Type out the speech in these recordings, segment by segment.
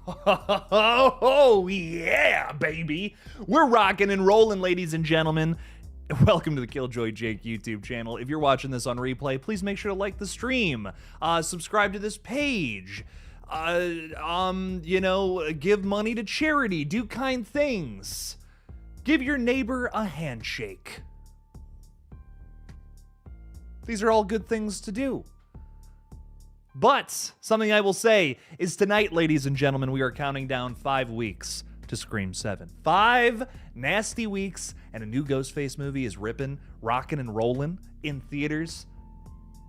Oh, yeah, baby. We're rocking and rolling, ladies and gentlemen. Welcome to the Killjoy Jake YouTube channel. If you're watching this on replay, please make sure to like the stream, subscribe to this page, give money to charity, do kind things, give your neighbor a handshake. These are all good things to do. But something I will say is tonight, ladies and gentlemen, we are counting down 5 weeks to Scream 7. 5 nasty weeks, and a new Ghostface movie is ripping, rocking, and rolling in theaters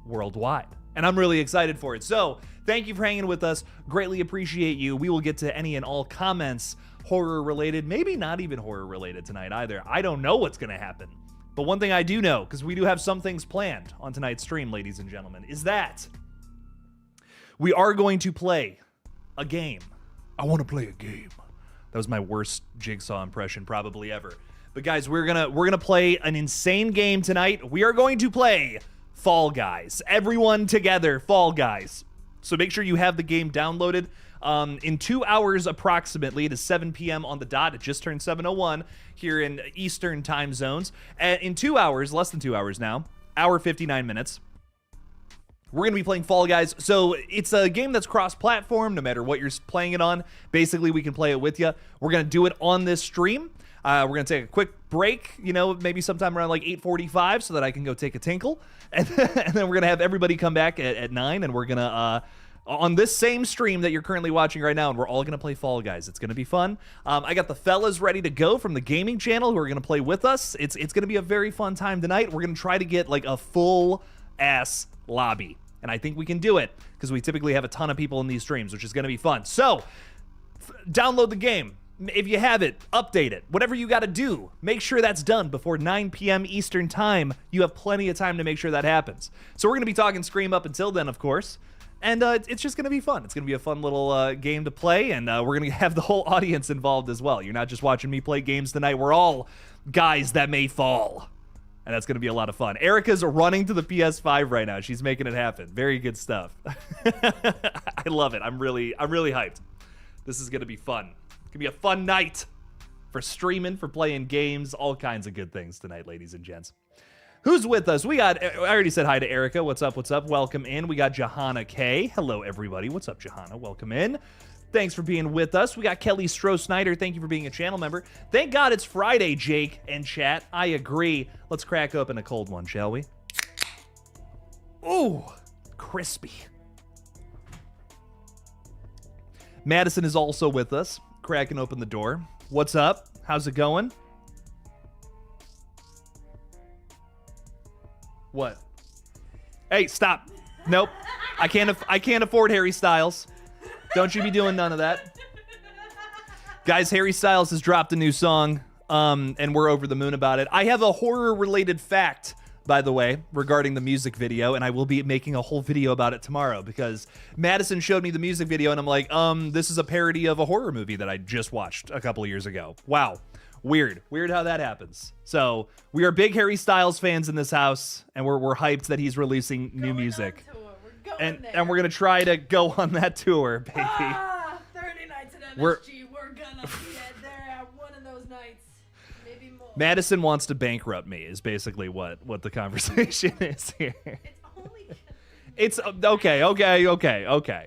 worldwide. And I'm really excited for it. So thank you for hanging with us. Greatly appreciate you. We will get to any and all comments, horror related, maybe not even horror related tonight either. I don't know what's going to happen. But one thing I do know, because we do have some things planned on tonight's stream, ladies and gentlemen, is that we are going to play a game. I want to play a game. That was my worst Jigsaw impression probably ever. But guys, we're gonna play an insane game tonight. We are going to play Fall Guys. Everyone together, Fall Guys. So make sure you have the game downloaded. In 2 hours approximately, it is 7 p.m. on the dot. It just turned 7:01 here in Eastern time zones. In 2 hours, less than 2 hours now, hour 59 minutes, we're going to be playing Fall Guys. So it's a game that's cross-platform, no matter what you're playing it on. Basically, we can play it with you. We're going to do it on this stream. We're going to take a quick break, maybe sometime around like 8:45 so that I can go take a tinkle. And then we're going to have everybody come back at 9, and we're going to, on this same stream that you're currently watching right now, and we're all going to play Fall Guys. It's going to be fun. I got the fellas ready to go from the gaming channel who are going to play with us. It's going to be a very fun time tonight. We're going to try to get like a full-ass lobby. And I think we can do it because we typically have a ton of people in these streams, which is going to be fun. So download the game. If you have it, update it. Whatever you got to do, make sure that's done before 9 p.m. Eastern time. You have plenty of time to make sure that happens. So we're going to be talking Scream up until then, of course. And it's just going to be fun. It's going to be a fun little game to play. And we're going to have the whole audience involved as well. You're not just watching me play games tonight. We're all guys that may fall. And that's going to be a lot of fun. Erica's running to the PS5 right now. She's making it happen. Very good stuff. I love it. I'm really hyped. This is going to be fun. It's going to be a fun night for streaming, for playing games, all kinds of good things tonight, ladies and gents. Who's with us? I already said hi to Erica. What's up? What's up? Welcome in. We got Johanna K. Hello, everybody. What's up, Johanna? Welcome in. Thanks for being with us. We got Kelly Stroh-Snyder. Thank you for being a channel member. Thank God it's Friday, Jake and chat. I agree. Let's crack open a cold one, shall we? Ooh, crispy. Madison is also with us, cracking open the door. What's up? How's it going? What? Hey, stop. Nope. I can't afford Harry Styles. Don't you be doing none of that. Guys, Harry Styles has dropped a new song, and we're over the moon about it. I have a horror-related fact, by the way, regarding the music video, and I will be making a whole video about it tomorrow, because Madison showed me the music video, and I'm like, this is a parody of a horror movie that I just watched a couple of years ago. Wow. Weird how that happens. So, we are big Harry Styles fans in this house, and we're hyped that he's releasing new music. And we're gonna try to go on that tour, baby. 30 nights at MSG. We're gonna be there one of those nights, maybe more. Madison wants to bankrupt me is basically what the conversation is here. It's only. It's okay.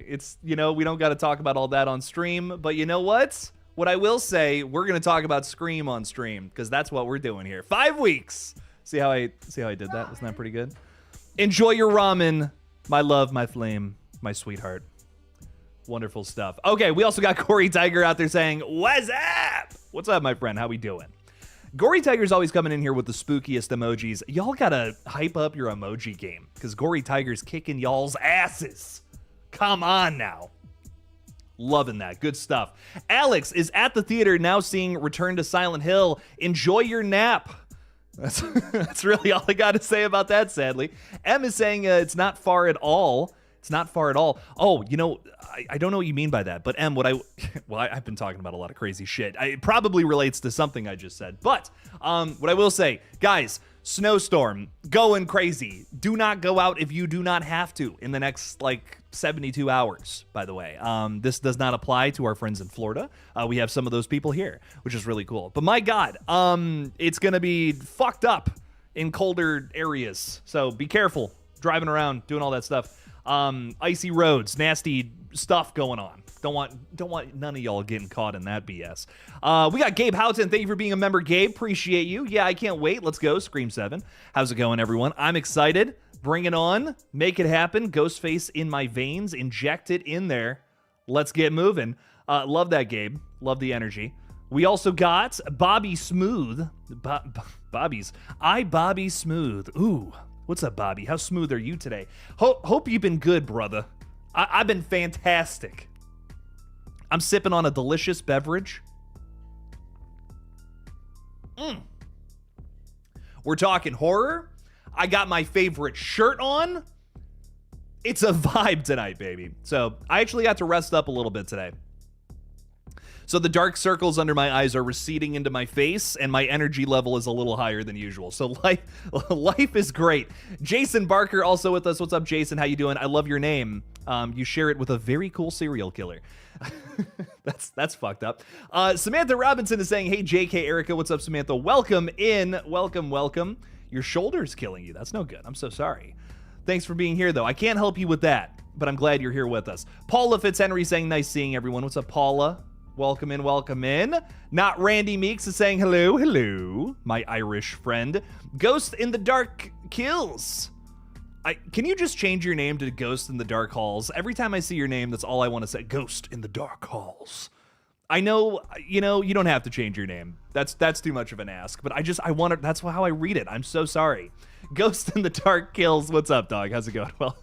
It's we don't got to talk about all that on stream, but you know what? What I will say, we're gonna talk about Scream on stream because that's what we're doing here. 5 weeks. See how I did that? Isn't that pretty good? Enjoy your ramen. My love, my flame, my sweetheart. Wonderful stuff. Okay, we also got Gory Tiger out there saying, what's up? What's up, my friend? How we doing? Gory Tiger's always coming in here with the spookiest emojis. Y'all gotta hype up your emoji game, because Gory Tiger's kicking y'all's asses. Come on now. Loving that. Good stuff. Alex is at the theater now seeing Return to Silent Hill. Enjoy your nap. That's really all I got to say about that, sadly. M is saying it's not far at all. It's not far at all. Oh, I don't know what you mean by that. But M, I've been talking about a lot of crazy shit. It probably relates to something I just said. But what I will say, guys, Snowstorm, going crazy. Do not go out if you do not have to in the next, 72 hours, by the way. This does not apply to our friends in Florida. We have some of those people here, which is really cool. But my God, it's going to be fucked up in colder areas. So be careful driving around, doing all that stuff. Icy roads, nasty stuff going on. Don't want none of y'all getting caught in that BS. We got Gabe Houghton. Thank you for being a member, Gabe. Appreciate you. Yeah, I can't wait. Let's go. Scream 7. How's it going, everyone? I'm excited. Bring it on. Make it happen. Ghostface in my veins. Inject it in there. Let's get moving. Love that, Gabe. Love the energy. We also got Bobby Smooth. Bobby Smooth. Ooh. What's up, Bobby? How smooth are you today? Hope you've been good, brother. I've been fantastic. I'm sipping on a delicious beverage. We're talking horror. I got my favorite shirt on. It's a vibe tonight, baby. So I actually got to rest up a little bit today. So the dark circles under my eyes are receding into my face, and my energy level is a little higher than usual. So life is great. Jason Barker also with us. What's up, Jason? How you doing? I love your name. You share it with a very cool serial killer. That's fucked up. Samantha Robinson is saying, hey, Jake, hey, Erica. What's up, Samantha? Welcome in. Welcome. Your shoulder's killing you. That's no good. I'm so sorry. Thanks for being here, though. I can't help you with that, but I'm glad you're here with us. Paula Fitzhenry saying, nice seeing everyone. What's up, Paula? Welcome in. Not Randy Meeks is saying hello, my Irish friend. Ghost in the Dark Kills. Can you just change your name to Ghost in the Dark Halls? Every time I see your name, that's all I want to say. Ghost in the Dark Halls. I know, you don't have to change your name. That's too much of an ask, but I want it. That's how I read it. I'm so sorry. Ghost in the Dark Kills. What's up, dog? How's it going? Well,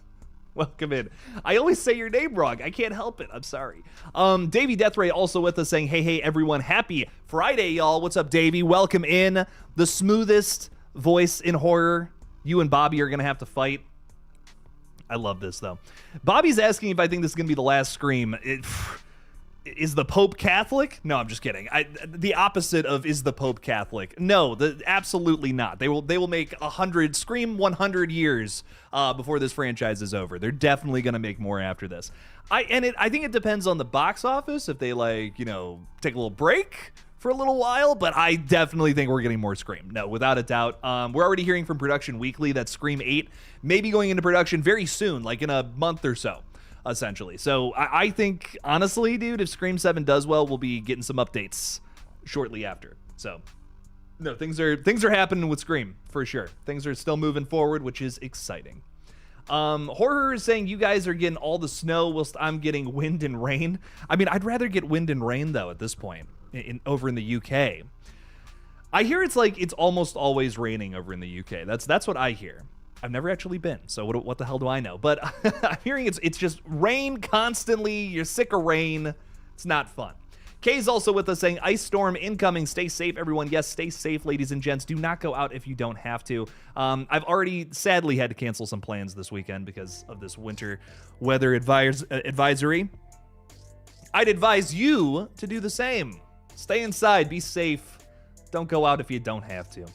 welcome in. I always say your name wrong. I can't help it. I'm sorry. Davey Deathray also with us saying, hey, everyone. Happy Friday, y'all. What's up, Davey? Welcome in. The smoothest voice in horror. You and Bobby are going to have to fight. I love this, though. Bobby's asking if I think this is going to be the last Scream. Is the Pope Catholic? No, I'm just kidding. The opposite of is the Pope Catholic. No, absolutely not. They will make 100 Scream 100 years before this franchise is over. They're definitely going to make more after this. I think it depends on the box office if they take a little break for a little while, but I definitely think we're getting more Scream. No, without a doubt. We're already hearing from Production Weekly that Scream 8 may be going into production very soon, like in a month or so. Essentially. So I think, honestly, dude, if Scream 7 does well, we'll be getting some updates shortly after. So, no, things are happening with Scream, for sure. Things are still moving forward, which is exciting. Horror is saying you guys are getting all the snow whilst I'm getting wind and rain. I mean, I'd rather get wind and rain, though, at this point, over in the UK. I hear it's almost always raining over in the UK. That's what I hear. I've never actually been, so what the hell do I know? But I'm hearing it's just rain constantly. You're sick of rain. It's not fun. Kay's also with us saying, ice storm incoming. Stay safe, everyone. Yes, stay safe, ladies and gents. Do not go out if you don't have to. I've already sadly had to cancel some plans this weekend because of this winter weather advisory. I'd advise you to do the same. Stay inside. Be safe. Don't go out if you don't have to.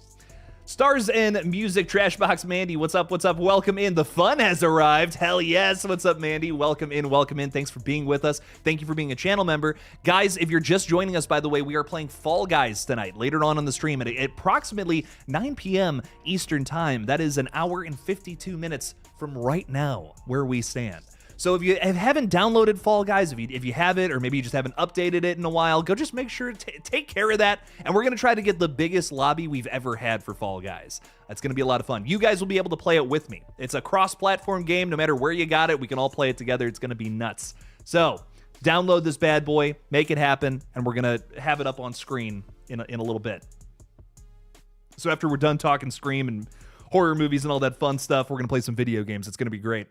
Stars and Music, Trashbox Mandy, what's up? Welcome in. The fun has arrived. Hell yes. What's up, Mandy? Welcome in. Thanks for being with us. Thank you for being a channel member. Guys, if you're just joining us, by the way, we are playing Fall Guys tonight, later on the stream at approximately 9 p.m. Eastern Time. That is an hour and 52 minutes from right now where we stand. So if you haven't downloaded Fall Guys, if you have it, or maybe you just haven't updated it in a while, go just make sure to take care of that. And we're going to try to get the biggest lobby we've ever had for Fall Guys. That's going to be a lot of fun. You guys will be able to play it with me. It's a cross-platform game. No matter where you got it, we can all play it together. It's going to be nuts. So download this bad boy, make it happen, and we're going to have it up on screen in a little bit. So after we're done talking Scream and horror movies and all that fun stuff, we're going to play some video games. It's going to be great.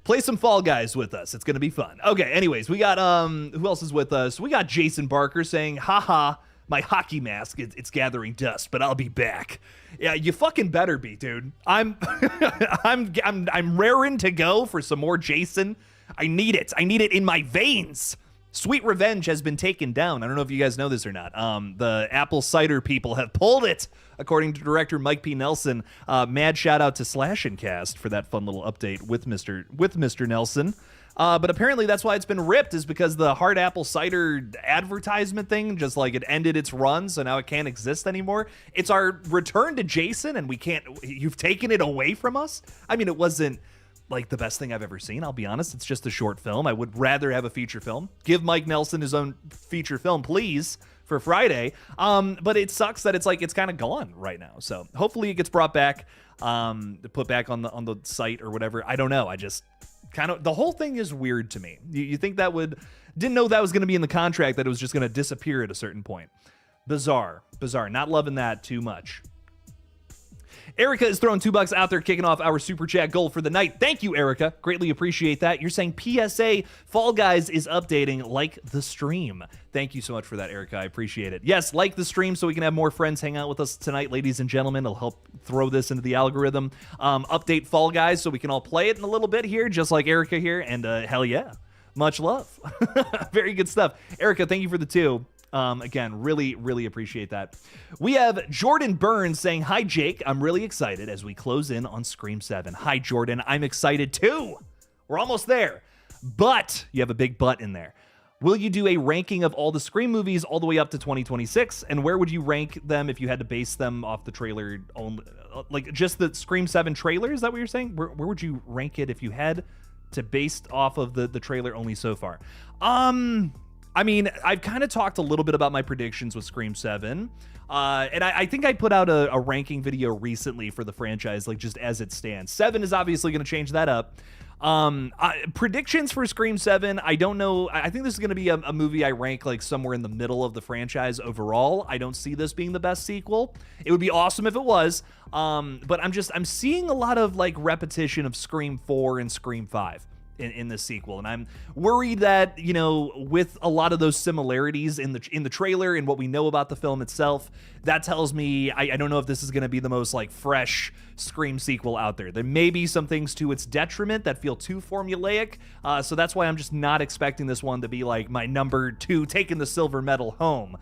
Play some Fall Guys with us. It's going to be fun. Okay, anyways, we got, who else is with us? We got Jason Barker saying, haha, my hockey mask, it's gathering dust, but I'll be back. Yeah, you fucking better be, dude. I'm raring to go for some more Jason. I need it in my veins. Sweet Revenge has been taken down. I don't know if you guys know this or not. The apple cider people have pulled it, according to director Mike P. Nelson. Mad shout out to Slash and Cast for that fun little update with Mr. Nelson. But apparently that's why it's been ripped, is because the hard apple cider advertisement thing, just like it ended its run, so now it can't exist anymore. It's our return to Jason, and you've taken it away from us? I mean, it wasn't like the best thing I've ever seen, I'll be honest. It's just a short film. I would rather have a feature film. Give Mike Nelson his own feature film, please, for Friday. But it sucks that it's kind of gone right now. So hopefully it gets brought back, put back on the site or whatever. I don't know. I just the whole thing is weird to me. You think didn't know that was going to be in the contract, that it was just going to disappear at a certain point. Bizarre. Not loving that too much. Erica is throwing $2 out there, kicking off our super chat goal for the night. Thank you, Erica. Greatly appreciate that. You're saying PSA Fall Guys is updating, like the stream. Thank you so much for that, Erica. I appreciate it. Yes, like the stream so we can have more friends hang out with us tonight, ladies and gentlemen. It'll help throw this into the algorithm. Update Fall Guys so we can all play it in a little bit here, just like Erica here. And hell yeah, much love. Very good stuff. Erica, thank you for the 2. Again, really appreciate that. We have Jordan Burns saying, "Hi, Jake. I'm really excited as we close in on Scream 7. Hi, Jordan. I'm excited too. We're almost there. But, you have a big but in there. Will you do a ranking of all the Scream movies all the way up to 2026? And where would you rank them if you had to base them off the trailer only? Like, just the Scream 7 trailer? Is that what you're saying? Where would you rank it if you had to base off of the trailer only so far? I mean, I've kind of talked a little bit about my predictions with Scream 7. And I think I put out a ranking video recently for the franchise, like just as it stands. 7 is obviously going to change that up. Predictions for Scream 7, I don't know. I think this is going to be a movie I rank like somewhere in the middle of the franchise overall. I don't see this being the best sequel. It would be awesome if it was. But I'm seeing a lot of like repetition of Scream 4 and Scream 5. In this sequel, and I'm worried that, you know, with a lot of those similarities in the trailer and what we know about the film itself, that tells me I don't know if this is going to be the most like fresh Scream sequel out there. There may be some things to its detriment that feel too formulaic, so that's why I'm just not expecting this one to be like my number 2, taking the silver medal home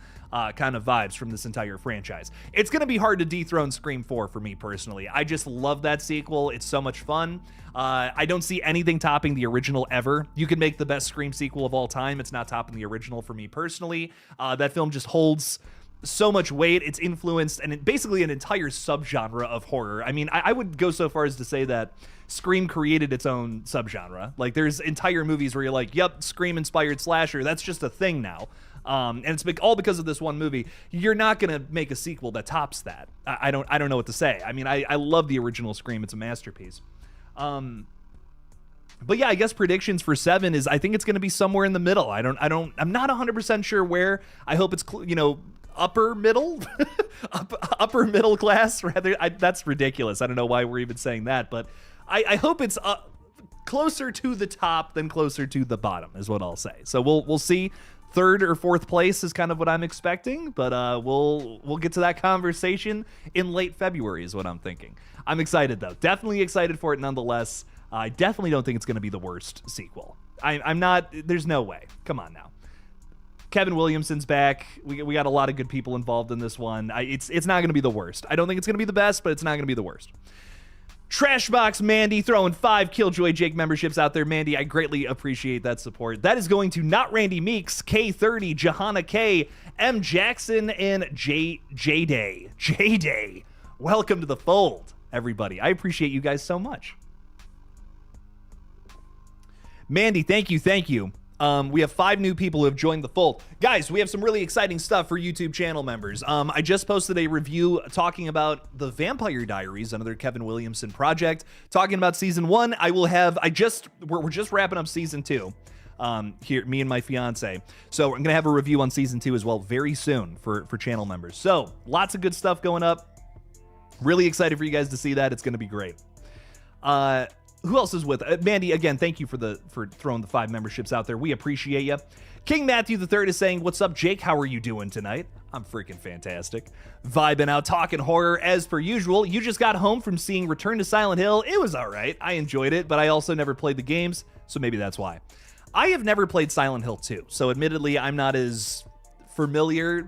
kind of vibes from this entire franchise. It's going to be hard to dethrone Scream 4 for me personally. I just love that sequel. It's so much fun. I don't see anything topping the original ever. You can make the best Scream sequel of all time. It's not topping the original for me personally. That film just holds so much weight. It's influenced and basically an entire subgenre of horror. I mean, I would go so far as to say that Scream created its own subgenre. Like, there's entire movies where you're like, yep, Scream-inspired slasher. That's just a thing now. And it's all because of this one movie. You're not gonna make a sequel that tops that. I don't know what to say. I mean, I love the original Scream. It's a masterpiece. But yeah, I guess predictions for 7 is I think it's gonna be somewhere in the middle. I'm not 100% sure where. I hope it's upper middle, upper middle class rather. That's ridiculous. I don't know why we're even saying that, but I hope it's closer to the top than closer to the bottom is what I'll say. So we'll see. 3rd or 4th place is kind of what I'm expecting, but we'll get to that conversation in late February is what I'm thinking. I'm excited though. Definitely excited for it nonetheless. I definitely don't think it's going to be the worst sequel. I'm not. There's no way. Come on now. Kevin Williamson's back. We got a lot of good people involved in this one. It's not going to be the worst. I don't think it's going to be the best, but it's not going to be the worst. Trashbox Mandy throwing 5 Killjoy Jake memberships out there. Mandy, I greatly appreciate that support. That is going to Not Randy Meeks, K30, Johanna K, M Jackson, and J-Day. J-Day. Welcome to the fold, everybody. I appreciate you guys so much. Mandy, thank you. We have 5 new people who have joined the fold. Guys, we have some really exciting stuff for YouTube channel members. I just posted a review talking about The Vampire Diaries, another Kevin Williamson project. Talking about season 1, we're just wrapping up season 2. Here, me and my fiance. So I'm gonna have a review on season 2 as well very soon for channel members. So lots of good stuff going up. Really excited for you guys to see that. It's gonna be great. Who else is with Mandy? Again, thank you for throwing the 5 memberships out there. We appreciate you. King Matthew III is saying, "What's up, Jake? How are you doing tonight?" I'm freaking fantastic. Vibing out, talking horror as per usual. You just got home from seeing Return to Silent Hill. It was all right. I enjoyed it, but I also never played the games, so maybe that's why. I have never played Silent Hill 2, so admittedly, I'm not as familiar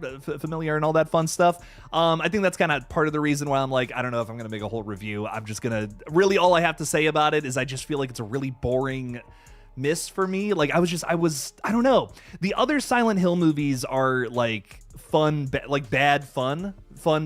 and all that fun stuff. I think that's kind of part of the reason why I'm like, I don't know if I'm going to make a whole review. I'm just going to, really all I have to say about it is I just feel like it's a really boring miss for me. Like I don't know. The other Silent Hill movies are like fun, like bad fun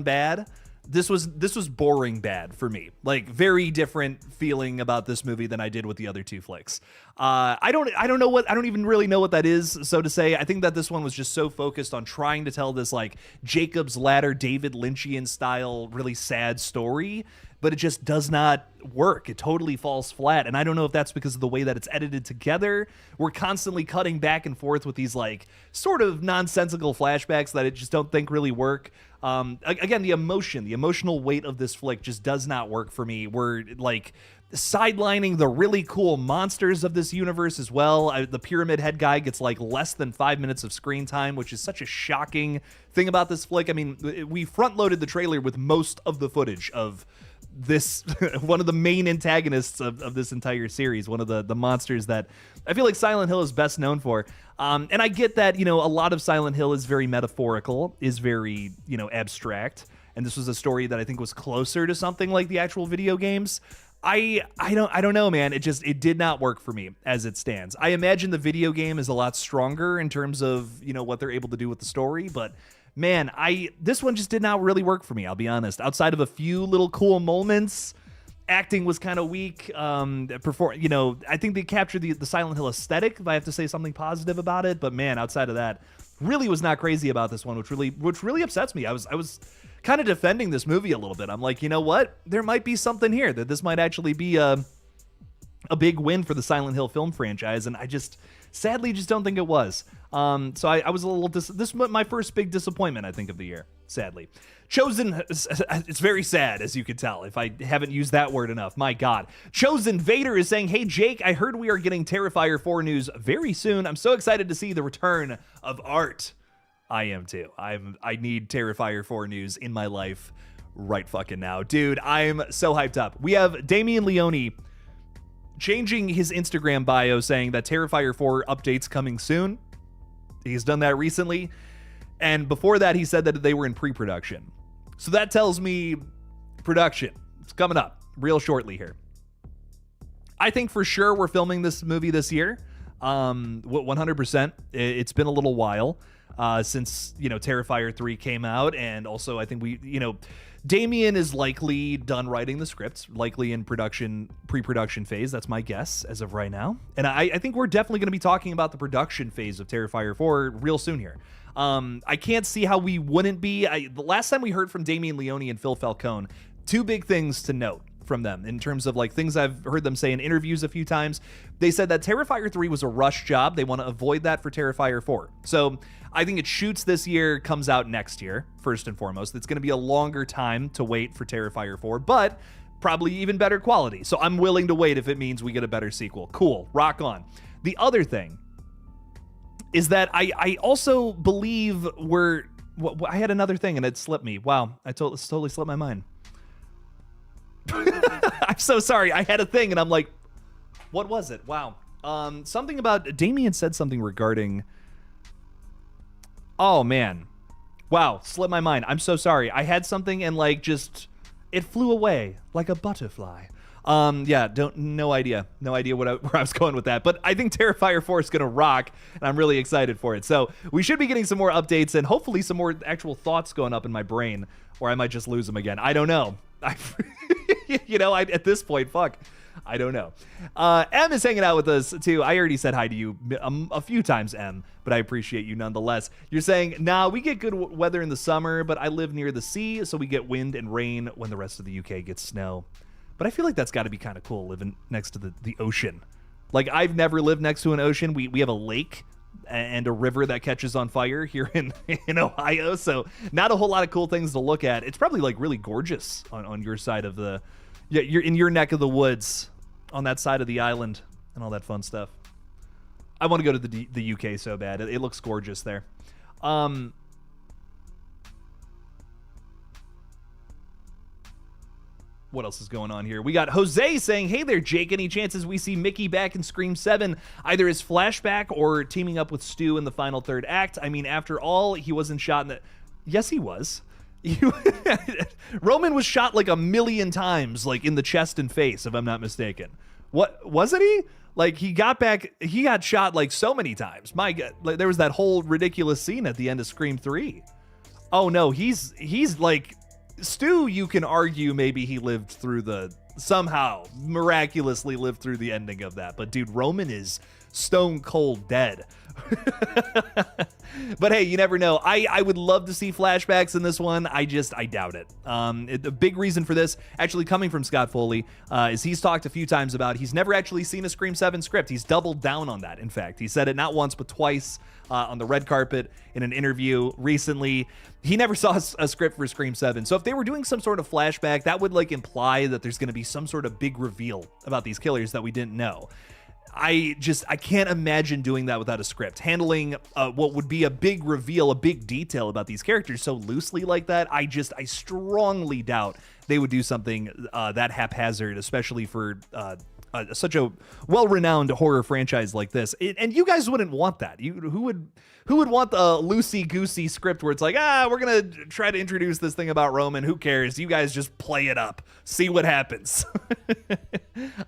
bad. This was boring bad for me. Like very different feeling about this movie than I did with the other two flicks. I don't even really know what that is, so to say. I think that this one was just so focused on trying to tell this like Jacob's Ladder, David Lynchian style, really sad story, but it just does not work. It totally falls flat. And I don't know if that's because of the way that it's edited together. We're constantly cutting back and forth with these like sort of nonsensical flashbacks that I just don't think really work. Again, the emotional weight of this flick just does not work for me. We're like sidelining the really cool monsters of this universe as well. The Pyramid Head guy gets like less than 5 minutes of screen time, which is such a shocking thing about this flick. I mean, we front-loaded the trailer with most of the footage of this one of the main antagonists of this entire series, one of the monsters that I feel like Silent Hill is best known for. And I get that, a lot of Silent Hill is very metaphorical, is very, abstract. And this was a story that I think was closer to something like the actual video games. I don't know, man. It did not work for me as it stands. I imagine the video game is a lot stronger in terms of, what they're able to do with the story, but man, this one just did not really work for me, I'll be honest. Outside of a few little cool moments, acting was kind of weak. I think they captured the Silent Hill aesthetic, if I have to say something positive about it, but man, outside of that, really was not crazy about this one, which really upsets me. I was kind of defending this movie a little bit. I'm like, you know what? There might be something here, that this might actually be a big win for the Silent Hill film franchise, and I sadly just don't think it was. So I was a little this is my first big disappointment, I think, of the year, sadly. Chosen, it's very sad, as you can tell, if I haven't used that word enough. My God. Chosen Vader is saying, hey, Jake, I heard we are getting Terrifier 4 news very soon. I'm so excited to see the return of art. I am too. I need Terrifier 4 news in my life right fucking now. Dude, I'm so hyped up. We have Damian Leone changing his Instagram bio saying that Terrifier 4 updates coming soon. He's done that recently. And before that, he said that they were in pre-production. So that tells me production. It's coming up real shortly here. I think for sure we're filming this movie this year. 100%. It's been a little while since, Terrifier 3 came out. And also I think Damien is likely done writing the script, likely in pre-production phase. That's my guess as of right now. And I think we're definitely going to be talking about the production phase of Terrifier 4 real soon here. I can't see how we wouldn't be. The last time we heard from Damian Leone and Phil Falcone, two big things to note from them in terms of like things I've heard them say in interviews a few times. They said that Terrifier 3 was a rush job. They want to avoid that for Terrifier 4. So I think it shoots this year, comes out next year, first and foremost. It's going to be a longer time to wait for Terrifier 4, but probably even better quality. So I'm willing to wait if it means we get a better sequel. Cool. Rock on. The other thing is that I also believe I had another thing and it slipped me. Wow. It's totally slipped my mind. I'm so sorry. I had a thing and I'm like, what was it? Wow. Something about Damien said something regarding. Oh man. Wow. Slipped my mind. I'm so sorry. I had something and like just it flew away like a butterfly. Yeah, no idea where I was going with that, but I think Terrifier 4 is going to rock and I'm really excited for it. So we should be getting some more updates and hopefully some more actual thoughts going up in my brain, or I might just lose them again. I don't know. At this point, fuck, I don't know. M is hanging out with us too. I already said hi to you a few times, M, but I appreciate you nonetheless. You're saying, nah, we get good weather in the summer, but I live near the sea, so we get wind and rain when the rest of the UK gets snow. But I feel like that's got to be kind of cool living next to the ocean. Like, I've never lived next to an ocean. We have a lake and a river that catches on fire here in Ohio. So not a whole lot of cool things to look at. It's probably like really gorgeous on your side of you're in your neck of the woods on that side of the island and all that fun stuff. I want to go to the UK so bad. It looks gorgeous there. what else is going on here? We got Jose saying, hey there, Jake. Any chances we see Mickey back in Scream 7, either as flashback or teaming up with Stu in the final third act? I mean, after all, he wasn't shot in the... Yes, he was. Roman was shot like 1,000,000 times, like in the chest and face, if I'm not mistaken. What wasn't he? Like, he got shot like so many times. My God, like, there was that whole ridiculous scene at the end of Scream 3. Oh no, he's like... Stu, you can argue maybe he lived through somehow miraculously lived through the ending of that. But dude, Roman is stone cold dead. But hey, you never know. I would love to see flashbacks in this one. I doubt it. The big reason for this, actually coming from Scott Foley, is he's talked a few times about he's never actually seen a Scream 7 script. He's doubled down on that, in fact. He said it not once, but twice on the red carpet in an interview recently. He never saw a script for Scream 7. So if they were doing some sort of flashback, that would like imply that there's going to be some sort of big reveal about these killers that we didn't know. I can't imagine doing that without a script. Handling what would be a big reveal, a big detail about these characters so loosely like that, I strongly doubt they would do something that haphazard, especially for such a well-renowned horror franchise like this. And you guys wouldn't want that. Who would want the loosey-goosey script where it's like, we're gonna try to introduce this thing about Roman. Who cares? You guys just play it up. See what happens.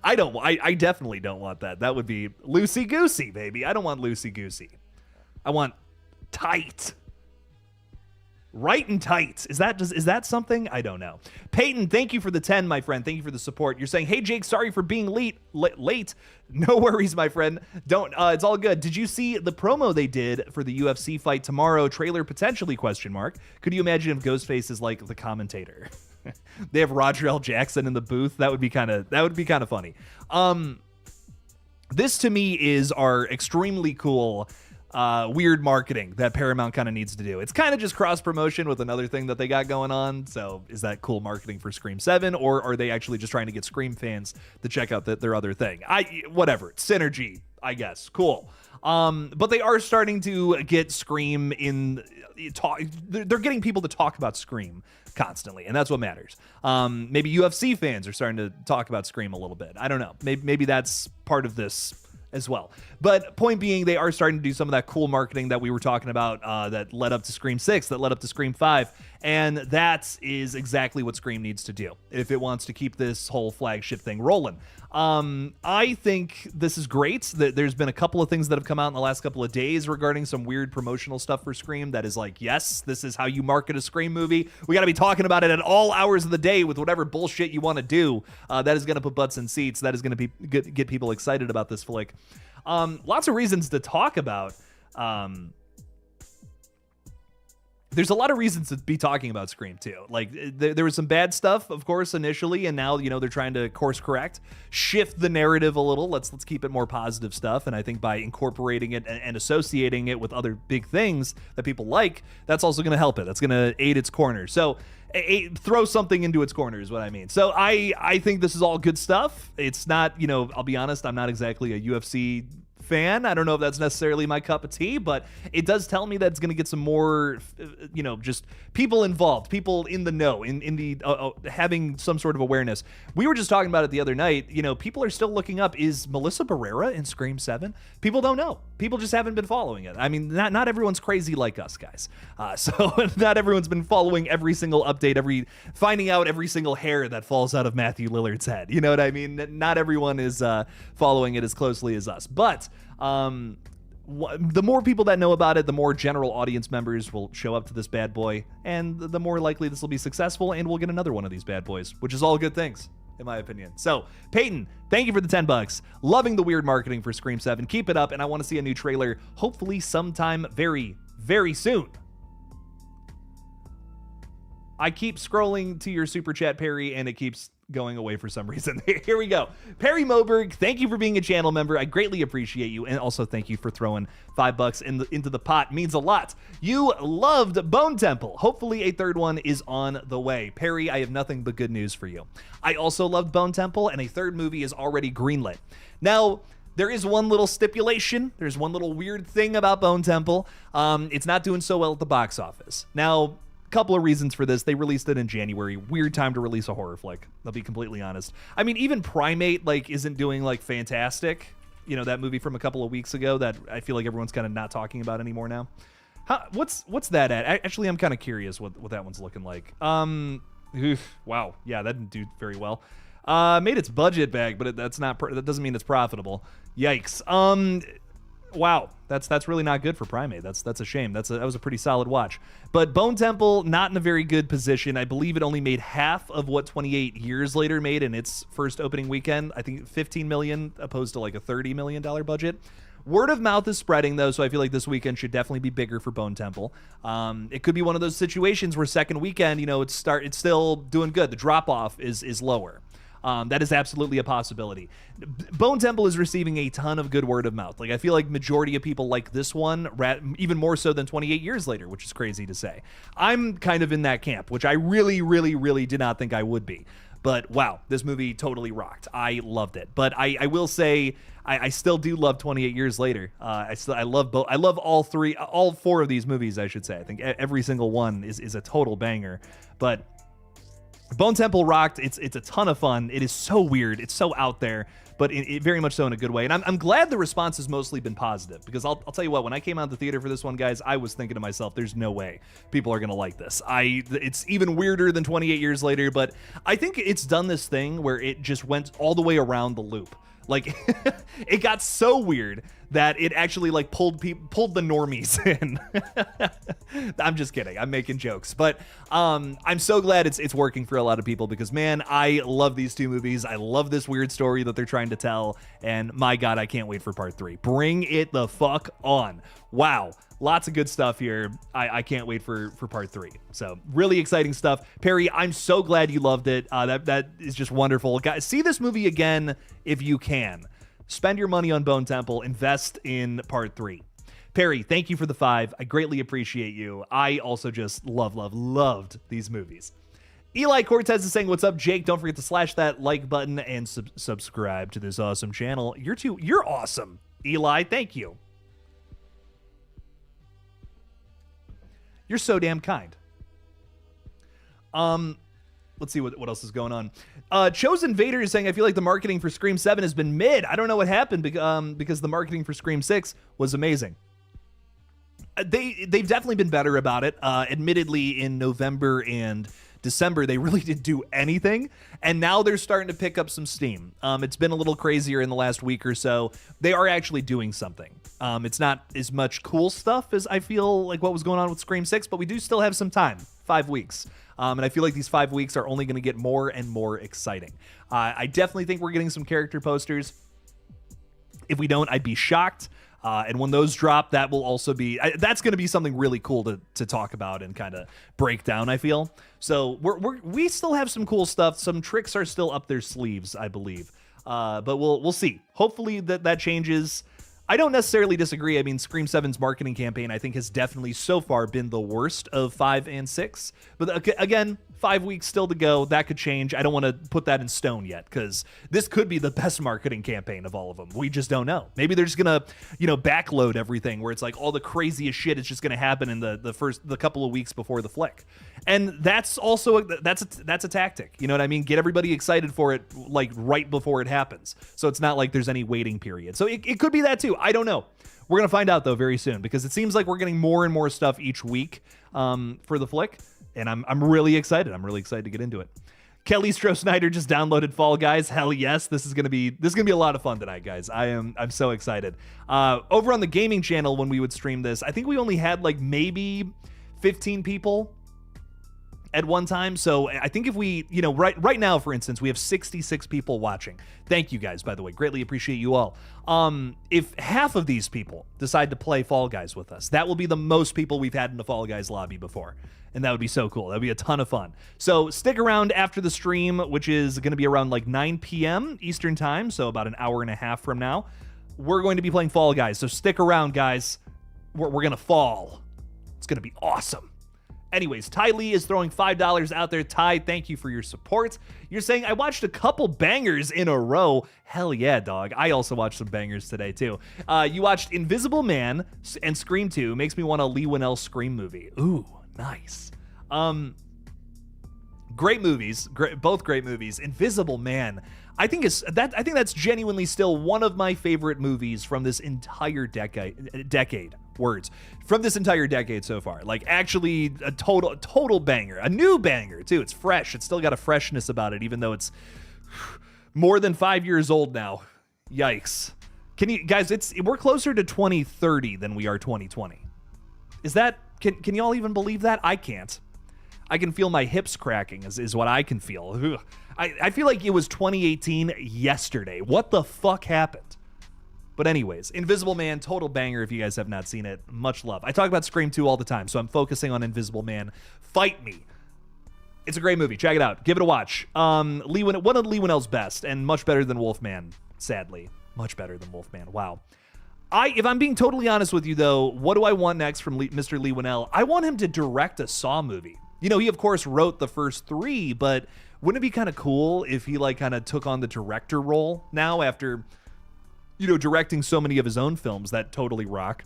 I definitely don't want that. That would be loosey-goosey, baby. I don't want loosey-goosey. I want tight. Right and tight. Is that something? I don't know. Peyton, thank you for the 10, my friend. Thank you for the support. You're saying, hey, Jake, sorry for being late. No worries, my friend. It's all good. Did you see the promo they did for the UFC fight tomorrow? Trailer potentially, ? Could you imagine if Ghostface is like the commentator? They have Roger L. Jackson in the booth. That would be kind of funny. This to me is our extremely cool weird marketing that Paramount kind of needs to do. It's kind of just cross promotion with another thing that they got going on. So is that cool marketing for Scream 7, or are they actually just trying to get Scream fans to check out their other thing? Whatever. Synergy, I guess. Cool. But they are starting to get Scream in talk. They're getting people to talk about Scream constantly, and that's what matters. Maybe UFC fans are starting to talk about Scream a little bit. I don't know. Maybe that's part of this as well. But point being, they are starting to do some of that cool marketing that we were talking about that led up to Scream 6, that led up to Scream 5, and that is exactly what Scream needs to do if it wants to keep this whole flagship thing rolling. I think this is great. There's been a couple of things that have come out in the last couple of days regarding some weird promotional stuff for Scream that is like, yes, this is how you market a Scream movie. We got to be talking about it at all hours of the day with whatever bullshit you want to do. That is going to put butts in seats. That is going to get people excited about this flick. Lots of reasons to talk about. There's a lot of reasons to be talking about Scream 2. Like, there was some bad stuff, of course, initially, and now, they're trying to course correct, shift the narrative a little. Let's keep it more positive stuff, and I think by incorporating it and associating it with other big things that people like, that's also going to help it. That's going to aid its corner. So, throw something into its corner is what I mean. So, I think this is all good stuff. It's not, I'll be honest, I'm not exactly a UFC fan. I don't know if that's necessarily my cup of tea, but it does tell me that it's going to get some more, just people involved, people in the know, in the having some sort of awareness. We were just talking about it the other night. People are still looking up, is Melissa Barrera in Scream 7? People don't know. People just haven't been following it. I mean, not everyone's crazy like us, guys. So not everyone's been following every single update, finding out every single hair that falls out of Matthew Lillard's head. You know what I mean? Not everyone is following it as closely as us, but the more people that know about it, the more general audience members will show up to this bad boy, and the more likely this will be successful, and we'll get another one of these bad boys, which is all good things, in my opinion. So, Peyton, thank you for the $10. Loving the weird marketing for Scream 7. Keep it up, and I want to see a new trailer, hopefully sometime very, very soon. I keep scrolling to your super chat, Perry, and it keeps going away for some reason. Here we go. Perry Moberg, thank you for being a channel member. I greatly appreciate you, and also thank you for throwing $5 into the pot. Means a lot. You loved Bone Temple. Hopefully a third one is on the way. Perry, I have nothing but good news for you. I also loved Bone Temple, and a third movie is already greenlit. Now, there is one little stipulation. There's one little weird thing about Bone Temple. It's not doing so well at the box office. Now, couple of reasons for this. They released it in January. Weird time to release a horror flick. I'll be completely honest. I mean, even Primate like isn't doing like fantastic. You know, that movie from a couple of weeks ago that I feel like everyone's kind of not talking about anymore now. What's that at? Actually, I'm kind of curious what that one's looking like. Wow. Yeah, that didn't do very well. Made its budget back, but that doesn't mean it's profitable. Yikes. Wow, that's really not good for Primate. That's a shame. That was a pretty solid watch. But Bone Temple, not in a very good position. I believe it only made half of what 28 Years Later made in its first opening weekend. I think 15 million opposed to like a $30 million budget. Word of mouth is spreading, though, so I feel like this weekend should definitely be bigger for Bone Temple. It could be one of those situations where second weekend, you know, it's still doing good. The drop-off is lower. That is absolutely a possibility. Bone Temple is receiving a ton of good word of mouth. Like, I feel like majority of people like this one, even more so than 28 Years Later, which is crazy to say. I'm kind of in that camp, which I really, really, really did not think I would be. But wow, this movie totally rocked. I loved it. But I will say, I still do love 28 Years Later. I love all four of these movies, I should say. I think every single one is a total banger. But Bone Temple rocked. It's a ton of fun. It is so weird. It's so out there, but it very much so in a good way. And I'm glad the response has mostly been positive, because I'll tell you what, when I came out of the theater for this one, guys, I was thinking to myself, there's no way people are going to like this. It's even weirder than 28 Years Later, but I think it's done this thing where it just went all the way around the loop. Like, it got so weird that it actually like pulled the normies in. I'm just kidding. I'm making jokes, but I'm so glad it's working for a lot of people, because man, I love these two movies. I love this weird story that they're trying to tell, and my God, I can't wait for part 3. Bring it the fuck on. Wow. Lots of good stuff here. I can't wait for part 3. So really exciting stuff. Perry, I'm so glad you loved it. That is just wonderful. Guys, see this movie again if you can. Spend your money on Bone Temple. Invest in part 3. Perry, thank you for the 5. I greatly appreciate you. I also just loved these movies. Eli Cortez is saying, what's up, Jake? Don't forget to slash that like button and subscribe to this awesome channel. You're awesome, Eli. Thank you. You're so damn kind. Let's see what else is going on. Chosen Vader is saying, I feel like the marketing for Scream 7 has been mid. I don't know what happened because the marketing for Scream 6 was amazing. They've definitely been better about it. Admittedly, in November and December, they really didn't do anything, and now they're starting to pick up some steam. It's been a little crazier in the last week or so. They are actually doing something. It's not as much cool stuff as I feel like what was going on with Scream 6, but we do still have some time, 5 weeks. And I feel like these 5 weeks are only going to get more and more exciting. I definitely think we're getting some character posters. If we don't, I'd be shocked. And when those drop, that will also be, that's going to be something really cool to talk about and kind of break down, I feel. So we still have some cool stuff. Some tricks are still up their sleeves, I believe. But we'll see. Hopefully that changes. I don't necessarily disagree. I mean, Scream 7's marketing campaign, I think, has definitely so far been the worst of 5 and 6. But again, 5 weeks still to go. That could change. I don't want to put that in stone yet, because this could be the best marketing campaign of all of them. We just don't know. Maybe they're just going to, backload everything where it's like all the craziest shit is just going to happen in the couple of weeks before the flick. And that's also, that's a tactic. You know what I mean? Get everybody excited for it, like, right before it happens. So it's not like there's any waiting period. So it could be that too. I don't know. We're going to find out, though, very soon, because it seems like we're getting more and more stuff each week for the flick. And I'm really excited. I'm really excited to get into it. Kelly Stroh Snyder just downloaded Fall Guys. Hell yes, this is gonna be a lot of fun tonight, guys. I'm so excited. Over on the gaming channel, when we would stream this, I think we only had like maybe 15 people at one time. So I think if we, right now, for instance, we have 66 people watching. Thank you guys, by the way. Greatly appreciate you all. If half of these people decide to play Fall Guys with us, that will be the most people we've had in the Fall Guys lobby before. And that would be so cool. That would be a ton of fun. So stick around after the stream, which is going to be around like 9 p.m. Eastern time. So about an hour and a half from now, we're going to be playing Fall Guys. So stick around, guys. We're going to fall. It's going to be awesome. Anyways, Ty Lee is throwing $5 out there. Ty, thank you for your support. You're saying, I watched a couple bangers in a row. Hell yeah, dog. I also watched some bangers today, too. You watched Invisible Man and Scream 2. Makes me want a Lee Winnell Scream movie. Ooh, nice. Great movies, both great movies. Invisible Man, I think that's genuinely still one of my favorite movies from this entire decade. Words from this entire decade so far. Like, actually a total banger, a new banger too. It's fresh. It's still got a freshness about it, even though it's more than 5 years old now. Yikes. Can you guys? We're closer to 2030 than we are 2020. Is that? Can y'all even believe that? I can't. I can feel my hips cracking is what I can feel. Ugh. I feel like it was 2018 yesterday. What the fuck happened? But anyways, Invisible Man, total banger if you guys have not seen it. Much love. I talk about Scream 2 all the time, so I'm focusing on Invisible Man. Fight me. It's a great movie. Check it out. Give it a watch. One of Lee Winnell's best, and much better than Wolfman, sadly. Much better than Wolfman. Wow. If I'm being totally honest with you, though, what do I want next from Mr. Lee Winnell? I want him to direct a Saw movie. You know, he, of course, wrote the first 3, but wouldn't it be kind of cool if he, like, kind of took on the director role now after, you know, directing so many of his own films that totally rock?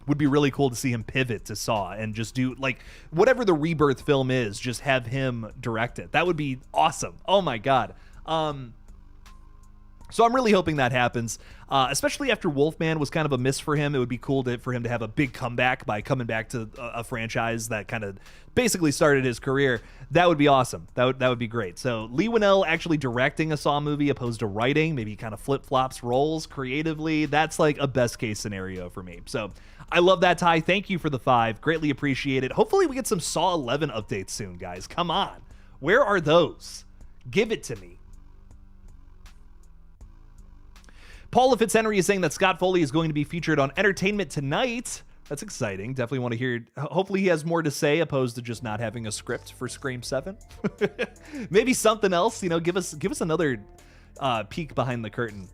Would be really cool to see him pivot to Saw and just do, like, whatever the Rebirth film is, just have him direct it. That would be awesome. Oh, my God. So I'm really hoping that happens, especially after Wolfman was kind of a miss for him. It would be cool for him to have a big comeback by coming back to a franchise that kind of basically started his career. That would be awesome. That would be great. So Lee Winnell actually directing a Saw movie opposed to writing, maybe kind of flip-flops roles creatively. That's like a best case scenario for me. So I love that, Ty. Thank you for the 5. Greatly appreciate it. Hopefully we get some Saw 11 updates soon, guys. Come on. Where are those? Give it to me. Paula Fitzhenry is saying that Scott Foley is going to be featured on Entertainment Tonight. That's exciting. Definitely want to hear. Hopefully he has more to say opposed to just not having a script for Scream 7. Maybe something else. You know, give us another peek behind the curtain.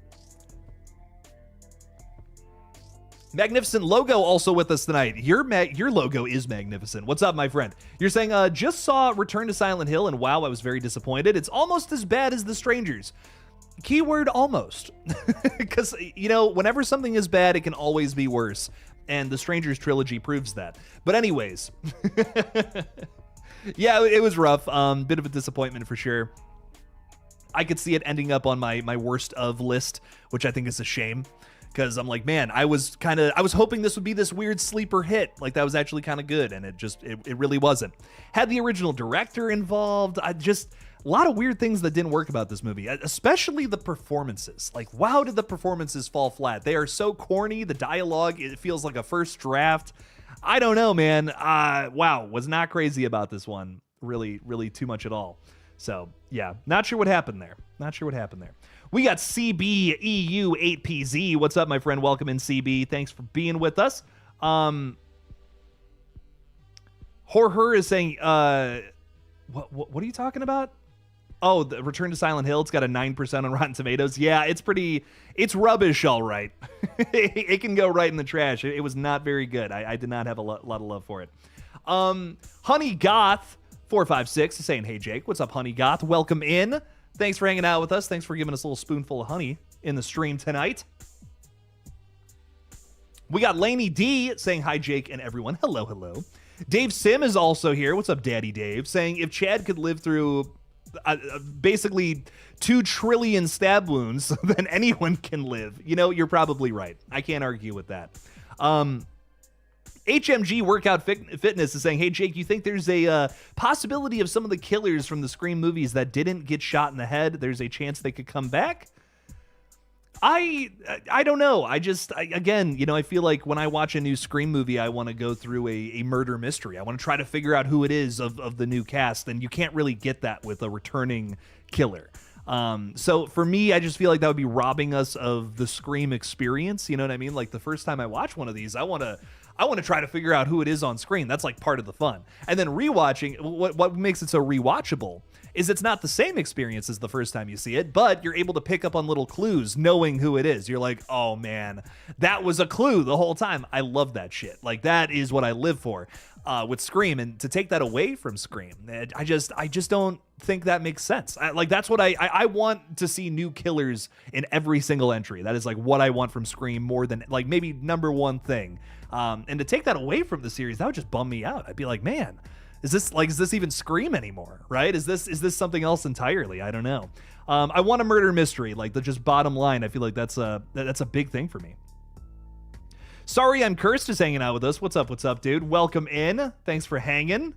Magnificent Logo also with us tonight. Your logo is magnificent. What's up, my friend? You're saying, just saw Return to Silent Hill, and wow, I was very disappointed. It's almost as bad as The Strangers. Keyword almost. Because, you know, whenever something is bad, it can always be worse. And the Strangers trilogy proves that. But anyways. Yeah, it was rough. Bit of a disappointment for sure. I could see it ending up on my worst of list, which I think is a shame. Because I'm like, man, I was hoping this would be this weird sleeper hit. Like, that was actually kind of good. And it really wasn't. Had the original director involved. A lot of weird things that didn't work about this movie, especially the performances. Like, wow, did the performances fall flat? They are so corny. The dialogue, it feels like a first draft. I don't know, man. Wow, was not crazy about this one. Really, really too much at all. So, yeah, not sure what happened there. We got CBEU8PZ. What's up, my friend? Welcome in, CB. Thanks for being with us. Horror is saying, what are you talking about? Oh, the Return to Silent Hill. It's got a 9% on Rotten Tomatoes. Yeah, it's rubbish, all right. It can go right in the trash. It was not very good. I did not have a lot of love for it. Honey Goth 456 is saying, hey, Jake. What's up, Honey Goth? Welcome in. Thanks for hanging out with us. Thanks for giving us a little spoonful of honey in the stream tonight. We got Lainey D saying, hi, Jake and everyone. Hello, hello. Dave Sim is also here. What's up, Daddy Dave? Saying, if Chad could live through basically 2 trillion stab wounds, then anyone can live. You know, you're probably right. I can't argue with that. HMG Workout Fitness is saying, hey, Jake, you think there's a possibility of some of the killers from the Scream movies that didn't get shot in the head, there's a chance they could come back? I don't know. Again, you know, I feel like when I watch a new Scream movie, I want to go through a murder mystery. I want to try to figure out who it is of the new cast, and you can't really get that with a returning killer. So for me, I just feel like that would be robbing us of the Scream experience. You know what I mean? Like, the first time I watch one of these, I want to try to figure out who it is on screen. That's like part of the fun. And then rewatching, what makes it so rewatchable is it's not the same experience as the first time you see it, but you're able to pick up on little clues knowing who it is. You're like, oh man, that was a clue the whole time. I love that shit. Like, that is what I live for with Scream, and to take that away from Scream, I just don't think that makes sense. That's what I want to see, new killers in every single entry. That is like what I want from Scream more than like maybe number one thing. And to take that away from the series, that would just bum me out. I'd be like, man, is this even Scream anymore? Right? Is this something else entirely? I don't know. I want a murder mystery. Like, the just bottom line, I feel like that's a big thing for me. Sorry, I'm Cursed is hanging out with us. What's up, dude? Welcome in. Thanks for hanging.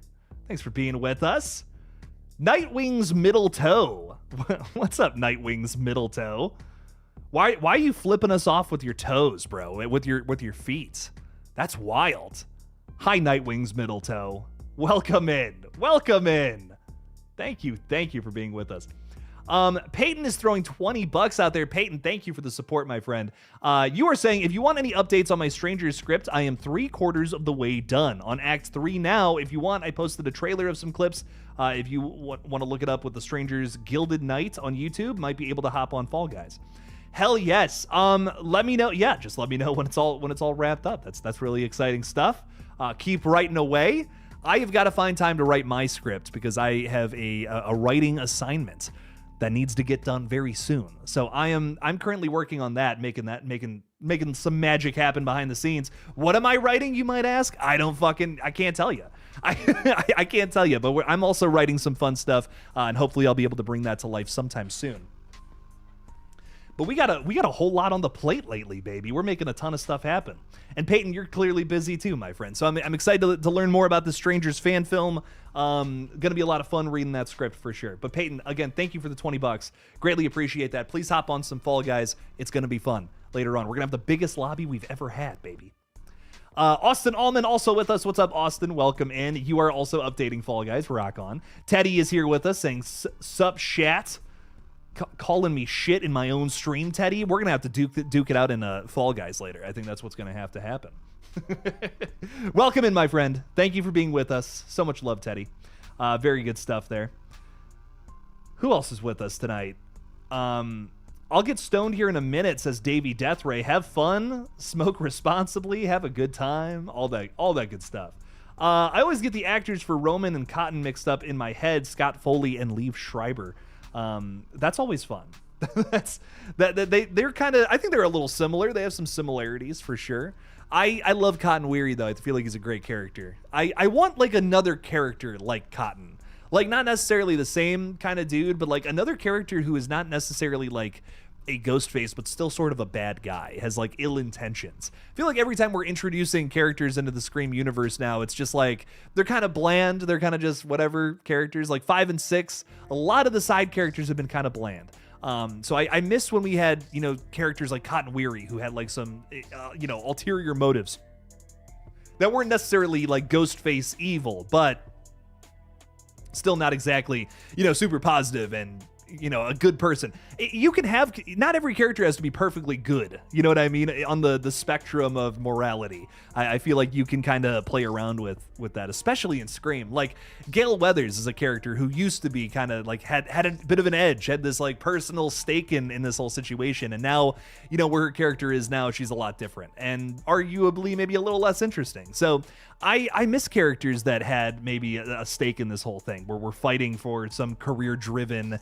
Thanks for being with us. Nightwing's middle toe. What's up, Nightwing's middle toe? Why are you flipping us off with your toes, bro? With your feet? That's wild. Hi, Nightwing's middle toe. Welcome in. Welcome in. Thank you for being with us. Peyton is throwing $20 out there. Peyton, thank you for the support, my friend. You are saying, if you want any updates on my Strangers script, I am 3/4 of the way done. On Act 3 now, if you want, I posted a trailer of some clips. If you want to look it up with the Strangers Gilded Night on YouTube, might be able to hop on Fall Guys. Hell yes. Let me know. Yeah, just let me know when it's all wrapped up. That's really exciting stuff. Keep writing away. I have got to find time to write my script because I have a writing assignment that needs to get done very soon. So I'm currently working on that, making some magic happen behind the scenes. What am I writing, you might ask? I can't tell you. I can't tell you, but I'm also writing some fun stuff, and hopefully I'll be able to bring that to life sometime soon. But we got a whole lot on the plate lately, baby. We're making a ton of stuff happen. And Peyton, you're clearly busy too, my friend. So I'm excited to learn more about the Strangers fan film. Gonna be a lot of fun reading that script for sure. But Peyton, again, thank you for the $20. Greatly appreciate that. Please hop on some Fall Guys. It's gonna be fun later on. We're gonna have the biggest lobby we've ever had, baby. Austin Allman also with us. What's up, Austin? Welcome in. You are also updating Fall Guys. Rock on. Teddy is here with us saying, sup, shat. Calling me shit in my own stream, Teddy. We're gonna have to duke it out in Fall Guys later. I think that's what's gonna have to happen. Welcome in, my friend. Thank you for being with us. So much love, Teddy. Very good stuff there. Who else is with us tonight? I'll get stoned here in a minute, says Davey Deathray. Have fun, smoke responsibly, have a good time, all that good stuff. I always get the actors for Roman and Cotton mixed up in my head. Scott Foley and Liev Schreiber. That's always fun. They're kind of, I think they're a little similar. They have some similarities for sure. I love Cotton Weary though. I feel like he's a great character. I want like another character like Cotton, like not necessarily the same kind of dude, but like another character who is not necessarily like a Ghostface, but still sort of a bad guy, has like ill intentions. I feel like every time we're introducing characters into the Scream universe now, it's just like they're kind of bland. They're kind of just whatever characters. Like 5 and 6, a lot of the side characters have been kind of bland. So I miss when we had, characters like Cotton Weary who had like some, ulterior motives that weren't necessarily like Ghostface evil, but still not exactly, super positive and, a good person. You can have, not every character has to be perfectly good. You know what I mean? On the spectrum of morality, I feel like you can kind of play around with that, especially in Scream. Like Gale Weathers is a character who used to be kind of like had a bit of an edge, had this like personal stake in this whole situation, and now where her character is now, she's a lot different and arguably maybe a little less interesting. So I miss characters that had maybe a stake in this whole thing, where we're fighting for some career-driven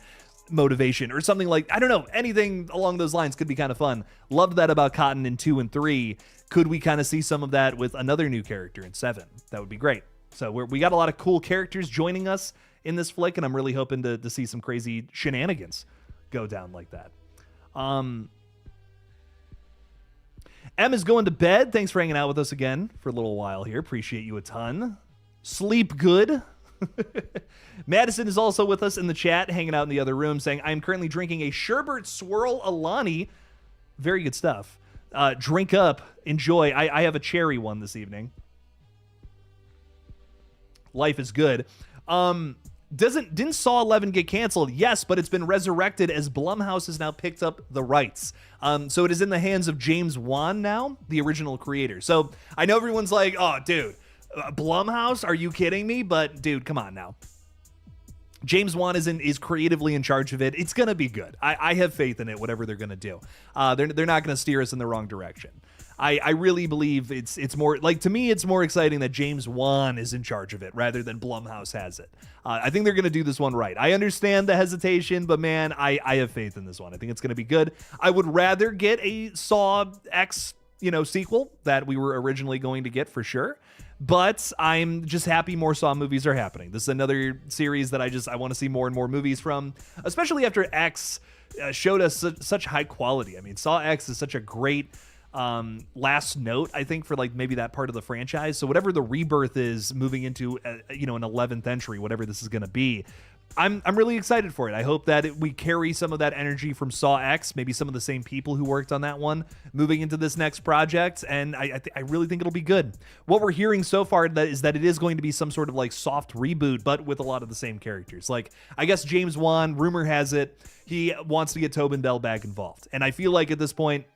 motivation or something like, I don't know, anything along those lines could be kind of fun. Loved that about Cotton in 2 and 3. Could we kind of see some of that with another new character in 7? That would be great. So we got a lot of cool characters joining us in this flick, and I'm really hoping to see some crazy shenanigans go down like that. Em is going to bed. Thanks for hanging out with us again for a little while here. Appreciate you a ton. Sleep good. Madison is also with us in the chat, hanging out in the other room, saying, I am currently drinking a Sherbert Swirl Alani. Very good stuff. Drink up. Enjoy. I have a cherry one this evening. Life is good. Didn't Saw 11 get canceled? Yes, but it's been resurrected as Blumhouse has now picked up the rights. So it is in the hands of James Wan now, the original creator. So I know everyone's like, oh, dude, Blumhouse? Are you kidding me? But, dude, come on now. James Wan is creatively in charge of it. It's gonna be good. I have faith in it. Whatever they're gonna do, they're not gonna steer us in the wrong direction. I really believe it's more like, to me, it's more exciting that James Wan is in charge of it rather than Blumhouse has it. I think they're gonna do this one right. I understand the hesitation, but man, I have faith in this one. I think it's gonna be good. I would rather get a Saw X sequel that we were originally going to get for sure. But I'm just happy more Saw movies are happening. This is another series that I want to see more and more movies from, especially after X showed us such high quality. I mean, Saw X is such a great last note, I think, for like maybe that part of the franchise. So whatever the rebirth is moving into, an 11th entry, whatever this is going to be, I'm really excited for it. I hope that we carry some of that energy from Saw X, maybe some of the same people who worked on that one, moving into this next project, and I really think it'll be good. What we're hearing so far is that it is going to be some sort of like soft reboot, but with a lot of the same characters. Like, I guess James Wan, rumor has it, he wants to get Tobin Bell back involved, and I feel like at this point,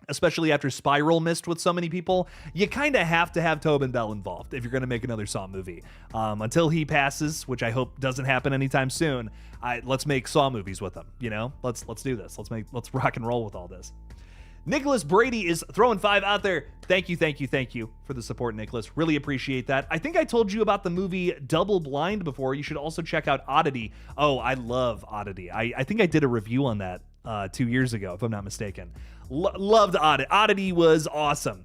especially after Spiral missed with so many people, you kind of have to have Tobin Bell involved if you're going to make another Saw movie. Until he passes, which I hope doesn't happen anytime soon, let's make Saw movies with him. Let's do this. Let's rock and roll with all this. Nicholas Brady is throwing 5 out there. Thank you for the support, Nicholas. Really appreciate that. I think I told you about the movie Double Blind before. You should also check out Oddity. Oh, I love Oddity. I think I did a review on that 2 years ago, if I'm not mistaken. Loved Oddity. Oddity was awesome.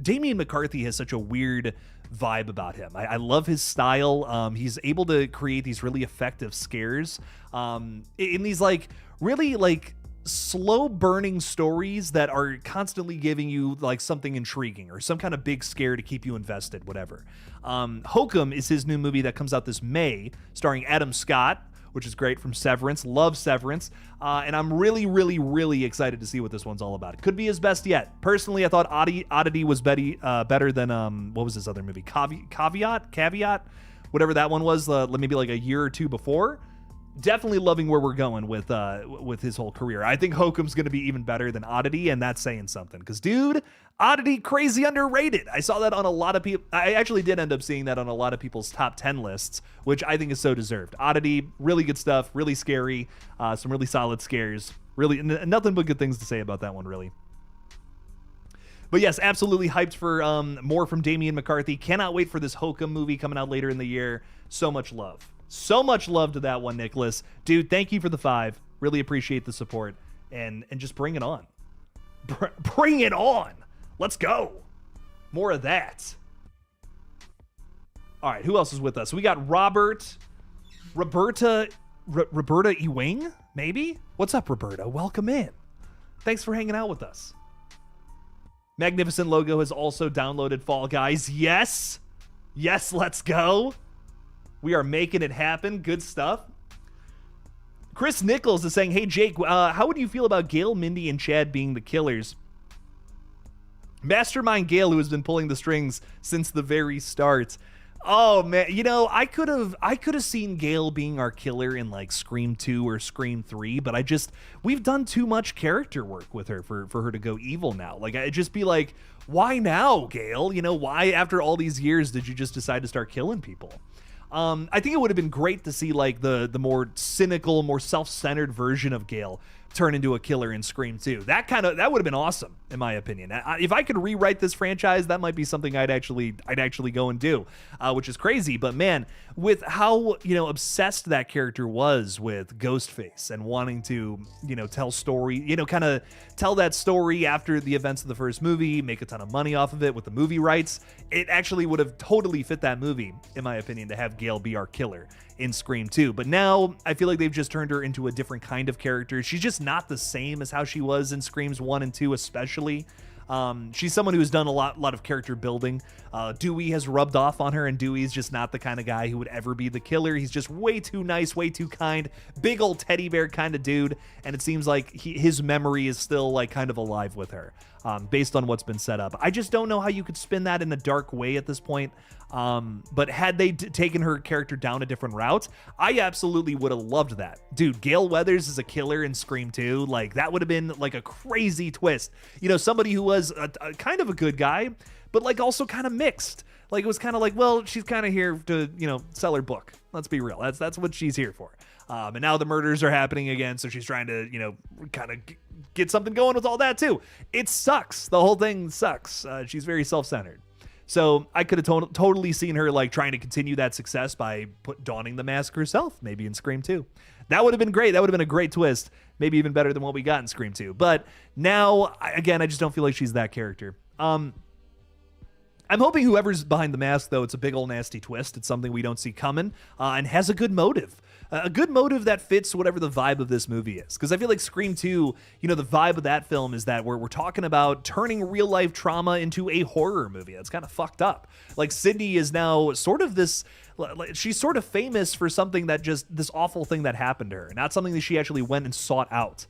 Damian McCarthy has such a weird vibe about him. I love his style. He's able to create these really effective scares in these like really like slow burning stories that are constantly giving you like something intriguing or some kind of big scare to keep you invested, whatever. Hokum is his new movie that comes out this May, starring Adam Scott, which is great, from Severance. Love Severance. And I'm really, really, really excited to see what this one's all about. It could be his best yet. Personally, I thought Oddity was better than, what was this other movie? Caveat? Whatever that one was, maybe like a year or two before. Definitely loving where we're going with his whole career. I think Hokum's going to be even better than Oddity, and that's saying something. Because, dude, Oddity, crazy underrated. I saw that on a lot of people. I actually did end up seeing that on a lot of people's top 10 lists, which I think is so deserved. Oddity, really good stuff, really scary, some really solid scares. Really, nothing but good things to say about that one, really. But yes, absolutely hyped for more from Damian McCarthy. Cannot wait for this Hokum movie coming out later in the year. So much love. So much love to that one, Nicholas. Dude, thank you for the 5. Really appreciate the support. And just bring it on. Bring it on. Let's go. More of that. All right, who else is with us? We got Roberta Ewing, maybe? What's up, Roberta? Welcome in. Thanks for hanging out with us. Magnificent Logo has also downloaded Fall Guys. Yes. Yes, let's go. We are making it happen. Good stuff. Chris Nichols is saying, hey, Jake, how would you feel about Gail, Mindy, and Chad being the killers? Mastermind Gail, who has been pulling the strings since the very start. Oh, man. I could have seen Gail being our killer in like Scream 2 or Scream 3, but we've done too much character work with her for her to go evil now. Like, I'd just be like, why now, Gail? Why after all these years did you just decide to start killing people? I think it would have been great to see like the more cynical, more self-centered version of Gale turn into a killer in Scream 2. That would have been awesome, in my opinion. If I could rewrite this franchise, that might be something I'd actually go and do, which is crazy. But man, with how obsessed that character was with Ghostface and wanting to tell story, kind of tell that story after the events of the first movie, make a ton of money off of it with the movie rights, it actually would have totally fit that movie, in my opinion, to have Gale be our killer in Scream 2. But now I feel like they've just turned her into a different kind of character. She's just not the same as how she was in Screams 1 and 2 especially. She's someone who's done a lot of character building. Dewey has rubbed off on her, and Dewey's just not the kind of guy who would ever be the killer. He's just way too nice, way too kind, big old teddy bear kind of dude, and it seems like his memory is still like kind of alive with her, based on what's been set up. I just don't know how you could spin that in a dark way at this point. But had they taken her character down a different route, I absolutely would have loved that. Dude, Gale Weathers is a killer in Scream 2. Like, that would have been like a crazy twist. Somebody who was a kind of a good guy, but like also kind of mixed. Like it was kind of like, well, she's kind of here to, sell her book. Let's be real. That's what she's here for. And now the murders are happening again, so she's trying to, kind of get something going with all that too. It sucks. The whole thing sucks. She's very self-centered. So I could have totally seen her like trying to continue that success by donning the mask herself, maybe in Scream 2. That would have been great. That would have been a great twist, maybe even better than what we got in Scream 2. But now, again, I just don't feel like she's that character. I'm hoping whoever's behind the mask, though, it's a big old nasty twist. It's something we don't see coming and has a good motive. A good motive that fits whatever the vibe of this movie is. Because I feel like Scream 2, the vibe of that film is that we're talking about turning real-life trauma into a horror movie. That's kind of fucked up. Like, Sydney is now sort of this... She's sort of famous for something that just... This awful thing that happened to her. Not something that she actually went and sought out.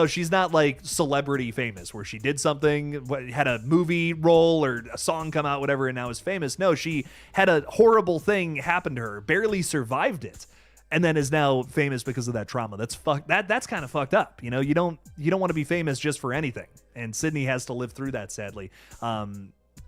She's not like celebrity famous where she did something, had a movie role or a song come out, whatever, and now is famous. No, she had a horrible thing happen to her, barely survived it, and then is now famous because of that trauma. That's kind of fucked up. You don't want to be famous just for anything. And Sydney has to live through that, sadly.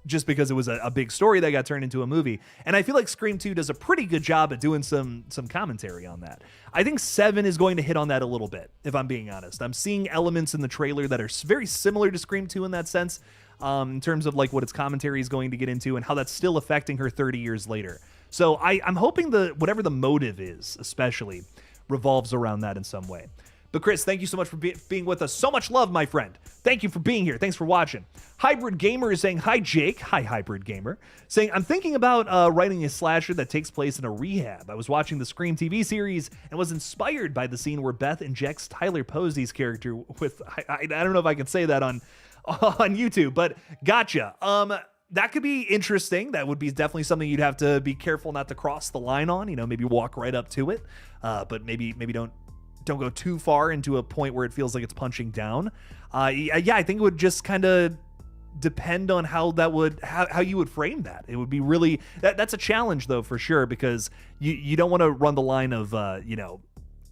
Just because it was a big story that got turned into a movie. And I feel like Scream 2 does a pretty good job at doing some commentary on that. I think 7 is going to hit on that a little bit, if I'm being honest. I'm seeing elements in the trailer that are very similar to Scream 2 in that sense, in terms of like what its commentary is going to get into and how that's still affecting her 30 years later. So I'm hoping whatever the motive is, especially, revolves around that in some way. But Chris, thank you so much for being with us. So much love, my friend. Thank you for being here. Thanks for watching. Hybrid Gamer is saying, hi, Jake. Hi, Hybrid Gamer. Saying, I'm thinking about writing a slasher that takes place in a rehab. I was watching the Scream TV series and was inspired by the scene where Beth injects Tyler Posey's character with, I don't know if I can say that on YouTube, but gotcha. That could be interesting. That would be definitely something you'd have to be careful not to cross the line on, maybe walk right up to it, but maybe don't go too far into a point where it feels like it's punching down. Yeah, I think it would just kind of depend on how you would frame that. It would be really, that's a challenge though, for sure, because you don't want to run the line of,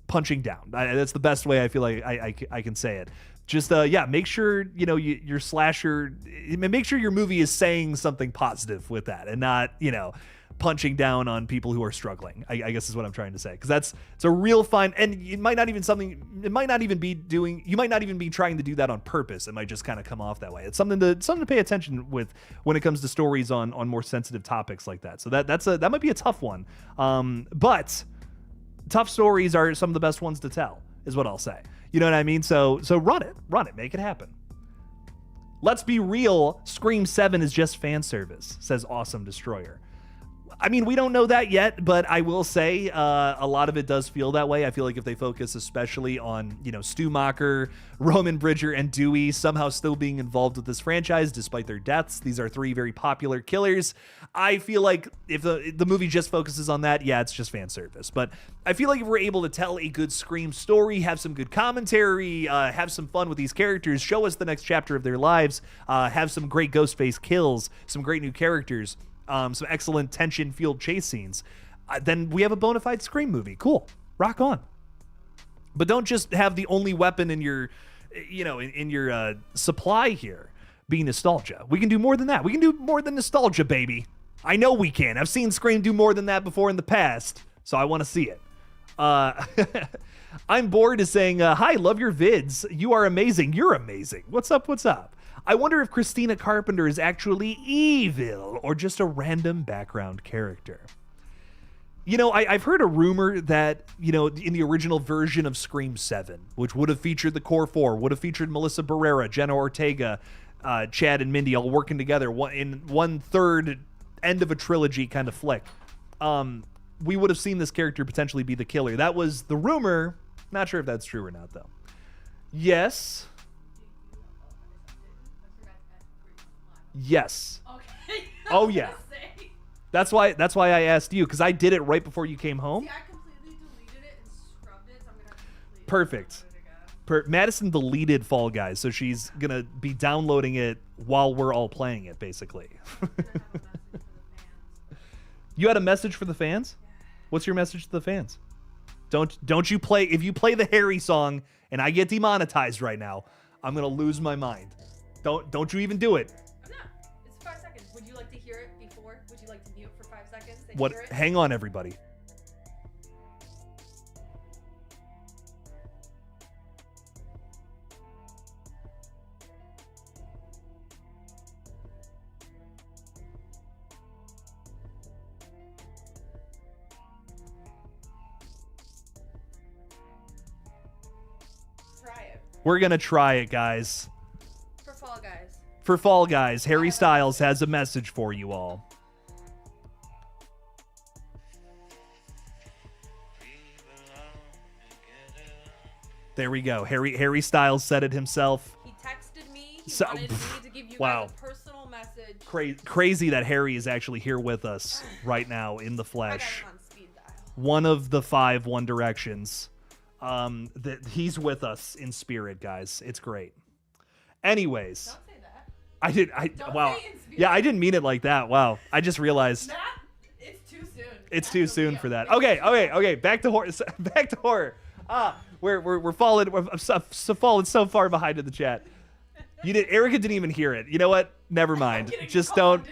punching down. That's the best way I feel like I can say it. Just, make sure, your slasher, make sure your movie is saying something positive with that and not, punching down on people who are struggling, I guess is what I'm trying to say. Because it's a real fine, and you might not even be trying to do that on purpose. It might just kind of come off that way. It's something to pay attention with when it comes to stories on more sensitive topics like that. So that might be a tough one. But tough stories are some of the best ones to tell, is what I'll say. You know what I mean? So run it, make it happen. Let's be real, Scream 7 is just fan service, says Awesome Destroyer. I mean, we don't know that yet, but I will say a lot of it does feel that way. I feel like if they focus especially on, Stu Macher, Roman Bridger, and Dewey somehow still being involved with this franchise despite their deaths, these are 3 very popular killers. I feel like if the movie just focuses on that, yeah, it's just fan service. But I feel like if we're able to tell a good Scream story, have some good commentary, have some fun with these characters, show us the next chapter of their lives, have some great Ghostface kills, some great new characters, some excellent tension-fueled chase scenes, then we have a bona fide Scream movie. Cool. Rock on. But don't just have the only weapon in your, in your supply here be nostalgia. We can do more than that. We can do more than nostalgia, baby. I know we can. I've seen Scream do more than that before in the past, so I want to see it. I'm bored is saying, hi, love your vids. You are amazing. You're amazing. What's up? What's up? I wonder if Christina Carpenter is actually evil or just a random background character. I've heard a rumor that, in the original version of Scream 7, which would have featured the Core 4, would have featured Melissa Barrera, Jenna Ortega, Chad and Mindy all working together in one third end of a trilogy kind of flick. We would have seen this character potentially be the killer. That was the rumor. Not sure if that's true or not, though. Yes. Yes. Okay. Oh yeah. That's why I asked you, because I did it right before you came home. See, I completely deleted it and scrubbed it, so I'm gonna have to completely perfect. It again. Madison deleted Fall Guys, so she's gonna be downloading it while we're all playing it, basically. You had a message for the fans? What's your message to the fans? Don't you play, if you play the Harry song and I get demonetized right now, I'm gonna lose my mind. Don't you even do it. I'm not. It's 5 seconds. Would it before? Would you like to mute for 5 seconds? And What? hear it? Hang on, everybody. Try it. We're gonna try it, guys. For Fall Guys. For Fall Guys, Harry Styles has a message for you all. There we go. Harry Styles said it himself. He texted me. He So- wanted me to give you wow. guys a personal message. Crazy that Harry is actually here with us right now in the I got flesh. him on speed dial. One of the 5 One Directions. That he's with us in spirit, guys. It's great. Anyways, Don't say that. I wow. say in spirit. Yeah, I didn't mean it like that. Wow. I just realized Matt, it's too soon. it's too soon for that. Okay. Back to horror. Back to horror. We're falling. I'm falling so far behind in the chat. Erica didn't even hear it. You know what? Never mind. Just don't.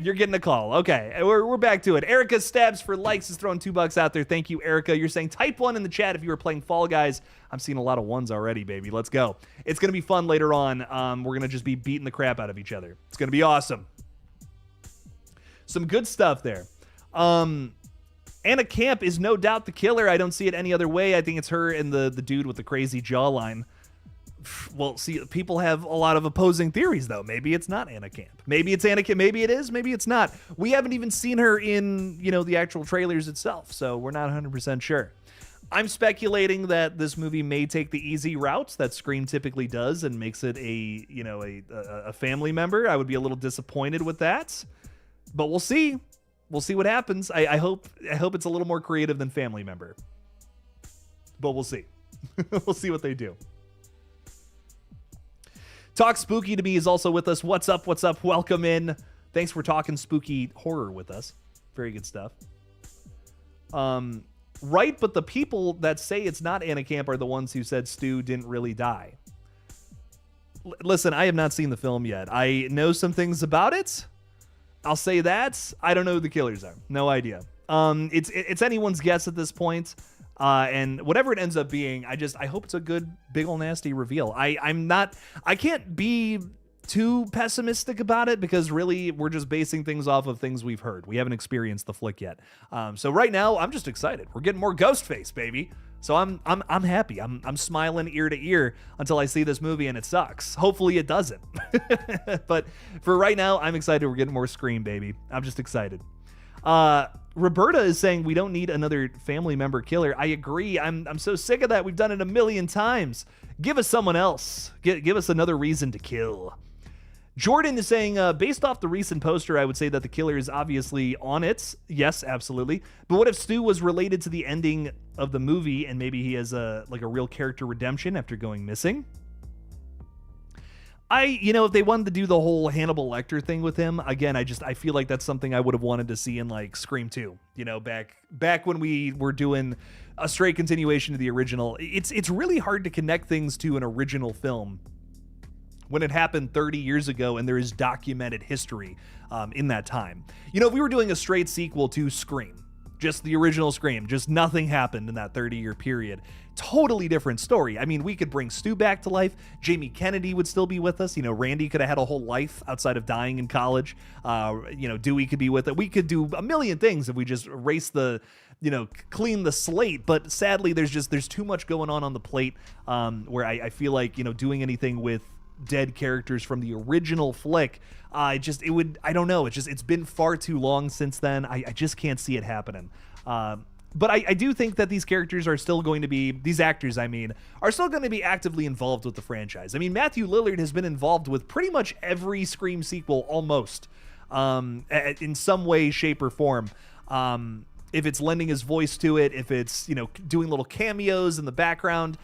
You're getting a call. Okay, we're back to it. Erica Stabs for likes is throwing $2 out there. Thank you, Erica. You're saying type 1 in the chat if you were playing Fall Guys. I'm seeing a lot of ones already, baby. Let's go. It's gonna be fun later on. We're gonna just be beating the crap out of each other. It's gonna be awesome. Some good stuff there. Anna Camp is no doubt the killer. I don't see it any other way. I think it's her and the dude with the crazy jawline. Well, see, people have a lot of opposing theories, though. Maybe it's not Anna Camp. Maybe it's Anna Camp. Maybe it is. Maybe it's not. We haven't even seen her in, the actual trailers itself, so we're not 100% sure. I'm speculating that this movie may take the easy route that Scream typically does and makes it a family member. I would be a little disappointed with that, but we'll see. We'll see what happens. I hope it's a little more creative than family member, but we'll see. We'll see what they do. Talk Spooky to Me is also with us. What's up? What's up? Welcome in. Thanks for talking spooky horror with us. Very good stuff. Right, but the people that say it's not Anna Camp are the ones who said Stu didn't really die. Listen, I have not seen the film yet. I know some things about it. I'll say that. I don't know who the killers are. No idea. It's anyone's guess at this point. And whatever it ends up being, I hope it's a good, big ol' nasty reveal. I can't be too pessimistic about it because really we're just basing things off of things we've heard. We haven't experienced the flick yet. So right now I'm just excited. We're getting more Ghostface, baby. So I'm happy. I'm smiling ear to ear until I see this movie and it sucks. Hopefully it doesn't. But for right now, I'm excited. We're getting more Scream, baby. I'm just excited. Roberta is saying we don't need another family member killer. I agree. I'm so sick of that. We've done it a million times. Give us someone else. Give us another reason to kill. Jordan is saying, based off the recent poster, I would say that the killer is obviously on it. Yes, absolutely. But what if Stu was related to the ending of the movie and maybe he has a real character redemption after going missing? If they wanted to do the whole Hannibal Lecter thing with him, again, I feel like that's something I would have wanted to see in like Scream 2, back when we were doing a straight continuation of the original. It's really hard to connect things to an original film when it happened 30 years ago and there is documented history in that time. If we were doing a straight sequel to Scream, just the original Scream, just nothing happened in that 30-year period, totally different story. I mean, we could bring Stu back to life. Jamie Kennedy would still be with us. Randy could have had a whole life outside of dying in college. Dewey could be with it. We could do a million things if we just erase clean the slate. But sadly, there's too much going on the plate where I feel like, doing anything with dead characters from the original flick, I don't know. It's been far too long since then. I just can't see it happening. But I do think that these characters are still going to be, these actors, are still going to be actively involved with the franchise. Matthew Lillard has been involved with pretty much every Scream sequel almost, in some way, shape, or form. If it's lending his voice to it, if it's, doing little cameos in the background.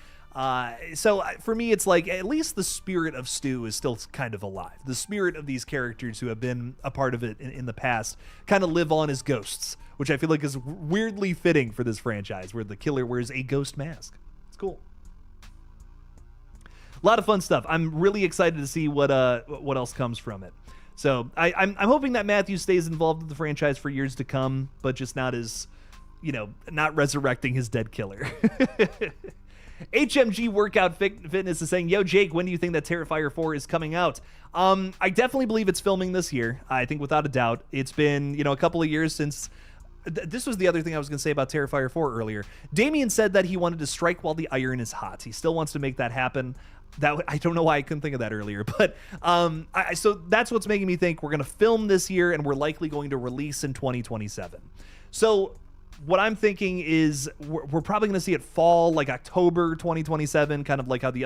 So for me, it's like at least the spirit of Stu is still kind of alive. The spirit of these characters who have been a part of it in the past kind of live on as ghosts, which I feel like is weirdly fitting for this franchise where the killer wears a ghost mask. It's cool. A lot of fun stuff. I'm really excited to see what else comes from it. So I'm hoping that Matthew stays involved with the franchise for years to come, but just not as, not resurrecting his dead killer. HMG Workout Fitness is saying, yo, Jake, when do you think that Terrifier 4 is coming out? I definitely believe it's filming this year. I think without a doubt. It's been, a couple of years since... This was the other thing I was going to say about Terrifier 4 earlier. Damien said that he wanted to strike while the iron is hot. He still wants to make that happen. I don't know why I couldn't think of that earlier, but so that's what's making me think we're going to film this year and we're likely going to release in 2027. So what I'm thinking is we're probably going to see it fall, like October 2027, kind of like how the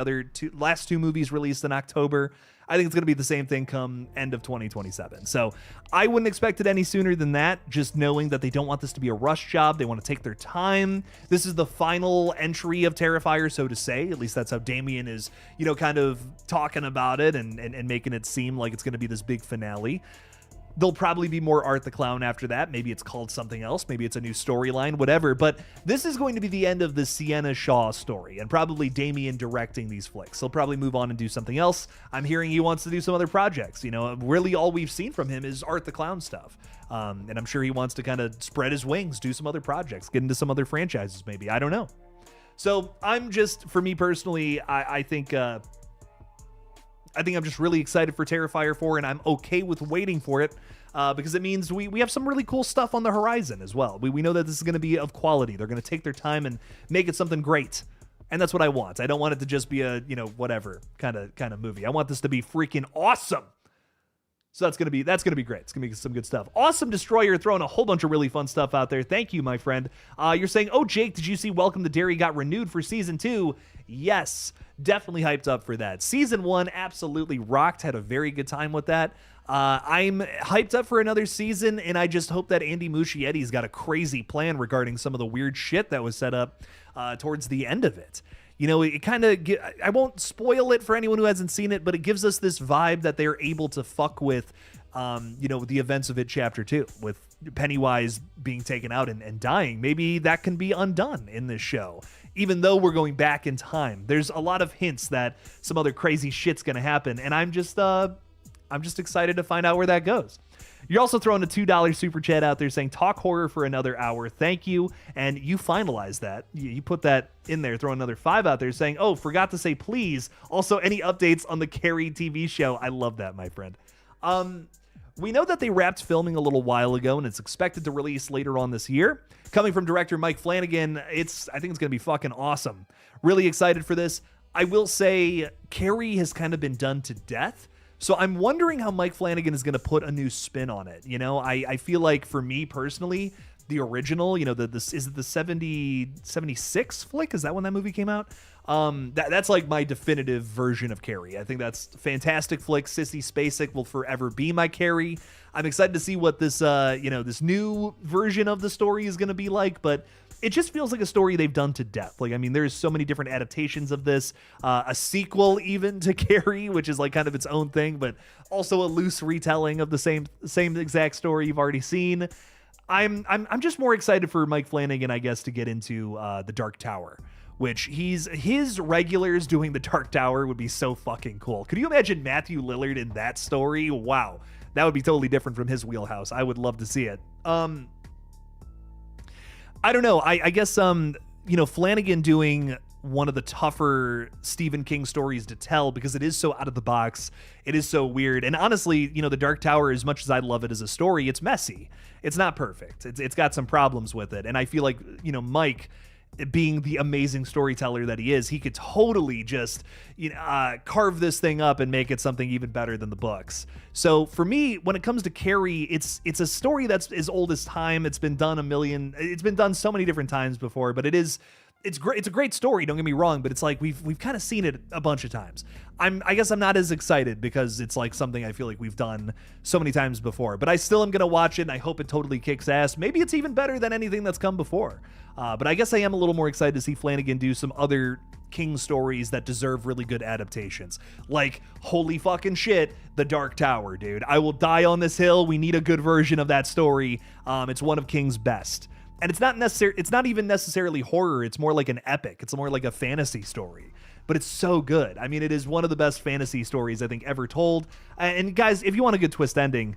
last two movies released in October. I think it's going to be the same thing come end of 2027. So I wouldn't expect it any sooner than that, just knowing that they don't want this to be a rush job. They want to take their time. This is the final entry of Terrifier, so to say. At least that's how Damien is, kind of talking about it and making it seem like it's going to be this big finale. There'll probably be more Art the Clown after that. Maybe it's called something else. Maybe it's a new storyline, whatever. But this is going to be the end of the Sienna Shaw story and probably Damien directing these flicks. He'll probably move on and do something else. I'm hearing he wants to do some other projects. Really all we've seen from him is Art the Clown stuff. And I'm sure he wants to kind of spread his wings, do some other projects, get into some other franchises maybe. I don't know. So for me personally, I think I'm just really excited for Terrifier 4, and I'm okay with waiting for it because it means we have some really cool stuff on the horizon as well. We know that this is going to be of quality. They're going to take their time and make it something great, and that's what I want. I don't want it to just be a whatever kind of movie. I want this to be freaking awesome. So that's gonna be great. It's gonna be some good stuff. Awesome Destroyer throwing a whole bunch of really fun stuff out there. Thank you, my friend. You're saying, oh, Jake, did you see Welcome to Derry got renewed for season 2? Yes, definitely hyped up for that. Season 1 absolutely rocked. Had a very good time with that. I'm hyped up for another season, and I just hope that Andy Muschietti's got a crazy plan regarding some of the weird shit that was set up towards the end of it. It kind of, I won't spoil it for anyone who hasn't seen it, but it gives us this vibe that they're able to fuck with, the events of it chapter 2, with Pennywise being taken out and dying. Maybe that can be undone in this show, even though we're going back in time. There's a lot of hints that some other crazy shit's going to happen, and I'm just excited to find out where that goes. You're also throwing a $2 super chat out there saying, talk horror for another hour. Thank you. And you finalized that. You put that in there, throw another 5 out there saying, oh, forgot to say please. Also, any updates on the Carrie TV show? I love that, my friend. We know that they wrapped filming a little while ago, and it's expected to release later on this year. Coming from director Mike Flanagan, I think it's going to be fucking awesome. Really excited for this. I will say Carrie has kind of been done to death. So I'm wondering how Mike Flanagan is going to put a new spin on it. I feel like for me personally, the original, is it the 76 flick? Is that when that movie came out? That's like my definitive version of Carrie. I think that's a fantastic flick. Sissy Spacek will forever be my Carrie. I'm excited to see what this, this new version of the story is going to be like, but it just feels like a story they've done to death. There's so many different adaptations of this, a sequel even to Carrie, which is like kind of its own thing, but also a loose retelling of the same exact story you've already seen. I'm just more excited for Mike Flanagan, I guess, to get into the Dark Tower, which his regulars doing the Dark Tower would be so fucking cool. Could you imagine Matthew Lillard in that story? Wow, that would be totally different from his wheelhouse. I would love to see it. I don't know. I guess, Flanagan doing one of the tougher Stephen King stories to tell because it is so out of the box. It is so weird. And honestly, the Dark Tower, as much as I love it as a story, it's messy. It's not perfect. It's got some problems with it. And I feel like, Mike, being the amazing storyteller that he is, he could totally just carve this thing up and make it something even better than the books. So for me, when it comes to Carrie, it's a story that's as old as time. It's been done it's been done so many different times before, but it's great. It's a great story, don't get me wrong, but it's like we've kind of seen it a bunch of times. I guess I'm not as excited because it's like something I feel like we've done so many times before, but I still am going to watch it, and I hope it totally kicks ass. Maybe it's even better than anything that's come before. But I guess I am a little more excited to see Flanagan do some other King stories that deserve really good adaptations. Like, holy fucking shit, The Dark Tower, dude. I will die on this hill. We need a good version of that story. It's one of King's best. And it's not even necessarily horror. It's more like an epic. It's more like a fantasy story. but it's so good. I mean, it is one of the best fantasy stories I think ever told. And guys, if you want a good twist ending,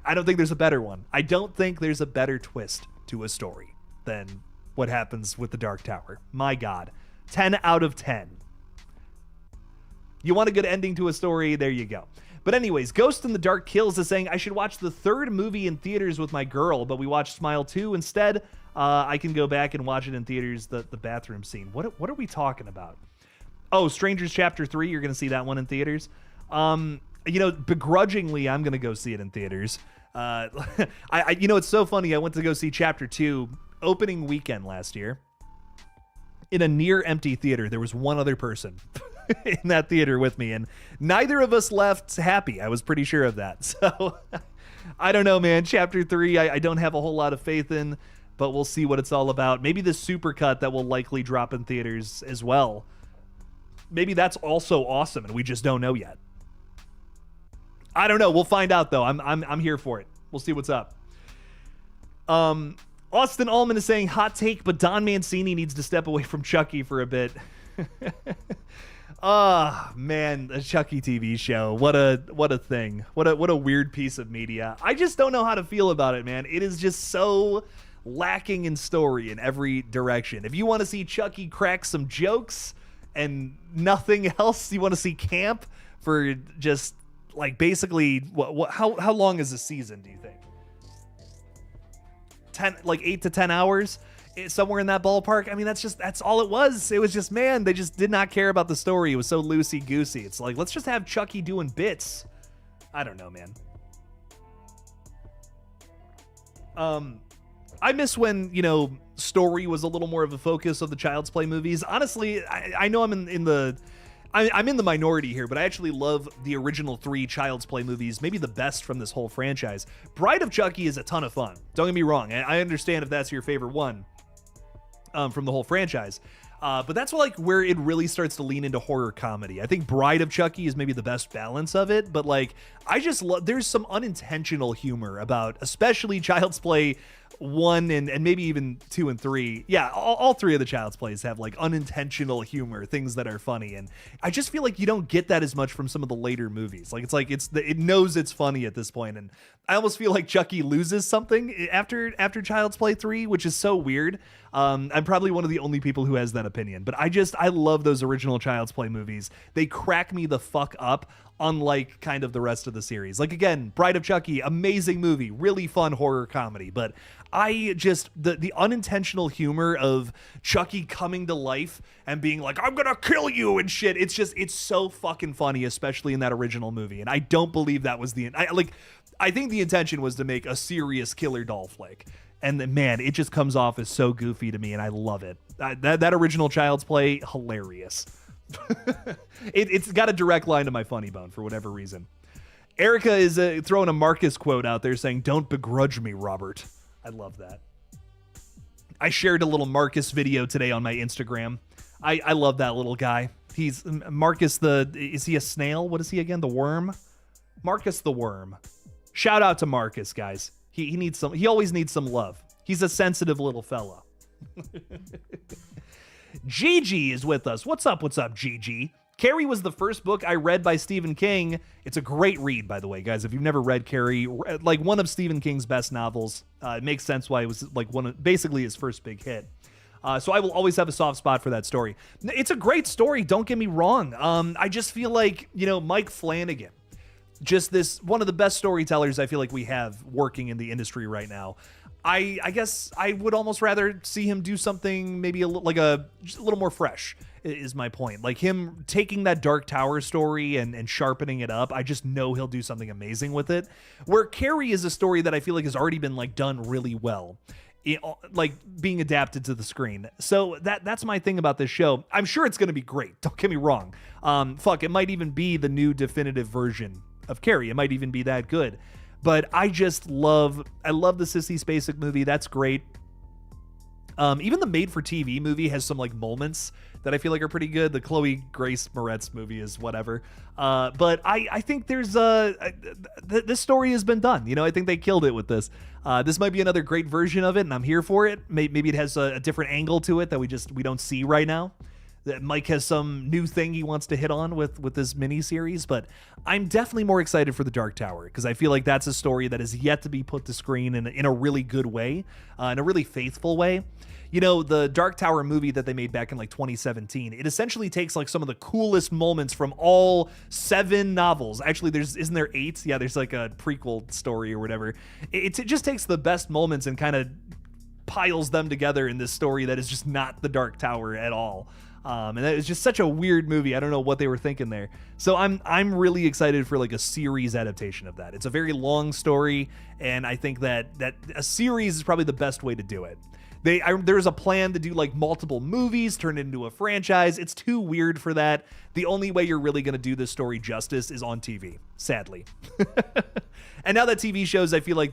I don't think there's a better one. I don't think there's a better twist to a story than what happens with the Dark Tower. My God, 10 out of 10. You want a good ending to a story? There you go. But anyways, Ghost in the Dark Kills is saying I should watch the third movie in theaters with my girl, but we watched Smile 2 instead. I can go back and watch it in theaters, the bathroom scene. What are we talking about? Oh, Strangers Chapter 3, you're going to see that one in theaters? Begrudgingly, I'm going to go see it in theaters. It's so funny. I went to go see Chapter 2 opening weekend last year in a near empty theater. There was one other person in that theater with me, and neither of us left happy. I was pretty sure of that. So I don't know, man. Chapter 3, I don't have a whole lot of faith in, but we'll see what it's all about. Maybe the supercut that will likely drop in theaters as well. Maybe that's also awesome, and we just don't know yet. I don't know. We'll find out, though. I'm here for it. We'll see what's up. Austin Allman is saying, hot take, but Don Mancini needs to step away from Chucky for a bit. Man, the Chucky TV show. What a thing. What a weird piece of media. I just don't know how to feel about it, man. It is just so lacking in story in every direction. If you want to see Chucky crack some jokes and nothing else, you want to see camp for just like basically how long is a season, do you think? 8 to 10 hours? Somewhere in that ballpark. I mean, that's all it was. It was just, man, they just did not care about the story. It was so loosey-goosey. It's like, let's just have Chucky doing bits. I don't know, man. I miss when, story was a little more of a focus of the Child's Play movies. Honestly, I know I'm in the minority here, but I actually love the original 3 Child's Play movies, maybe the best from this whole franchise. Bride of Chucky is a ton of fun. Don't get me wrong. I understand if that's your favorite one from the whole franchise. But that's where it really starts to lean into horror comedy. I think Bride of Chucky is maybe the best balance of it, but I just love, there's some unintentional humor about, especially Child's Play 1 and maybe even 2 and 3. Yeah, all 3 of the Child's Plays have unintentional humor, things that are funny, and I just feel like you don't get that as much from some of the later movies. It knows it's funny at this point, and I almost feel like Chucky loses something after Child's Play 3, which is so weird. I'm probably one of the only people who has that opinion, but I love those original Child's Play movies. They crack me the fuck up, unlike kind of the rest of the series. Again, Bride of Chucky, amazing movie, really fun horror comedy, but the unintentional humor of Chucky coming to life and being like, I'm gonna kill you and shit, it's so fucking funny, especially in that original movie, and I don't believe that was I think the intention was to make a serious killer doll flick. And then, man, it just comes off as so goofy to me, and I love it. That original Child's Play, hilarious. It's got a direct line to my funny bone for whatever reason. Erica is throwing a Marcus quote out there saying, don't begrudge me, Robert. I love that. I shared a little Marcus video today on my Instagram. I love that little guy. He's Marcus is he a snail? What is he again? The worm? Marcus the worm. Shout out to Marcus, guys. He always needs some love. He's a sensitive little fella. Gigi is with us. What's up, Gigi? Carrie was the first book I read by Stephen King. It's a great read, by the way, guys. If you've never read Carrie, one of Stephen King's best novels. It makes sense why it was basically his first big hit. So I will always have a soft spot for that story. It's a great story, don't get me wrong. I just feel like, Mike Flanagan, just one of the best storytellers I feel like we have working in the industry right now. I guess I would almost rather see him do something maybe a little more fresh, is my point. Him taking that Dark Tower story and sharpening it up, I just know he'll do something amazing with it. Where Carrie is a story that I feel like has already been done really well, being adapted to the screen. So that's my thing about this show. I'm sure it's going to be great. Don't get me wrong. It might even be the new definitive version of Carrie. It might even be that good. But I love the Sissy Spacek movie. That's great. Even the made-for-TV movie has some moments that I feel like are pretty good. The Chloe Grace Moretz movie is whatever. But I think there's this story has been done. I think they killed it with this. This might be another great version of it, and I'm here for it. Maybe it has a different angle to it that we don't see right now. that Mike has some new thing he wants to hit on with this miniseries, but I'm definitely more excited for The Dark Tower because I feel like that's a story that is yet to be put to screen in a really good way, in a really faithful way. You know, the Dark Tower movie that they made back in like 2017, it essentially takes like some of the coolest moments from all 7 novels. Actually, isn't there 8? Yeah, there's like a prequel story or whatever. It just takes the best moments and kind of piles them together in this story that is just not the Dark Tower at all. And that is just such a weird movie. I don't know what they were thinking there. So I'm really excited for like a series adaptation of that. It's a very long story, and I think that a series is probably the best way to do it. There's a plan to do like multiple movies, turn it into a franchise. It's too weird for that. The only way you're really going to do this story justice is on TV, sadly. And now that TV shows, I feel like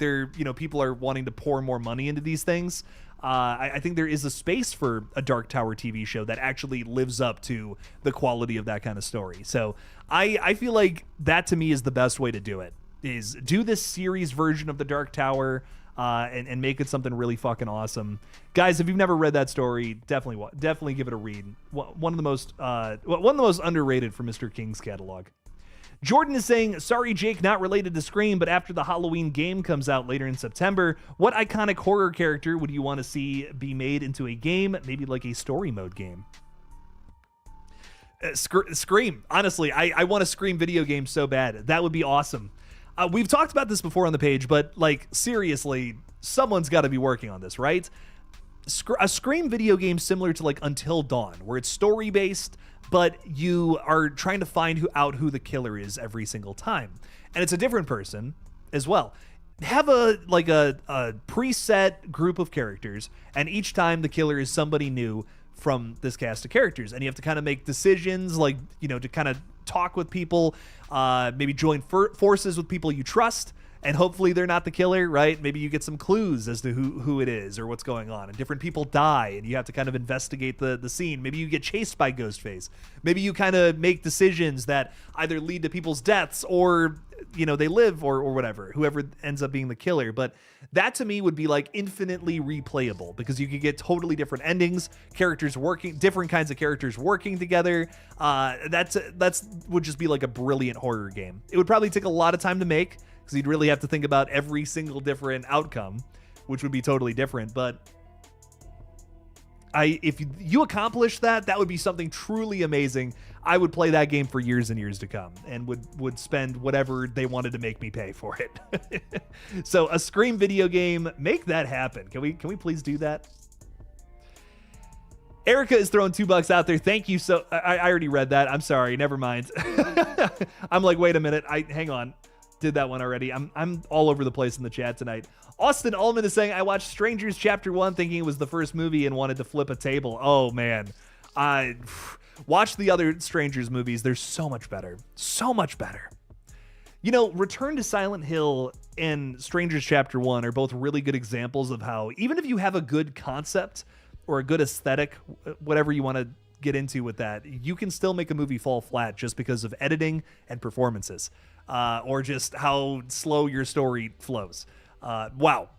people are wanting to pour more money into these things. I think there is a space for a Dark Tower TV show that actually lives up to the quality of that kind of story. So I feel like that to me is the best way to do it, is do this series version of the Dark Tower and make it something really fucking awesome. Guys, if you've never read that story, definitely give it a read. One of the most underrated for Mr. King's catalog. Jordan is saying, sorry, Jake, not related to Scream, but after the Halloween game comes out later in September, what iconic horror character would you want to see be made into a game? Maybe like a story mode game. Scream. Honestly, I want a Scream video game so bad. That would be awesome. We've talked about this before on the page, but like seriously, someone's got to be working on this, right? A Scream video game similar to like Until Dawn, where it's story based, but you are trying to find out who the killer is every single time, and it's a different person as well. Have a preset group of characters, and each time the killer is somebody new from this cast of characters, and you have to kind of make decisions, like, you know, to kind of talk with people, maybe join forces with people you trust, and hopefully they're not the killer, right? Maybe you get some clues as to who it is or what's going on, and different people die, and you have to kind of investigate the scene. Maybe you get chased by Ghostface. Maybe you kind of make decisions that either lead to people's deaths or, you know, they live or whatever, whoever ends up being the killer. But that to me would be like infinitely replayable, because you could get totally different endings, different kinds of characters working together. That's would just be like a brilliant horror game. It would probably take a lot of time to make, because you'd really have to think about every single different outcome, which would be totally different. But if you accomplish that would be something truly amazing. I would play that game for years and years to come, and would spend whatever they wanted to make me pay for it. So a Scream video game, make that happen. Can we please do that? Erica is throwing $2 out there. Thank you. So I already read that. I'm sorry. Never mind. I'm like, wait a minute. Hang on. Did that one already. I'm all over the place in the chat tonight. Austin Ullman is saying, I watched Strangers Chapter 1 thinking it was the first movie and wanted to flip a table. Oh, man. I watched the other Strangers movies. They're so much better. So much better. You know, Return to Silent Hill and Strangers Chapter 1 are both really good examples of how, even if you have a good concept or a good aesthetic, whatever you want to get into with that, you can still make a movie fall flat just because of editing and performances, or just how slow your story flows. Wow.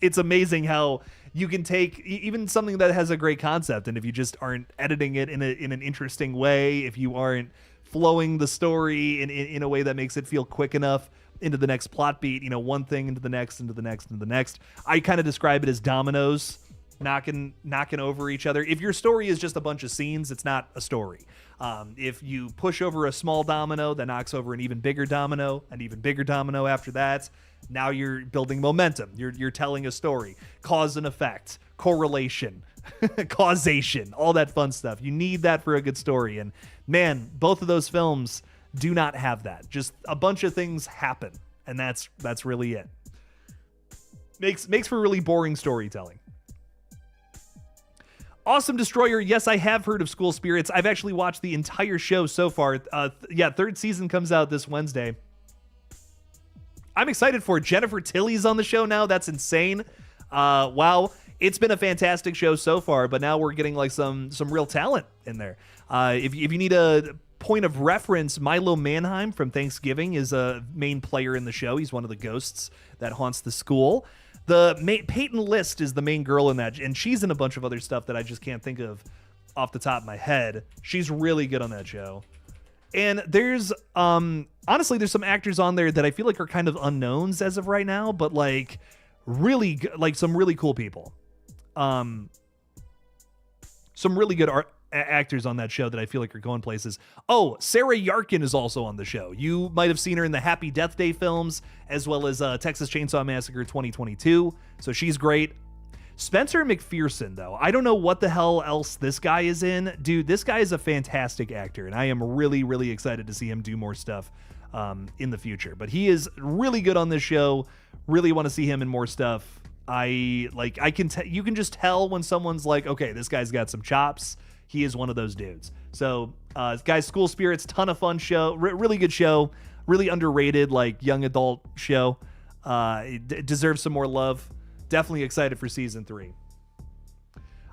It's amazing how you can take even something that has a great concept, and if you just aren't editing it in an interesting way, if you aren't flowing the story in a way that makes it feel quick enough into the next plot beat, you know, one thing into the next, into the next, into the next. I kind of describe it as dominoes knocking over each other. If your story is just a bunch of scenes, it's not a story. If you push over a small domino that knocks over an even bigger domino after that, now you're building momentum. You're telling a story, cause and effect, correlation, causation, all that fun stuff. You need that for a good story. And man, both of those films do not have that. Just a bunch of things happen, and that's really it. Makes for really boring storytelling. Awesome Destroyer, yes, I have heard of School Spirits. I've actually watched the entire show so far. Third season comes out this Wednesday. I'm excited for it. Jennifer Tilly's on the show now. That's insane. Wow. It's been a fantastic show so far, but now we're getting like some real talent in there. If you need a point of reference, Milo Manheim from Thanksgiving is a main player in the show. He's one of the ghosts that haunts the school. Peyton List is the main girl in that, and she's in a bunch of other stuff that I just can't think of off the top of my head. She's really good on that show. And there's honestly, there's some actors on there that I feel like are kind of unknowns as of right now, but like really like some really cool people. Some really good actors on that show that I feel like are going places. Oh, Sarah Yarkin is also on the show. You might have seen her in the Happy Death Day films, as well as Texas Chainsaw Massacre 2022. So she's great. Spencer McPherson, though, I don't know what the hell else this guy is in. Dude, this guy is a fantastic actor, and I am really, really excited to see him do more stuff in the future. But he is really good on this show. Really want to see him in more stuff. You can just tell when someone's like, okay, this guy's got some chops. He is one of those dudes. So, guys, School Spirits, ton of fun show, really good show, really underrated, like young adult show. It deserves some more love. Definitely excited for season 3.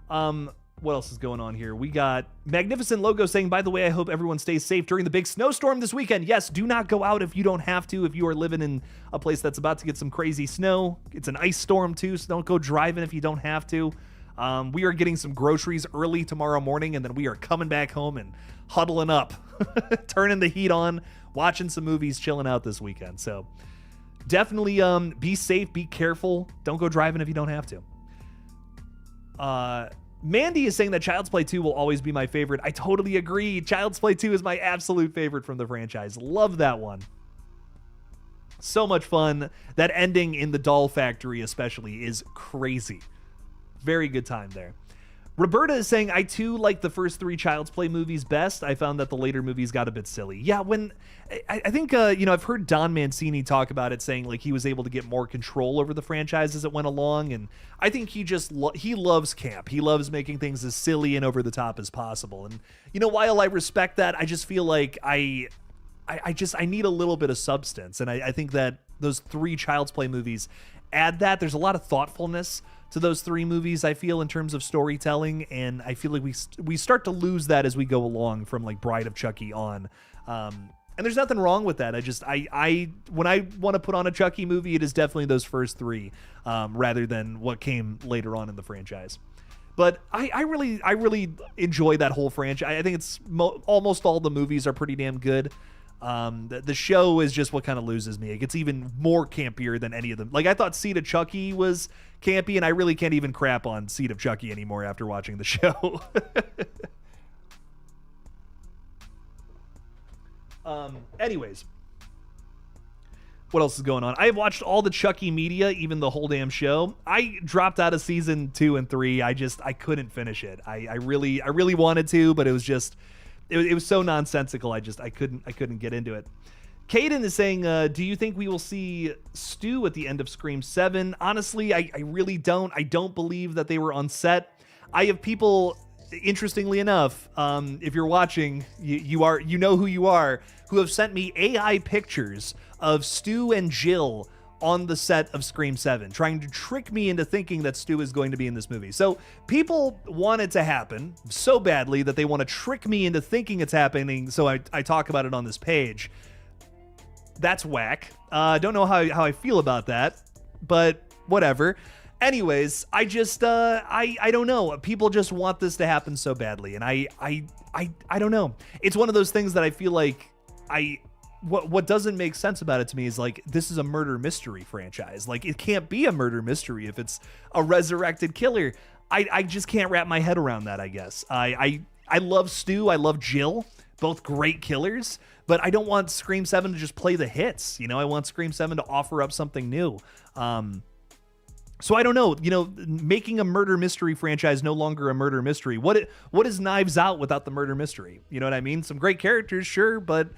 What else is going on here? We got Magnificent Logo saying, by the way, I hope everyone stays safe during the big snowstorm this weekend. Yes, do not go out if you don't have to. If you are living in a place that's about to get some crazy snow, it's an ice storm too, so don't go driving if you don't have to. We are getting some groceries early tomorrow morning, and then we are coming back home and huddling up, turning the heat on, watching some movies, chilling out this weekend. So definitely be safe, be careful. Don't go driving if you don't have to. Mandy is saying that Child's Play 2 will always be my favorite. I totally agree. Child's Play 2 is my absolute favorite from the franchise. Love that one. So much fun. That ending in the doll factory especially is crazy. Very good time there. Roberta is saying, I too like the first 3 Child's Play movies best. I found that the later movies got a bit silly. Yeah, when I think, I've heard Don Mancini talk about it, saying like he was able to get more control over the franchise as it went along. And I think he just, he loves camp. He loves making things as silly and over the top as possible. And, while I respect that, I just feel like I need a little bit of substance. And I think that those 3 Child's Play movies add that. There's a lot of thoughtfulness to those 3 movies, I feel, in terms of storytelling, and I feel like we start to lose that as we go along from like Bride of Chucky on. And there's nothing wrong with that. I when I want to put on a Chucky movie, it is definitely those first 3, rather than what came later on in the franchise. But I really enjoy that whole franchise. I think it's almost all the movies are pretty damn good. The show is just what kind of loses me. It gets even more campier than any of them. Like, I thought Seed of Chucky was campy, and I really can't even crap on Seed of Chucky anymore after watching the show. Anyways, what else is going on? I have watched all the Chucky media, even the whole damn show. I dropped out of season 2 and 3. I couldn't finish it. I really wanted to, but it was just, it was so nonsensical. I couldn't get into it. Caden is saying, do you think we will see Stu at the end of Scream 7? Honestly, I really don't. I don't believe that they were on set. I have people, interestingly enough, if you're watching, you know who you are, who have sent me AI pictures of Stu and Jill on the set of Scream 7, trying to trick me into thinking that Stu is going to be in this movie. So people want it to happen so badly that they want to trick me into thinking it's happening, so I talk about it on this page. That's whack. Don't know how I feel about that, but whatever. Anyways, I just, I don't know. People just want this to happen so badly, and I don't know. It's one of those things that I feel like what doesn't make sense about it to me is like, this is a murder mystery franchise. Like, it can't be a murder mystery if it's a resurrected killer. I just can't wrap my head around that, I guess. I love Stu. I love Jill. Both great killers. But I don't want Scream 7 to just play the hits. I want Scream 7 to offer up something new. So I don't know. Making a murder mystery franchise no longer a murder mystery. What is Knives Out without the murder mystery? You know what I mean? Some great characters, sure, but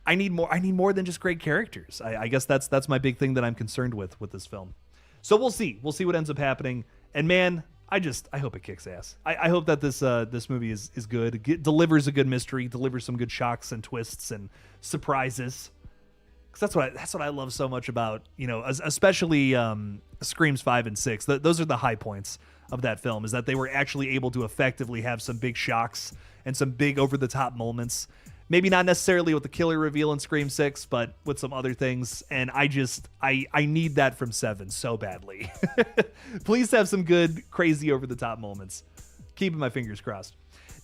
I need more than just great characters. I guess that's my big thing that I'm concerned with this film. So we'll see. We'll see what ends up happening. And man, I hope it kicks ass. I hope that this movie is good. Delivers a good mystery, delivers some good shocks and twists and surprises. Because that's what I love so much about, especially Screams 5 and 6. Those are the high points of that film, is that they were actually able to effectively have some big shocks and some big over-the-top moments. Maybe not necessarily with the killer reveal in Scream 6, but with some other things. And I need that from 7 so badly. Please have some good, crazy, over-the-top moments. Keeping my fingers crossed.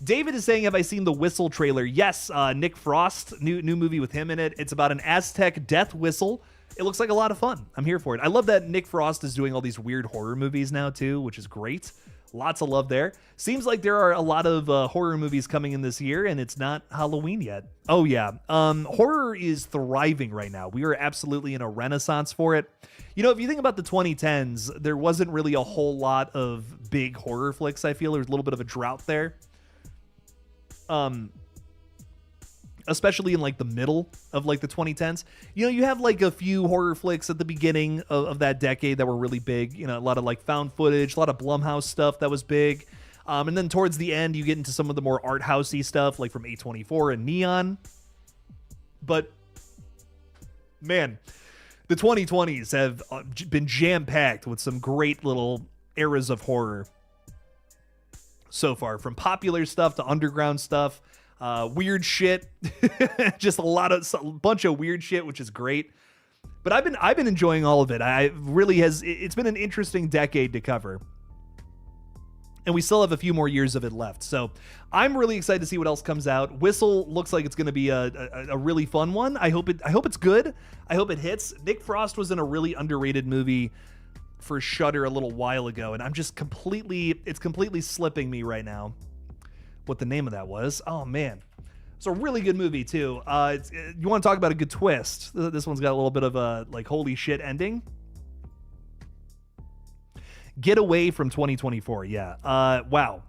David is saying, have I seen the Whistle trailer? Yes, Nick Frost, new movie with him in it. It's about an Aztec death whistle. It looks like a lot of fun. I'm here for it. I love that Nick Frost is doing all these weird horror movies now too, which is great. Lots of love there. Seems like there are a lot of horror movies coming in this year, and it's not Halloween yet. Oh yeah, horror is thriving right now. We are absolutely in a renaissance for it. You know, if you think about the 2010s, there wasn't really a whole lot of big horror flicks. I feel there's a little bit of a drought there. Especially in like the middle of like the 2010s, you know, you have like a few horror flicks at the beginning of that decade that were really big, you know, a lot of like found footage, a lot of Blumhouse stuff that was big. And then towards the end, you get into some of the more art housey stuff like from A24 and Neon. But man, the 2020s have been jam-packed with some great little eras of horror so far, from popular stuff to underground stuff. Weird shit, just a bunch of weird shit, which is great. But I've been enjoying all of it. It's been an interesting decade to cover, and we still have a few more years of it left. So I'm really excited to see what else comes out. Whistle looks like it's going to be a really fun one. I hope it's good. I hope it hits. Nick Frost was in a really underrated movie for Shudder a little while ago, and it's completely slipping me right now what the name of that was. Oh man, it's a really good movie too. You want to talk about a good twist? This one's got a little bit of a like holy shit ending. Get Away from 2024. Yeah. Wow,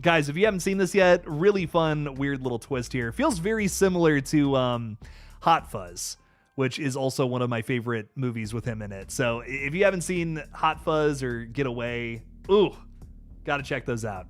guys, if you haven't seen this yet, really fun, weird little twist here. Feels very similar to Hot Fuzz, which is also one of my favorite movies with him in it. So if you haven't seen Hot Fuzz or Get Away, gotta check those out.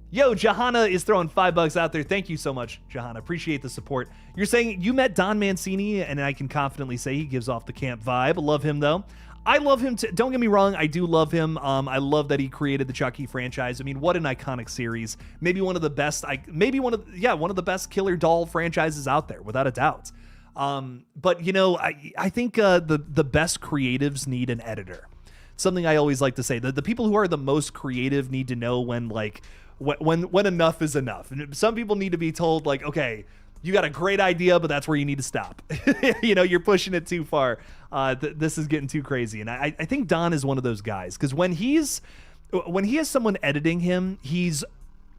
Yo, Johanna is throwing $5 out there. Thank you so much, Johanna. Appreciate the support. You're saying you met Don Mancini, and I can confidently say he gives off the camp vibe. Love him, though. I love him, too. Don't get me wrong. I do love him. I love that he created the Chucky franchise. I mean, what an iconic series. Maybe one of the best, one of the best killer doll franchises out there, without a doubt. But, you know, I think the best creatives need an editor. Something I always like to say. The people who are the most creative need to know when, like, when enough is enough. And some people need to be told, like, okay, you got a great idea, but that's where you need to stop. You know, you're pushing it too far. This is getting too crazy. And I think Don is one of those guys, because when he has someone editing him, he's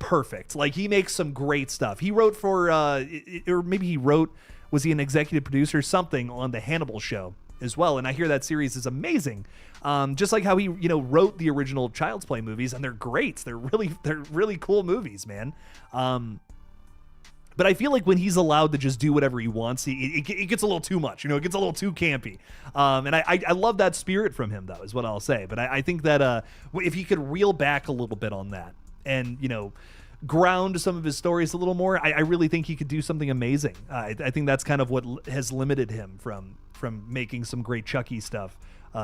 perfect. Like, he makes some great stuff. He wrote for, or maybe was he an executive producer, something on the Hannibal show as well. And I hear that series is amazing. Just like how he, you know, wrote the original Child's Play movies, and they're great. They're really cool movies, man. But I feel like when he's allowed to just do whatever he wants, it gets a little too much, you know, it gets a little too campy. And I love that spirit from him, though, is what I'll say. But I think that if he could reel back a little bit on that and, you know, ground some of his stories a little more, I really think he could do something amazing. I think that's kind of what has limited him from making some great Chucky stuff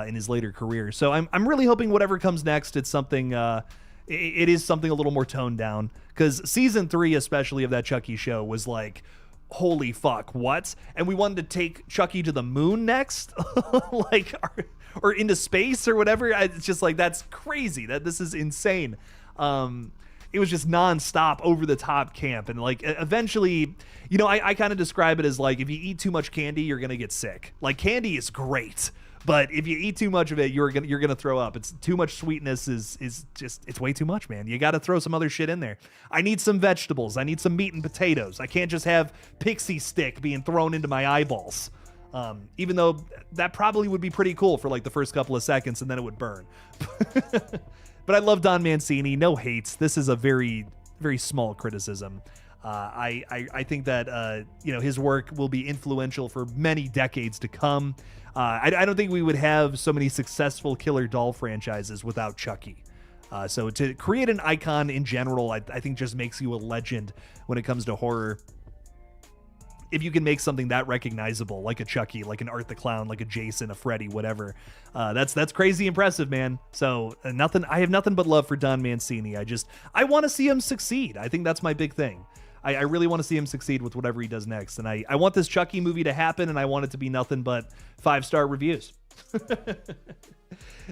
in his later career. So I'm really hoping whatever comes next, it's something it is something a little more toned down, because season 3 especially of that Chucky show was like, holy fuck, what? And we wanted to take Chucky to the moon next, like, or into space or whatever. It's just like, that's crazy. This is insane. It was just nonstop, over the top camp. And like, eventually, you know, I kind of describe it as like, if you eat too much candy, you're going to get sick. Like, candy is great, but if you eat too much of it, you're going to throw up. It's too much sweetness is just, it's way too much, man. You got to throw some other shit in there. I need some vegetables. I need some meat and potatoes. I can't just have pixie stick being thrown into my eyeballs. Even though that probably would be pretty cool for like the first couple of seconds, and then it would burn. But I love Don Mancini. No hates. This is a very, very small criticism. I think that you know, his work will be influential for many decades to come. I don't think we would have so many successful killer doll franchises without Chucky. So to create an icon in general, I think just makes you a legend when it comes to horror. If you can make something that recognizable, like a Chucky, like an Art the Clown, like a Jason, a Freddy, whatever, that's crazy impressive, man. So I have nothing but love for Don Mancini. I want to see him succeed. I think that's my big thing. I really want to see him succeed with whatever he does next. And I want this Chucky movie to happen, and I want it to be nothing but 5-star reviews.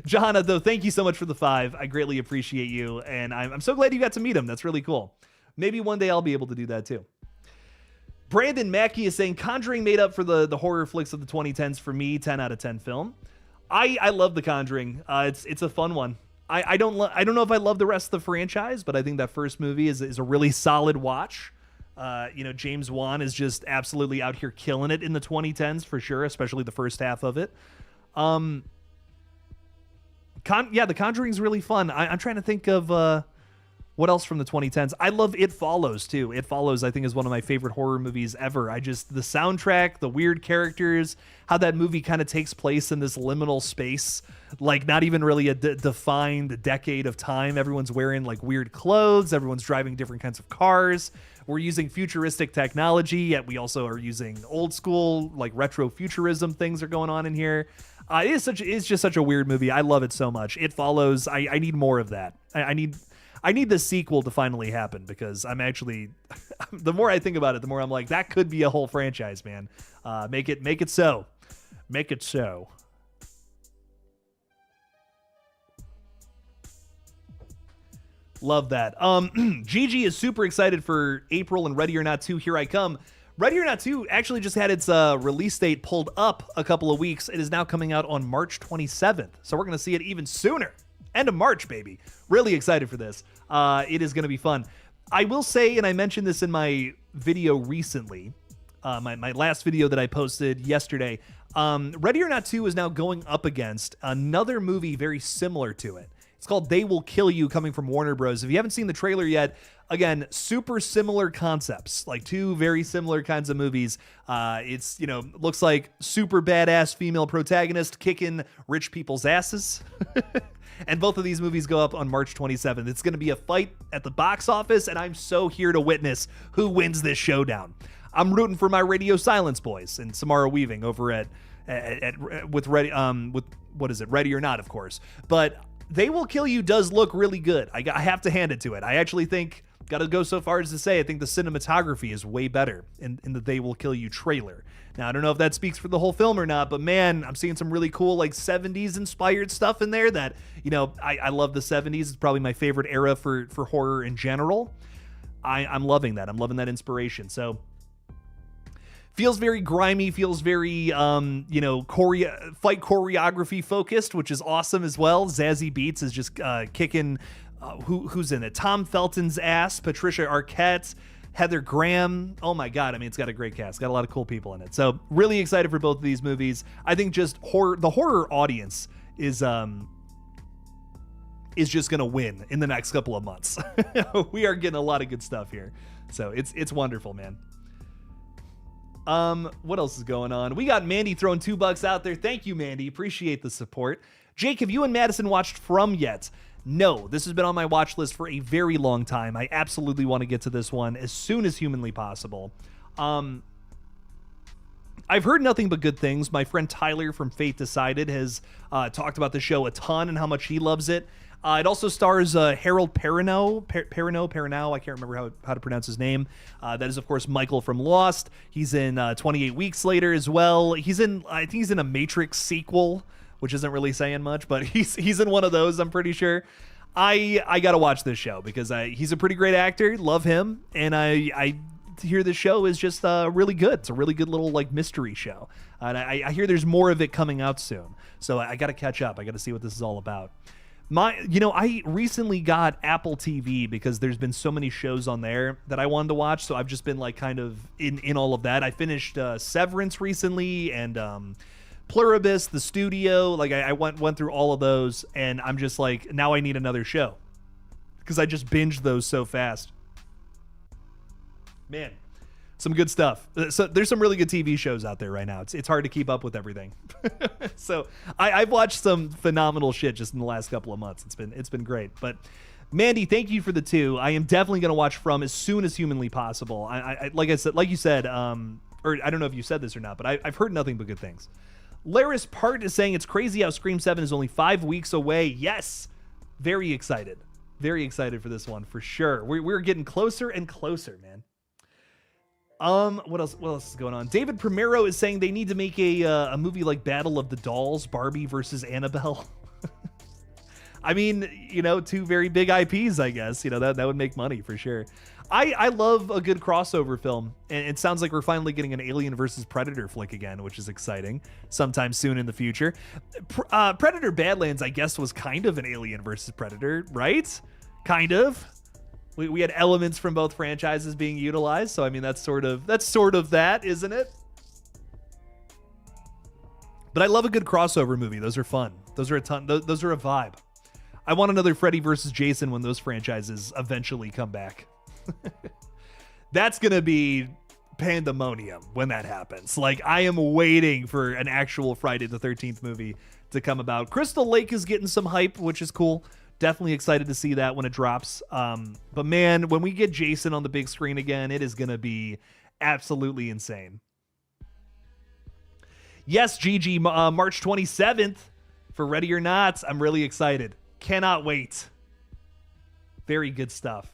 Johanna, though, thank you so much for the 5. I greatly appreciate you, and I'm so glad you got to meet him. That's really cool. Maybe one day I'll be able to do that too. Brandon Mackey is saying Conjuring made up for the horror flicks of the 2010s for me. 10 out of 10 film. I love The Conjuring. It's a fun one. I don't know if I love the rest of the franchise, but I think that first movie is a really solid watch. James Wan is just absolutely out here killing it in the 2010s for sure, especially the first half of it. The Conjuring's really fun. I'm trying to think of what else from the 2010s. I love It Follows too. It Follows, I think, is one of my favorite horror movies ever. The soundtrack, the weird characters, how that movie kind of takes place in this liminal space, like not even really a defined decade of time. Everyone's wearing like weird clothes. Everyone's driving different kinds of cars. We're using futuristic technology, yet we also are using old school, like retro futurism things are going on in here. It's just such a weird movie. I love it so much. It Follows. I need more of that. I need the sequel to finally happen, because I'm actually, the more I think about it, the more I'm like, that could be a whole franchise, man. Make it so. Make it so. Love that. Gigi is super excited for April and Ready or Not 2, Here I Come. Ready or Not 2 actually just had its release date pulled up a couple of weeks. It is now coming out on March 27th. So we're going to see it even sooner. End of March, baby. Really excited for this. It is going to be fun. I will say, and I mentioned this in my video recently, my last video that I posted yesterday, Ready or Not 2 is now going up against another movie very similar to it. It's called They Will Kill You, coming from Warner Bros. If you haven't seen the trailer yet, again, super similar concepts, like two very similar kinds of movies. It's, looks like super badass female protagonist kicking rich people's asses. And both of these movies go up on March 27th. It's going to be a fight at the box office, and I'm so here to witness who wins this showdown. I'm rooting for my Radio Silence boys and Samara Weaving over at Ready or Not, of course. But They Will Kill You does look really good. I have to hand it to it. I actually think, got to go so far as to say, I think the cinematography is way better in the They Will Kill You trailer. Now, I don't know if that speaks for the whole film or not, but man, I'm seeing some really cool, like 70s inspired stuff in there that, I love the 70s. It's probably my favorite era for horror in general. I'm loving that. I'm loving that inspiration. So feels very grimy, feels very, fight choreography focused, which is awesome as well. Zazie Beetz is just kicking, who's in it? Tom Felton's ass, Patricia Arquette, Heather Graham. Oh my God. I mean, it's got a great cast. Got a lot of cool people in it. So really excited for both of these movies. I think just the horror audience is just going to win in the next couple of months. We are getting a lot of good stuff here. So it's wonderful, man. What else is going on? We got Mandy throwing $2 out there. Thank you, Mandy. Appreciate the support. Jake, have you and Madison watched From yet? No, this has been on my watch list for a very long time. I absolutely want to get to this one as soon as humanly possible. I've heard nothing but good things. My friend Tyler from Fate Decided has talked about the show a ton and how much he loves it. It also stars Harold Perrineau. I can't remember how to pronounce his name. That is, of course, Michael from Lost. He's in 28 Weeks Later as well. I think he's in a Matrix sequel, which isn't really saying much, but he's in one of those, I'm pretty sure. I got to watch this show because he's a pretty great actor. Love him. And I hear this show is just really good. It's a really good little like mystery show. And I hear there's more of it coming out soon. So I got to catch up. I got to see what this is all about. I recently got Apple TV because there's been so many shows on there that I wanted to watch. So I've just been like kind of in all of that. I finished Severance recently and Pluribus, The Studio. Like I went through all of those, and I'm just like, now I need another show because I just binged those so fast. Man, some good stuff. So there's some really good TV shows out there right now. It's hard to keep up with everything. So I've watched some phenomenal shit just in the last couple of months. It's been great. But Mandy, thank you for the 2. I am definitely going to watch From as soon as humanly possible. Like you said, or I don't know if you said this or not, but I've heard nothing but good things. Laris Part is saying it's crazy how Scream 7 is only 5 weeks away. Yes, very excited. Very excited for this one for sure. We're getting closer and closer, man. What else is going on? David Primero is saying they need to make a movie like Battle of the Dolls, Barbie versus Annabelle. I mean, 2 very big IPs, I guess. That would make money for sure. I love a good crossover film, and it sounds like we're finally getting an Alien versus Predator flick again, which is exciting. Sometime soon in the future. Predator Badlands, I guess, was kind of an Alien versus Predator, right? Kind of. We had elements from both franchises being utilized, so I mean that's sort of that, isn't it? But I love a good crossover movie. Those are fun. Those are a ton. Those are a vibe. I want another Freddy versus Jason when those franchises eventually come back. That's gonna be pandemonium when that happens. Like, I am waiting for an actual Friday the 13th movie to come about. Crystal Lake is getting some hype, which is cool. Definitely excited to see that when it drops. But man, when we get Jason on the big screen again, it is going to be absolutely insane. Yes, Gigi, March 27th for Ready or Not. I'm really excited. Cannot wait. Very good stuff.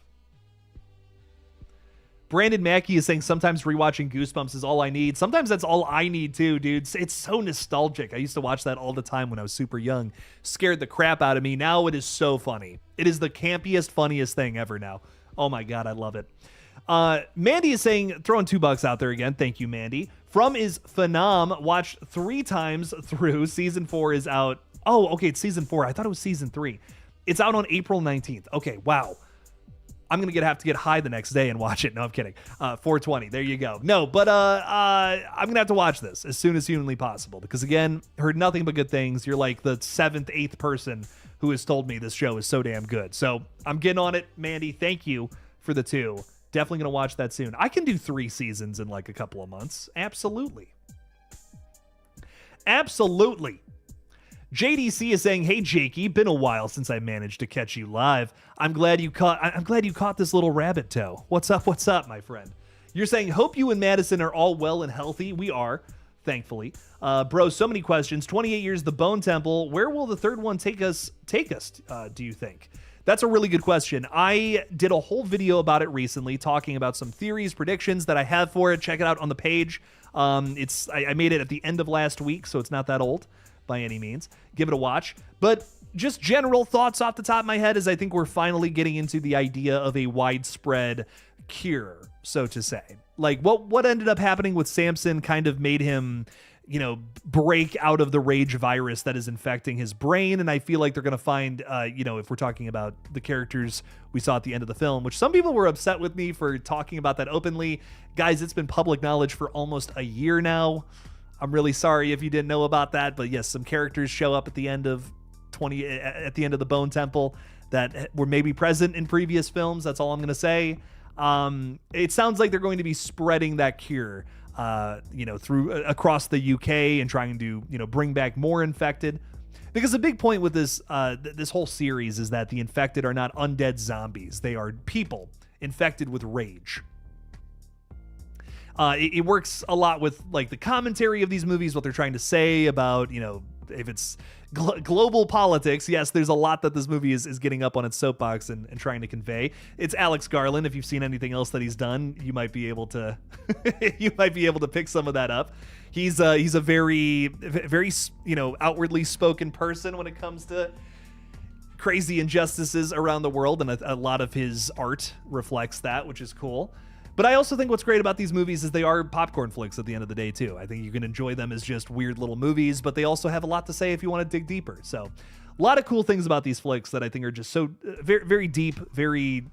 Brandon Mackey is saying sometimes rewatching Goosebumps is all I need. Sometimes that's all I need too, dude. It's so nostalgic. I used to watch that all the time when I was super young. Scared the crap out of me. Now it is so funny. It is the campiest, funniest thing ever now. Oh my God, I love it. Mandy is saying, throwing $2 out there again. Thank you, Mandy. From is Phenom. Watched 3 times through. Season 4 is out. Oh, okay, it's season 4. I thought it was season 3. It's out on April 19th. Okay, wow. I'm going to have to get high the next day and watch it. No, I'm kidding. 420. There you go. No, but I'm going to have to watch this as soon as humanly possible because, again, heard nothing but good things. You're like the 7th, 8th person who has told me this show is so damn good. So I'm getting on it, Mandy. Thank you for the 2. Definitely going to watch that soon. I can do 3 seasons in like a couple of months. Absolutely. Absolutely. JDC is saying, "Hey Jakey, been a while since I managed to catch you live. I'm glad you caught this little rabbit toe. What's up, my friend?" You're saying, "Hope you and Madison are all well and healthy." We are, thankfully. Bro, so many questions. 28 years, the Bone Temple. Where will the third one take us? Do you think? That's a really good question. I did a whole video about it recently, talking about some theories, predictions that I have for it. Check it out on the page. I made it at the end of last week, so it's not that old by any means. Give it a watch. But just general thoughts off the top of my head is I think we're finally getting into the idea of a widespread cure, so to say. Like what ended up happening with Samson kind of made him, break out of the rage virus that is infecting his brain. And I feel like they're going to find, if we're talking about the characters we saw at the end of the film, which some people were upset with me for talking about that openly. Guys, it's been public knowledge for almost a year now. I'm really sorry if you didn't know about that, but yes, some characters show up at the end of the Bone Temple that were maybe present in previous films. That's all I'm going to say. It sounds like they're going to be spreading that cure, through across the UK and trying to, bring back more infected. Because a big point with this whole series is that the infected are not undead zombies. They are people infected with rage. It works a lot with like the commentary of these movies, what they're trying to say about, if it's global politics. Yes, there's a lot that this movie is getting up on its soapbox and trying to convey. It's Alex Garland. If you've seen anything else that he's done, you might be able to pick some of that up. He's a very, very, outwardly spoken person when it comes to crazy injustices around the world, and a lot of his art reflects that, which is cool. But I also think what's great about these movies is they are popcorn flicks at the end of the day, too. I think you can enjoy them as just weird little movies, but they also have a lot to say if you want to dig deeper. So a lot of cool things about these flicks that I think are just so very, very deep, very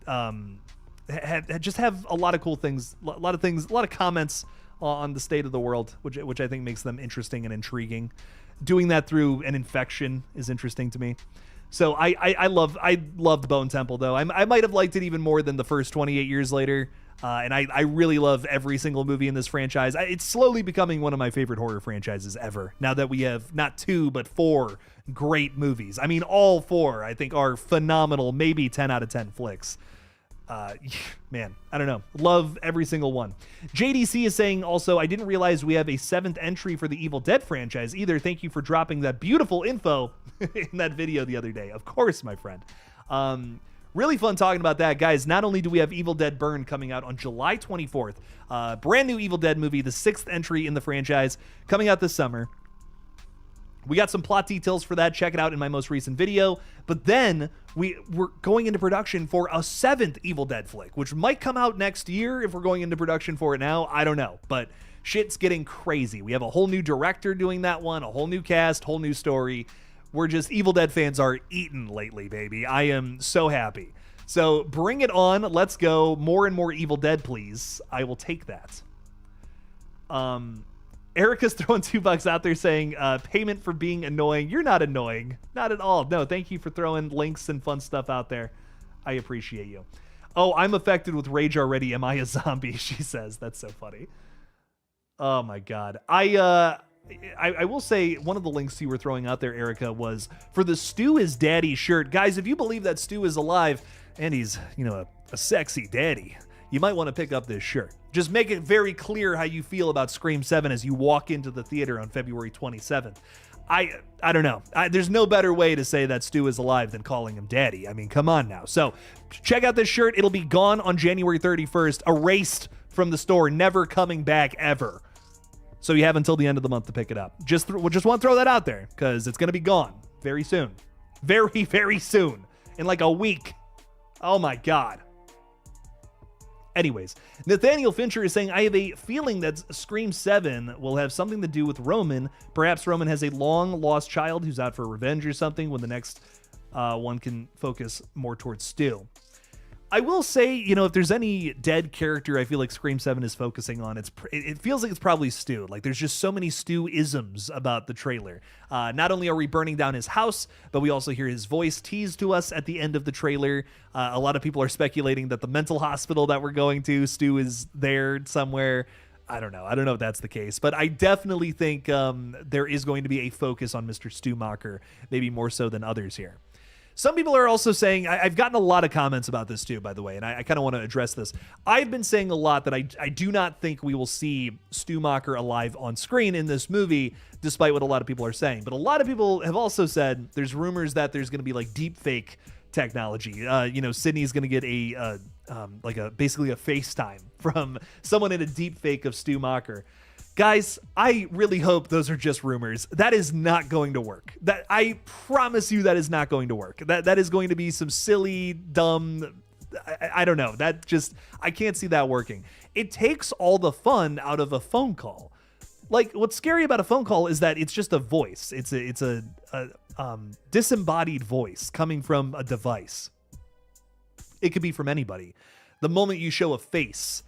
just have a lot of cool things, a lot of comments on the state of the world, which I think makes them interesting and intriguing. Doing that through an infection is interesting to me. So I loved Bone Temple, though. I might have liked it even more than the first 28 years later. And I really love every single movie in this franchise. It's slowly becoming one of my favorite horror franchises ever. Now that we have not 2, but 4 great movies. I mean, all 4, I think, are phenomenal, maybe 10 out of 10 flicks. Man, I don't know. Love every single one. JDC is saying also, "I didn't realize we have a 7th entry for the Evil Dead franchise either. Thank you for dropping that beautiful info in that video the other day." Of course, my friend. Really fun talking about that, guys. Not only do we have Evil Dead Burn coming out on July 24th, brand new Evil Dead movie, the 6th entry in the franchise, coming out this summer. We got some plot details for that. Check it out in my most recent video. But then we're going into production for a 7th Evil Dead flick, which might come out next year if we're going into production for it now. I don't know. But shit's getting crazy. We have a whole new director doing that one, a whole new cast, whole new story. We're just, Evil Dead fans are eating lately, baby. I am so happy. So bring it on. Let's go. More and more Evil Dead, please. I will take that. Erica's throwing $2 out there saying, payment for being annoying. You're not annoying. Not at all. No, thank you for throwing links and fun stuff out there. I appreciate you. Oh, I'm affected with rage already. Am I a zombie? She says. That's so funny. Oh my God. I will say one of the links you were throwing out there, Erica, was for the Stu is Daddy shirt. Guys, if you believe that Stu is alive and he's, a sexy daddy, you might want to pick up this shirt. Just make it very clear how you feel about Scream 7 as you walk into the theater on February 27th. I don't know. There's no better way to say that Stu is alive than calling him daddy. I mean, come on now. So check out this shirt. It'll be gone on January 31st, erased from the store, never coming back ever. So you have until the end of the month to pick it up. Just want to throw that out there because it's going to be gone very soon. Very, very soon. In like a week. Oh my God. Anyways, Nathaniel Fincher is saying, I have a feeling that Scream 7 will have something to do with Roman. Perhaps Roman has a long-lost child who's out for revenge or something when the next one can focus more towards Stu. I will say, if there's any dead character I feel like Scream 7 is focusing on, it feels like it's probably Stu. Like, there's just so many Stu-isms about the trailer. Not only are we burning down his house, but we also hear his voice teased to us at the end of the trailer. A lot of people are speculating that the mental hospital that we're going to, Stu is there somewhere. I don't know if that's the case, but I definitely think there is going to be a focus on Mr. Stu Macher, maybe more so than others here. Some people are also saying, I've gotten a lot of comments about this too, by the way, and I kind of want to address this. I've been saying a lot that I do not think we will see Stu Macher alive on screen in this movie, despite what a lot of people are saying. But a lot of people have also said there's rumors that there's going to be like deep fake technology. Sydney's going to get basically a FaceTime from someone in a deep fake of Stu Macher. Guys, I really hope those are just rumors. That is not going to work. That I promise you that is not going to work. That is going to be some silly, dumb, I don't know. I can't see that working. It takes all the fun out of a phone call. Like, what's scary about a phone call is that it's just a voice. It's a disembodied voice coming from a device. It could be from anybody. The moment you show a face,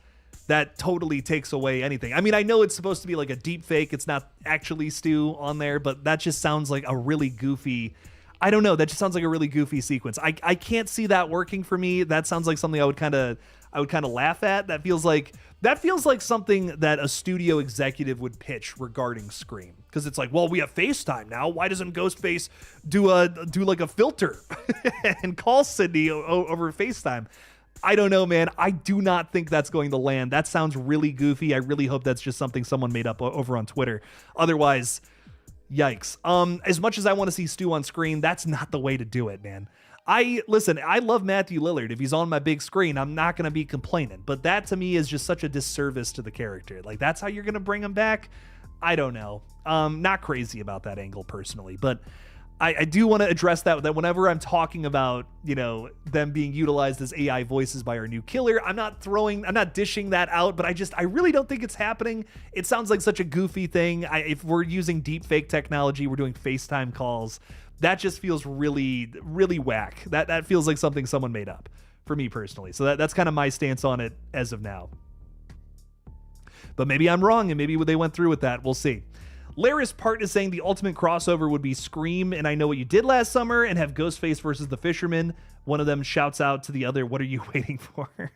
that totally takes away anything. I mean, I know it's supposed to be like a deep fake. It's not actually Stu on there, but that just sounds like a really goofy, I don't know. That just sounds like a really goofy sequence. I can't see that working for me. That sounds like something I would kind of laugh at. That feels like something that a studio executive would pitch regarding Scream. Because it's like, well, we have FaceTime now. Why doesn't Ghostface do like a filter and call Sydney over FaceTime? I don't know, man. I do not think that's going to land. That sounds really goofy. I really hope that's just something someone made up over on Twitter. Otherwise, yikes. As much as I want to see Stu on screen, that's not the way to do it, man. I love Matthew Lillard. If he's on my big screen, I'm not going to be complaining. But that to me is just such a disservice to the character. Like, that's how you're going to bring him back? I don't know. Not crazy about that angle personally, but I do want to address that whenever I'm talking about, them being utilized as AI voices by our new killer, I'm not dishing that out, but I really don't think it's happening. It sounds like such a goofy thing. If we're using deep fake technology, we're doing FaceTime calls. That just feels really, really whack. That feels like something someone made up for me personally. So that's kind of my stance on it as of now. But maybe I'm wrong and maybe they went through with that. We'll see. Laris Part is saying the ultimate crossover would be Scream and I Know What You Did Last Summer and have Ghostface versus the Fisherman. One of them shouts out to the other, what are you waiting for?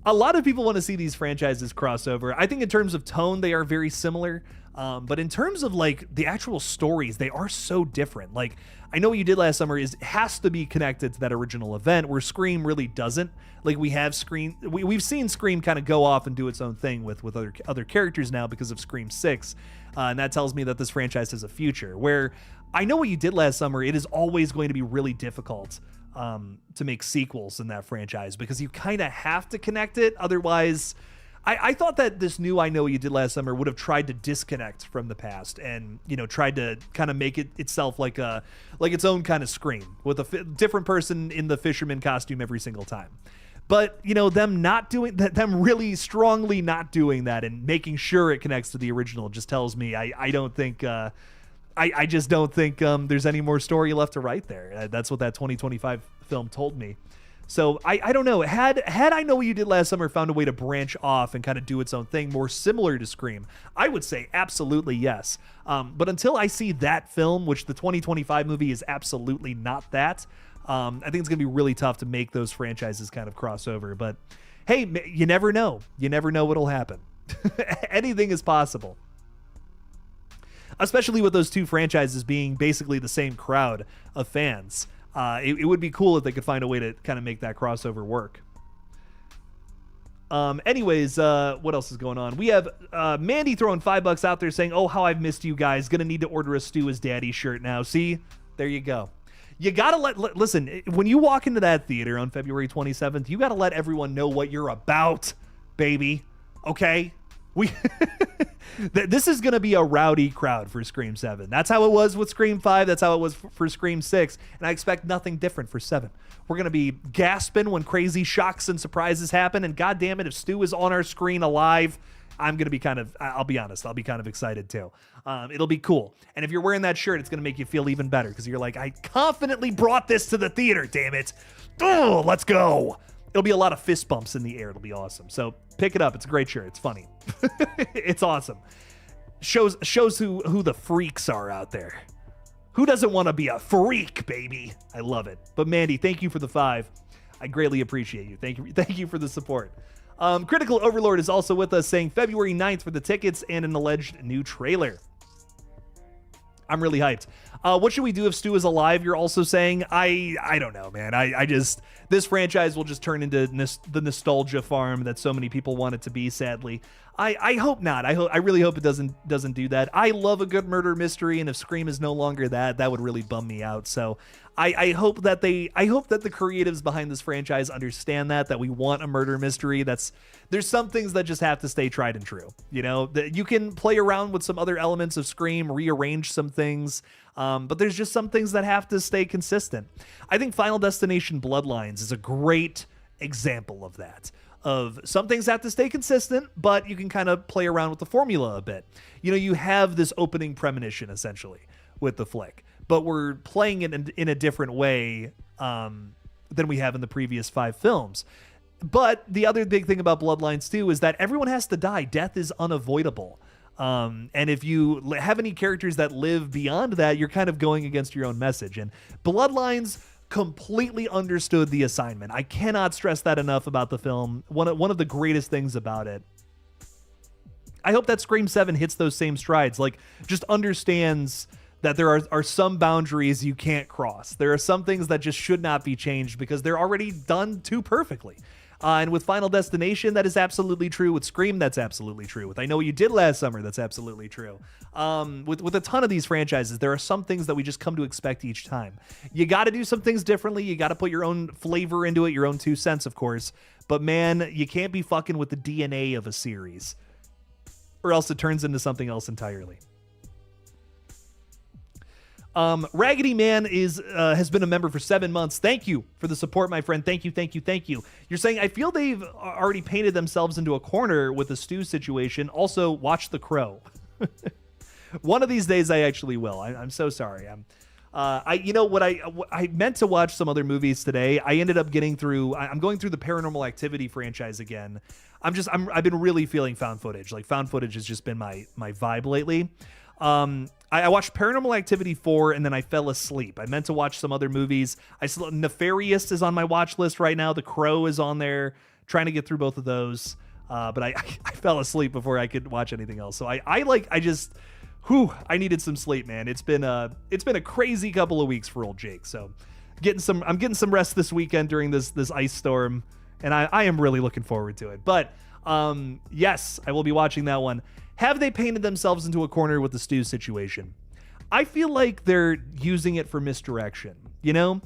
A lot of people want to see these franchises crossover. I think in terms of tone, they are very similar. But in terms of like the actual stories, they are so different. Like, I Know What You Did Last Summer has to be connected to that original event where Scream really doesn't. Like, we've seen Scream kind of go off and do its own thing with other characters now because of Scream 6. And that tells me that this franchise has a future. Where I Know What You Did Last Summer, it is always going to be really difficult to make sequels in that franchise because you kind of have to connect it. Otherwise, I thought that this new I Know What You Did Last Summer would have tried to disconnect from the past and, tried to kind of make it itself like its own kind of Scream with a different person in the fisherman costume every single time. But, them not doing that, them really strongly not doing that and making sure it connects to the original just tells me I don't think, I just don't think there's any more story left to write there. That's what that 2025 film told me. So I don't know. Had I Know What You Did Last Summer found a way to branch off and kind of do its own thing more similar to Scream, I would say absolutely yes. But until I see that film, which the 2025 movie is absolutely not that, I think it's going to be really tough to make those franchises kind of cross over. But hey, you never know. You never know what'll happen. Anything is possible. Especially with those two franchises being basically the same crowd of fans. It would be cool if they could find a way to kind of make that crossover work. Anyways, what else is going on? We have Mandy throwing $5 out there saying, "Oh, how I've missed you guys. Gonna need to order a Stu as Daddy shirt now." See, there you go. You gotta listen, when you walk into that theater on February 27th, you gotta let everyone know what you're about, baby. Okay? This is going to be a rowdy crowd for Scream 7. That's how it was with Scream 5. That's how it was for Scream 6. And I expect nothing different for 7. We're going to be gasping when crazy shocks and surprises happen. And God damn it, if Stu is on our screen alive, I'm going to be I'll be honest, I'll be kind of excited too. It'll be cool. And if you're wearing that shirt, it's going to make you feel even better because you're like, I confidently brought this to the theater, damn it. Oh, let's go. It'll be a lot of fist bumps in the air. It'll be awesome. So pick it up. It's a great shirt. It's funny. It's awesome. Shows who the freaks are out there. Who doesn't want to be a freak, baby? I love it. But Mandy, thank you for the 5. I greatly appreciate you. Thank you for the support. Critical Overlord is also with us saying February 9th for the tickets and an alleged new trailer. I'm really hyped. What should we do if Stu is alive? You're also saying, I don't know, man. I just, this franchise will just turn into the nostalgia farm that so many people want it to be, sadly. I hope not. I really hope it doesn't do that. I love a good murder mystery, and if Scream is no longer that would really bum me out. So I hope that the creatives behind this franchise understand that we want a murder mystery. There's some things that just have to stay tried and true. That you can play around with some other elements of Scream, rearrange some things. But there's just some things that have to stay consistent. I think Final Destination Bloodlines is a great example of that. Of some things have to stay consistent, but you can kind of play around with the formula a bit. You have this opening premonition essentially with the flick, but we're playing it in a different way than we have in the previous 5 films. But the other big thing about Bloodlines too is that everyone has to die. Death is unavoidable. And if you have any characters that live beyond that, you're kind of going against your own message. And Bloodlines completely understood the assignment. I cannot stress that enough about the film. One of the greatest things about it. I hope that Scream 7 hits those same strides. Like, just understands that there are some boundaries you can't cross. There are some things that just should not be changed because they're already done too perfectly. And with Final Destination, that is absolutely true. With Scream, that's absolutely true. With I Know What You Did Last Summer, that's absolutely true. With a ton of these franchises, there are some things that we just come to expect each time. You got to do some things differently. You got to put your own flavor into it, your own 2 cents, of course. But man, you can't be fucking with the DNA of a series, or else it turns into something else entirely. Raggedy Man has been a member for 7 months. Thank you for the support, my friend. Thank you. You're saying, I feel they've already painted themselves into a corner with the Stu situation. Also, watch The Crow. One of these days, I actually will. I'm so sorry. I meant to watch some other movies today. I ended up I'm going through the Paranormal Activity franchise again. I've been really feeling found footage. Like, found footage has just been my vibe lately. I watched Paranormal Activity 4 and then I fell asleep. I meant to watch some other movies. Nefarious is on my watch list right now. The Crow is on there. Trying to get through both of those. But I fell asleep before I could watch anything else. So I needed some sleep, man. It's been a crazy couple of weeks for old Jake. So I'm getting some rest this weekend during this ice storm, and I am really looking forward to it. But yes, I will be watching that one. Have they painted themselves into a corner with the Stu situation? I feel like they're using it for misdirection, To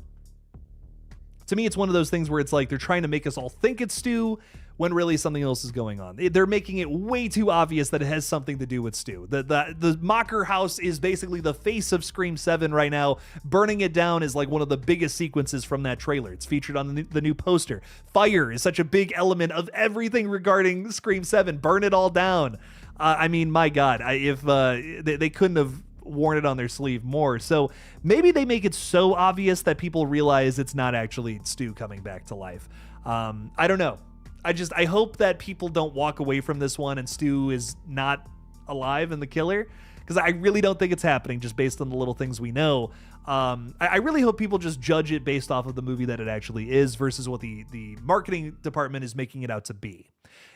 me, it's one of those things where it's like they're trying to make us all think it's Stu, when really something else is going on. They're making it way too obvious that it has something to do with Stu. The Mocker house is basically the face of Scream 7 right now. Burning it down is like one of the biggest sequences from that trailer. It's featured on the new poster. Fire is such a big element of everything regarding Scream 7. Burn it all down. I mean, my God, if they couldn't have worn it on their sleeve more. So maybe they make it so obvious that people realize it's not actually Stu coming back to life. I don't know. I hope that people don't walk away from this one and Stu is not alive and the killer, because I really don't think it's happening just based on the little things we know. I really hope people just judge it based off of the movie that it actually is versus what the marketing department is making it out to be.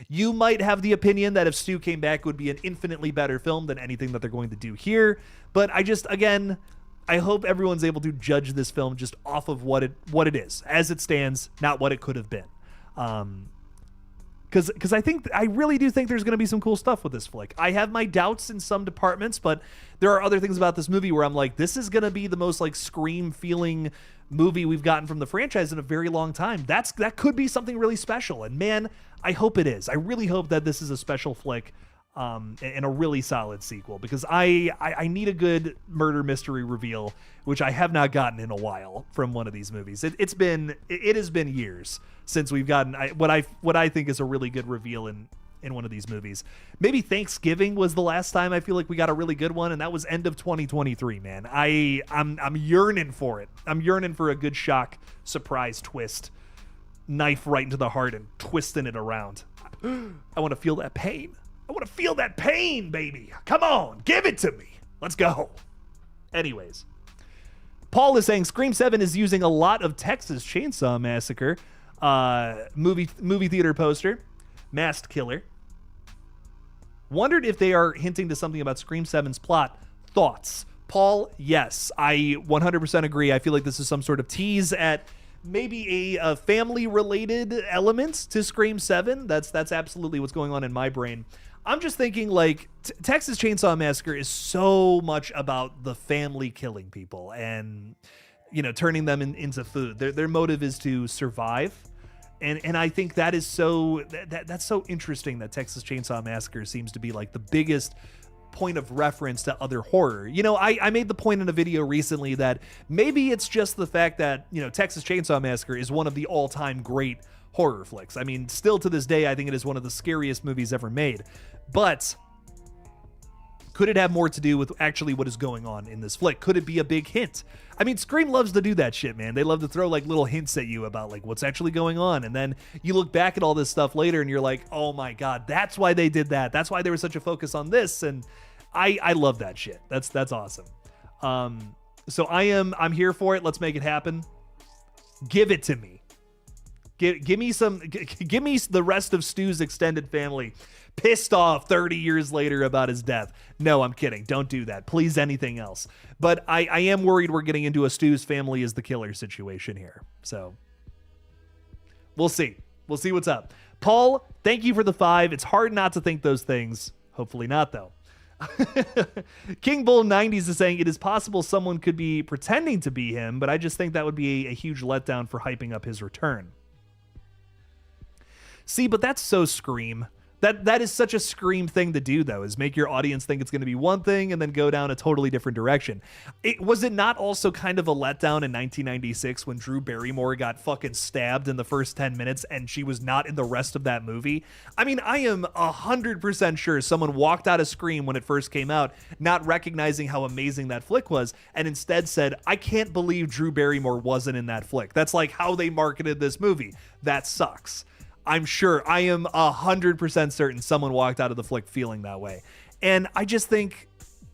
You might have the opinion that if Stu came back, it would be an infinitely better film than anything that they're going to do here. But I hope everyone's able to judge this film just off of what it is, as it stands, not what it could have been. Because I really do think there's going to be some cool stuff with this flick. I have my doubts in some departments, but there are other things about this movie where I'm like, this is going to be the most like Scream feeling movie we've gotten from the franchise in a very long time. That could be something really special. And man, I hope it is. I really hope that this is a special flick and a really solid sequel, because I need a good murder mystery reveal, which I have not gotten in a while from one of these movies. It has been years since we've gotten what I think is a really good reveal in one of these movies. Maybe Thanksgiving was the last time I feel like we got a really good one, and that was end of 2023, man. I'm yearning for it. I'm yearning for a good shock, surprise twist, knife right into the heart and twisting it around. I want to feel that pain. I want to feel that pain, baby. Come on, give it to me. Let's go. Anyways, Paul is saying Scream 7 is using a lot of Texas Chainsaw Massacre movie theater poster. Masked killer. Wondered if they are hinting to something about Scream 7's plot. Thoughts? Paul, yes. I 100% agree. I feel like this is some sort of tease at maybe a family-related element to Scream 7. That's absolutely what's going on in my brain. I'm just thinking like Texas Chainsaw Massacre is so much about the family killing people and, you know, turning them into food. Their motive is to survive. And I think that is that's so interesting that Texas Chainsaw Massacre seems to be like the biggest point of reference to other horror. You know, I made the point in a video recently that maybe it's just the fact that, you know, Texas Chainsaw Massacre is one of the all-time great horror flicks. I mean, still to this day, I think it is one of the scariest movies ever made. But could it have more to do with actually what is going on in this flick? Could it be a big hint? I mean, Scream loves to do that shit, man. They love to throw like little hints at you about like what's actually going on. And then you look back at all this stuff later and you're like, oh my God, that's why they did that. That's why there was such a focus on this. And I love that shit. That's awesome. So I'm here for it. Let's make it happen. Give it to me. Give me the rest of Stu's extended family pissed off 30 years later about his death. No, I'm kidding. Don't do that. Please, anything else. But I am worried we're getting into a Stu's family is the killer situation here. So we'll see. We'll see what's up. Paul, thank you for the 5. It's hard not to think those things. Hopefully not, though. King Bull 90s is saying it is possible someone could be pretending to be him, but I just think that would be a huge letdown for hyping up his return. See, but that's so Scream. That is such a Scream thing to do, though, is make your audience think it's going to be one thing and then go down a totally different direction. Was it not also kind of a letdown in 1996 when Drew Barrymore got fucking stabbed in the first 10 minutes and she was not in the rest of that movie? I mean, I am 100% sure someone walked out of Scream when it first came out, not recognizing how amazing that flick was, and instead said, I can't believe Drew Barrymore wasn't in that flick. That's like how they marketed this movie. That sucks. I'm sure, I am 100% certain someone walked out of the flick feeling that way. And I just think,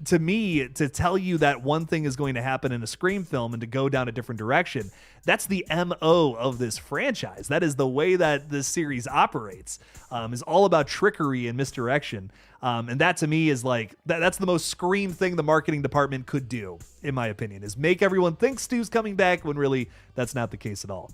to me, to tell you that one thing is going to happen in a Scream film and to go down a different direction, that's the MO of this franchise. That is the way that this series operates, is all about trickery and misdirection. And that to me is like, that's the most Scream thing the marketing department could do, in my opinion, is make everyone think Stu's coming back when really that's not the case at all.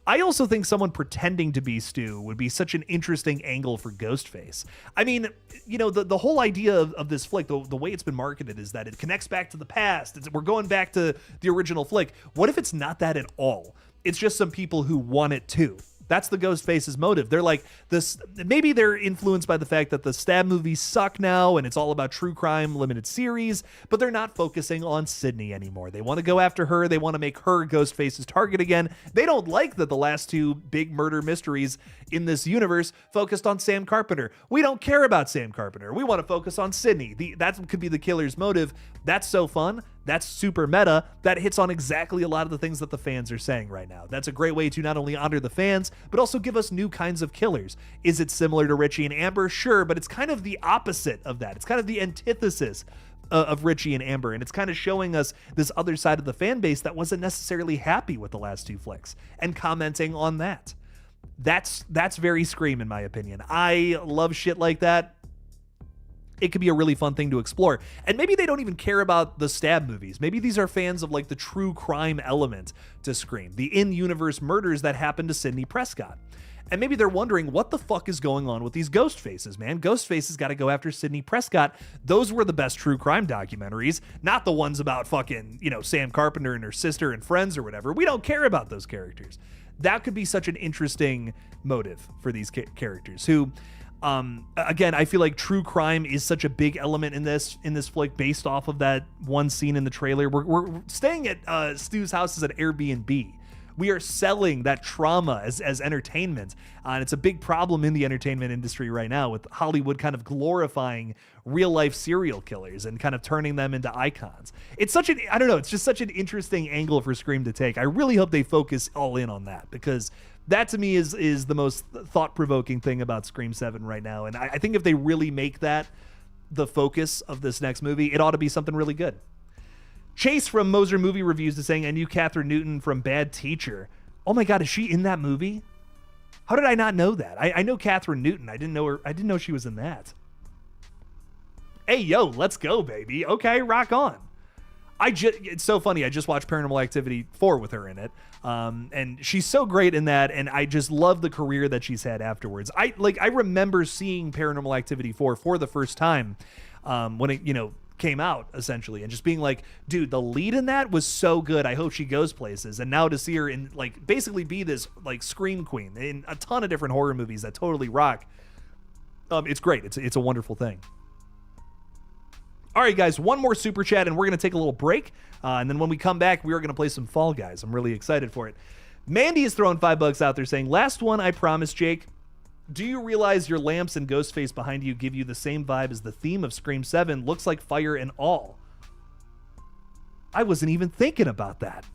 I also think someone pretending to be Stu would be such an interesting angle for Ghostface. I mean, you know, the whole idea of this flick, the way it's been marketed is that it connects back to the past. We're going back to the original flick. What if it's not that at all? It's just some people who want it to. That's the Ghostface's motive. They're like this. Maybe they're influenced by the fact that the Stab movies suck now and it's all about true crime limited series, but they're not focusing on Sydney anymore. They want to go after her. They want to make her Ghostface's target again. They don't like that the last two big murder mysteries in this universe focused on Sam Carpenter. We don't care about Sam Carpenter. We want to focus on Sydney. That could be the killer's motive. That's so fun. That's super meta. That hits on exactly a lot of the things that the fans are saying right now. That's a great way to not only honor the fans, but also give us new kinds of killers. Is it similar to Richie and Amber? Sure, but it's kind of the opposite of that. It's kind of the antithesis of Richie and Amber, and it's kind of showing us this other side of the fan base that wasn't necessarily happy with the last two flicks and commenting on that. That's very Scream, in my opinion. I love shit like that. It could be a really fun thing to explore. And maybe they don't even care about the Stab movies. Maybe these are fans of like the true crime element to Scream, the in-universe murders that happened to Sidney Prescott. And maybe they're wondering what the fuck is going on with these ghost faces, man. Ghostface has got to go after Sidney Prescott. Those were the best true crime documentaries, not the ones about fucking, Sam Carpenter and her sister and friends or whatever. We don't care about those characters. That could be such an interesting motive for these characters who, again, I feel like true crime is such a big element in this flick based off of that one scene in the trailer. We're staying at Stu's house as an Airbnb. We are selling that trauma as entertainment. And it's a big problem in the entertainment industry right now with Hollywood kind of glorifying real life serial killers and kind of turning them into icons. It's just such an interesting angle for Scream to take. I really hope they focus all in on that, because that to me is the most thought-provoking thing about Scream 7 right now. And I think if they really make that the focus of this next movie, it ought to be something really good. Chase from Moser Movie Reviews is saying, I knew Catherine Newton from Bad Teacher. Oh my God, is she in that movie? How did I not know that? I know Catherine Newton. I didn't know she was in that. Hey, yo, let's go, baby. Okay, rock on. It's so funny. I just watched Paranormal Activity 4 with her in it. And she's so great in that. And I just love the career that she's had afterwards. I remember seeing Paranormal Activity 4 for the first time when it, came out, essentially, and just being like, dude, the lead in that was so good. I hope she goes places. And now to see her in basically be this Scream queen in a ton of different horror movies that totally rock. It's great. It's a wonderful thing. All right, guys, one more super chat and we're going to take a little break. And then when we come back, we are going to play some Fall Guys. I'm really excited for it. Mandy is throwing $5 out there saying, last one, I promise, Jake. Do you realize your lamps and Ghostface behind you give you the same vibe as the theme of Scream 7? Looks like fire and all. I wasn't even thinking about that.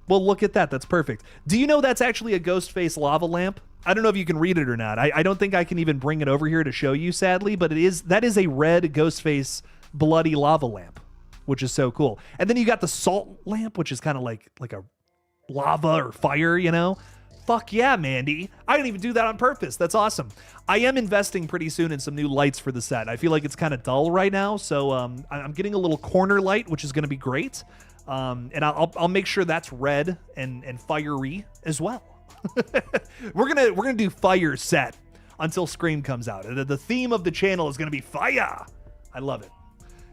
Well, look at that. That's perfect. Do you know that's actually a Ghostface lava lamp? I don't know if you can read it or not. I don't think I can even bring it over here to show you, sadly, but that is a red Ghostface bloody lava lamp, which is so cool. And then you got the salt lamp, which is kind of like a lava or fire, Fuck yeah, Mandy. I didn't even do that on purpose. That's awesome. I am investing pretty soon in some new lights for the set. I feel like it's kind of dull right now, so I'm getting a little corner light, which is going to be great. And I'll make sure that's red and fiery as well. We're gonna do fire set until Scream comes out. The theme of the channel is gonna be fire. I love it.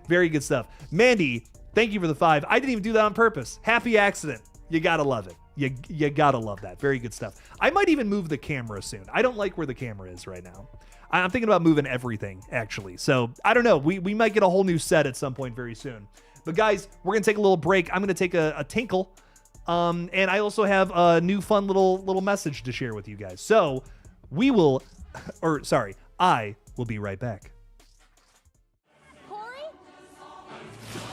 Very good stuff. Mandy, thank you for the 5. I didn't even do that on purpose. Happy accident. You gotta love it. You gotta love that. Very good stuff. I might even move the camera soon. I don't like where the camera is right now. I'm thinking about moving everything, actually. So I don't know. We might get a whole new set at some point very soon. But guys, we're gonna take a little break. I'm gonna take a tinkle. And I also have a new fun little message to share with you guys. So I will be right back. Corey?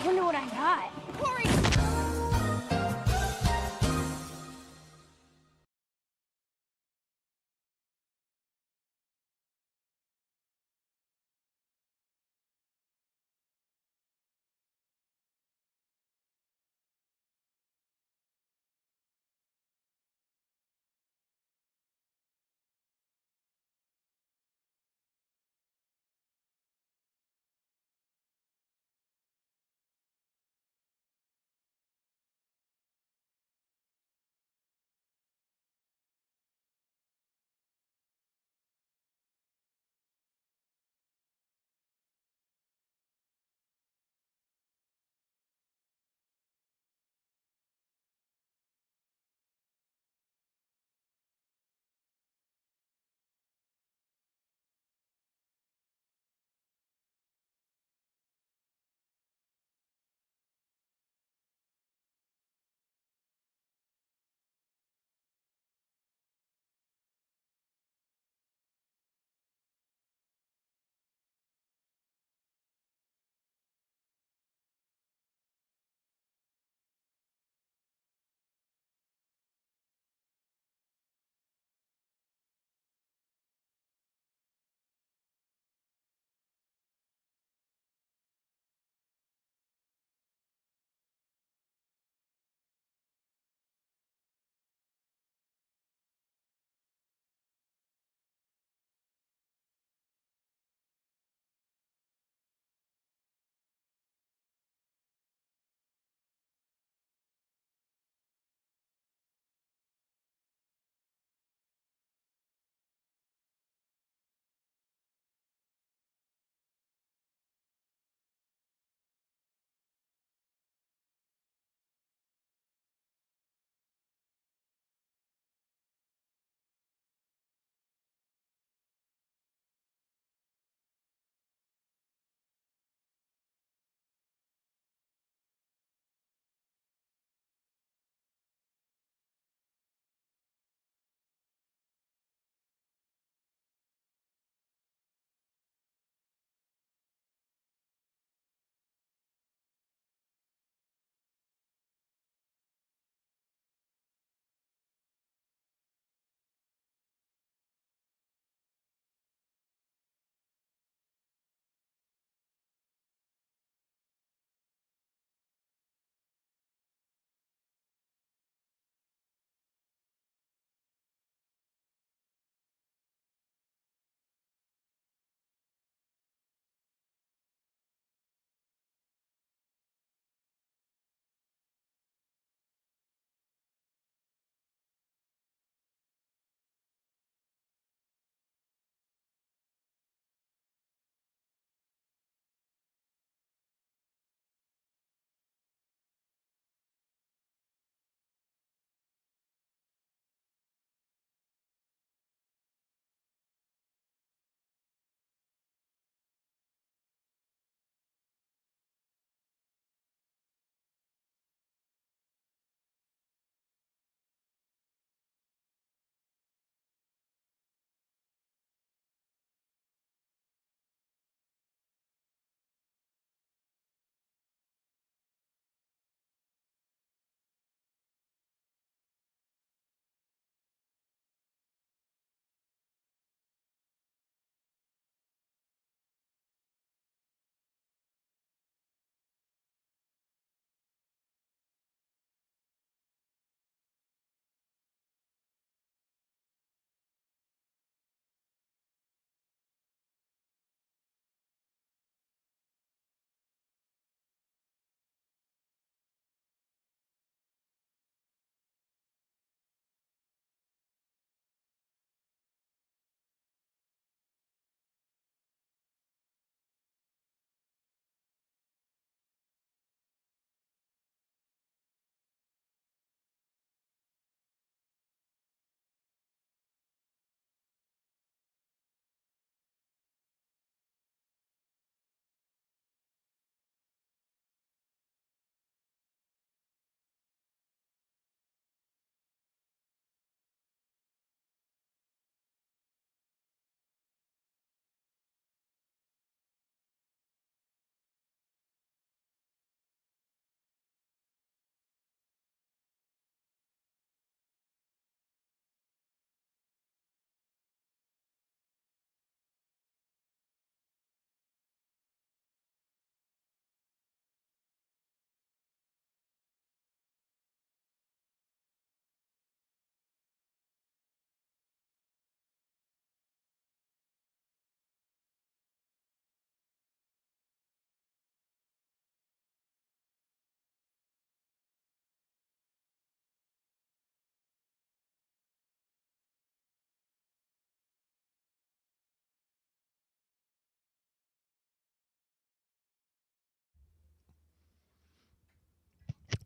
I wonder what I got. Corey!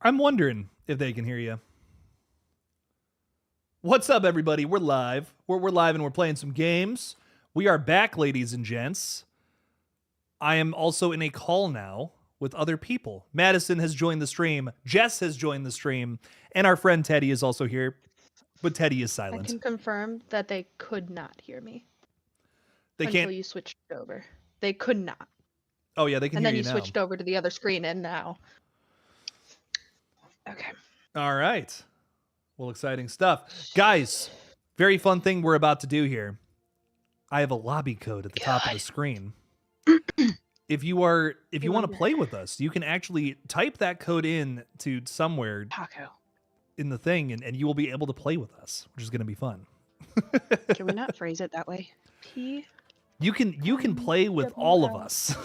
I'm wondering if they can hear you. What's up, everybody? We're live. We're live and we're playing some games. We are back, ladies and gents. I am also in a call now with other people. Madison has joined the stream. Jess has joined the stream. And our friend Teddy is also here. But Teddy is I silent. can confirm that they could not hear me. They until can't. you switched over. They could not. Oh, yeah, they can and hear then you you now. switched over to the other screen, and now. Okay. All right. Well, exciting stuff. Guys, very fun thing we're about to do here. I have a lobby code at the top of the screen. If you want to play with us, you can actually type that code in to somewhere Taco. in the thing, and you will be able to play with us, which is going to be fun. Can we not phrase it that way? P. You can play with all of us.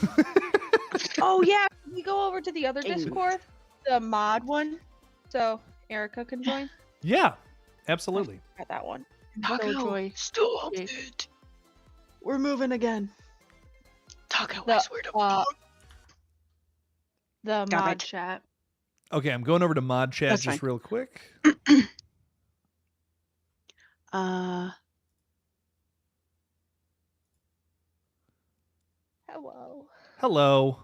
Oh yeah, can we go over to the other Discord, the mod one, so Erica can join. Yeah, absolutely. At that one. Taco, Killjoy stop Jake. it. We're moving again. Taco, The, I swear to God. The Got mod it. chat. Okay, I'm going over to mod chat That's just fine. real quick. Hello. Hello.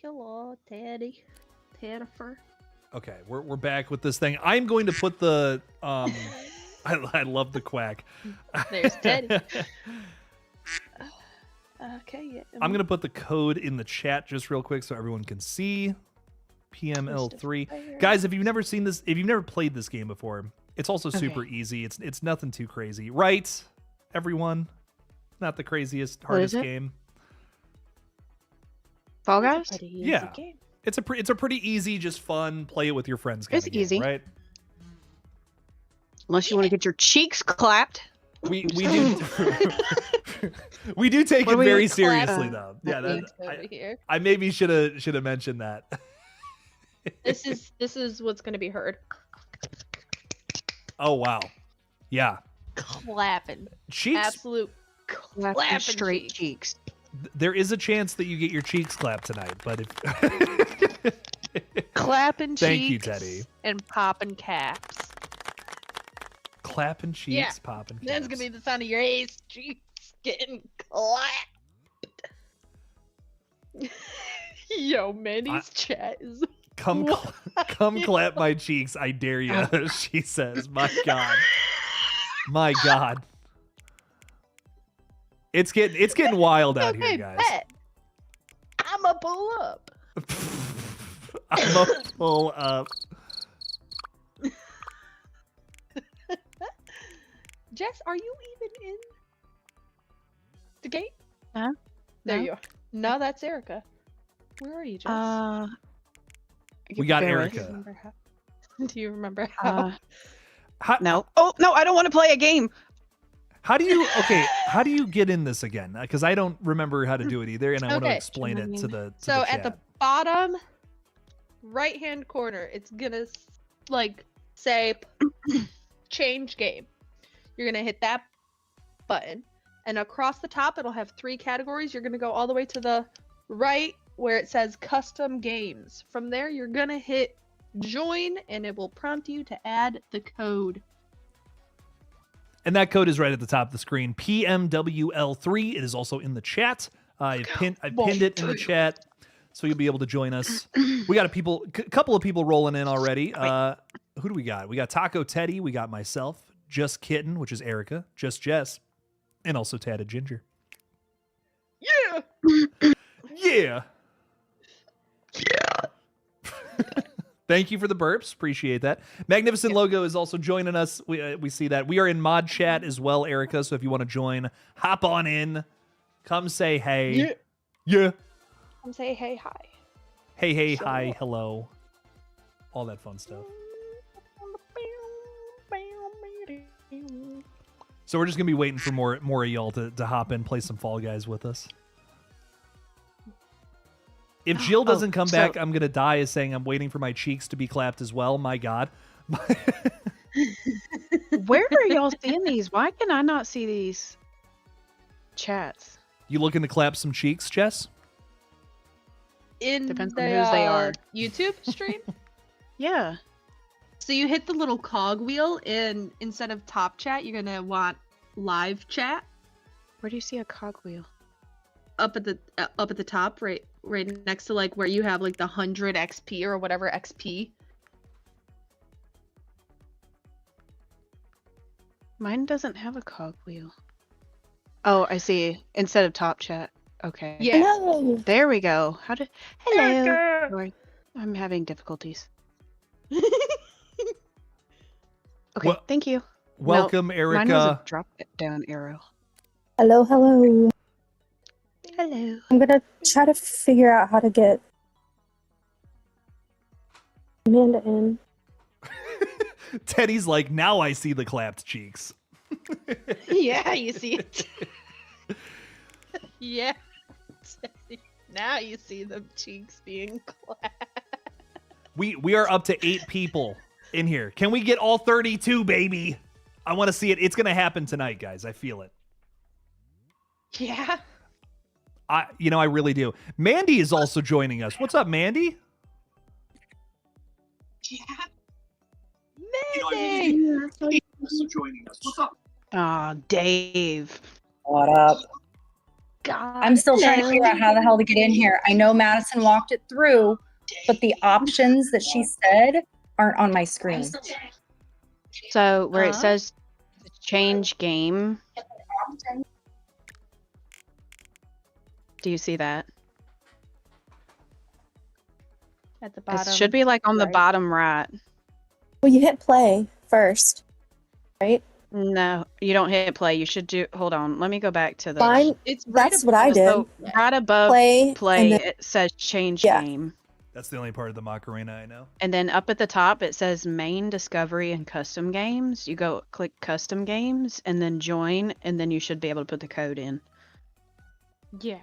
Hello, Teddy. Teddifer. Okay, we're back with this thing. I'm going to put the I love the quack. There's Teddy. Okay, yeah. I'm gonna put the code in the chat just real quick so everyone can see. PML3. Guys, if you've never seen this, if you've never played this game before, it's also super easy. It's nothing too crazy, right? Everyone, not the craziest, hardest is it? game. Fall Guys? Pretty easy Yeah. game. It's a pretty easy, just fun, play it with your friends kind It's of game, easy. right? Unless you want to get your cheeks clapped. We do we do take What it do we very clap? seriously though. Yeah, Over here. I maybe should have mentioned that. This is what's gonna be heard. Oh wow, yeah. Clapping. Cheeks. Absolute Clap your clapping straight cheeks. cheeks. There is a chance that you get your cheeks clapped tonight, but if Clapping Thank you, cheeks Teddy. and popping caps. clapping cheeks, Yeah, popping. That's caps. gonna be the sound of your ace cheeks getting clapped. Yo, Mandy's chat is Come clap my cheeks, I dare you. She says, "My God, my God." It's getting wild out here, guys. bet. I'ma pull up. I'm a pull up. Jess, are you even in the gate? Huh? There No. you are. No, that's Erica. Where are you, Jess? We got bear with. Erica. Do you remember how? No. Oh no, I don't want to play a game. How do you get in this again? Because I don't remember how to do it either, and I want to Okay. explain it to the So the at the chat. bottom right hand corner, it's gonna like say change game. You're gonna hit that button, and across the top it'll have 3 categories. You're gonna go all the way to the right where it says custom games. From there, you're gonna hit join, and it will prompt you to add the code. And that code is right at the top of the screen. PMWL3. It is also in the chat. I've pinned it in the chat, so you'll be able to join us. We got a couple of people rolling in already. Who do we got? We got Taco Teddy. We got myself, Just Kitten, which is Erica, Just Jess, and also Tatted Ginger. Yeah. Yeah. Thank you for the burps. Appreciate that. Magnificent Logo is also joining us. We see that. We are in mod chat as well, Erica. So if you want to join, hop on in. Come say hey. Yeah. Come say hey, hi. Hey, hi, hello. All that fun stuff. So we're just going to be waiting for more of y'all to hop in, play some Fall Guys with us. If Jill doesn't come back, I'm going to die as saying I'm waiting for my cheeks to be clapped as well. My God. Where are y'all seeing these? Why can I not see these chats? You looking to clap some cheeks, Jess? In Depends the on whose they are. YouTube stream. Yeah. So you hit the little cog wheel, and instead of top chat, you're gonna want live chat Where do you see a cogwheel? up at the top, right next to like where you have like the 100 XP or whatever XP. Mine doesn't have a cogwheel. Oh, I see. Instead of top chat. Okay. Yeah. Hello. There we go. Hello. Sorry. I'm having difficulties. Okay, Well, thank you. Welcome, Mine was a Erica. drop down arrow. Hello, hello. Hello. I'm gonna try to figure out how to get Amanda in. Teddy's like, now I see the clapped cheeks. Yeah, you see it. Yeah. Now you see the cheeks being clapped. We are up to 8 people in here. Can we get all 32, baby? I want to see it. It's gonna happen tonight, guys. I feel it. Yeah. I really do. Mandy is also joining us. What's up, Mandy? Yeah. Mandy! Aw, Dave. What up? God. I'm still trying to figure out how the hell to get in here. I know Madison walked it through, but the options that she said aren't on my screen. So where it says change game, do you see that? At the It bottom. should be like on the right. bottom right. Well, you hit play first, right? No, you don't hit play. You should do. Hold on. Let me go back to the. Mine, It's right that's what I above- did. So right above Play, play, and then, it says change Yeah. game. That's the only part of the Macarena I know. And then up at the top, it says main, discovery, and custom games. You go click custom games and then join, and then you should be able to put the code in. Yeah.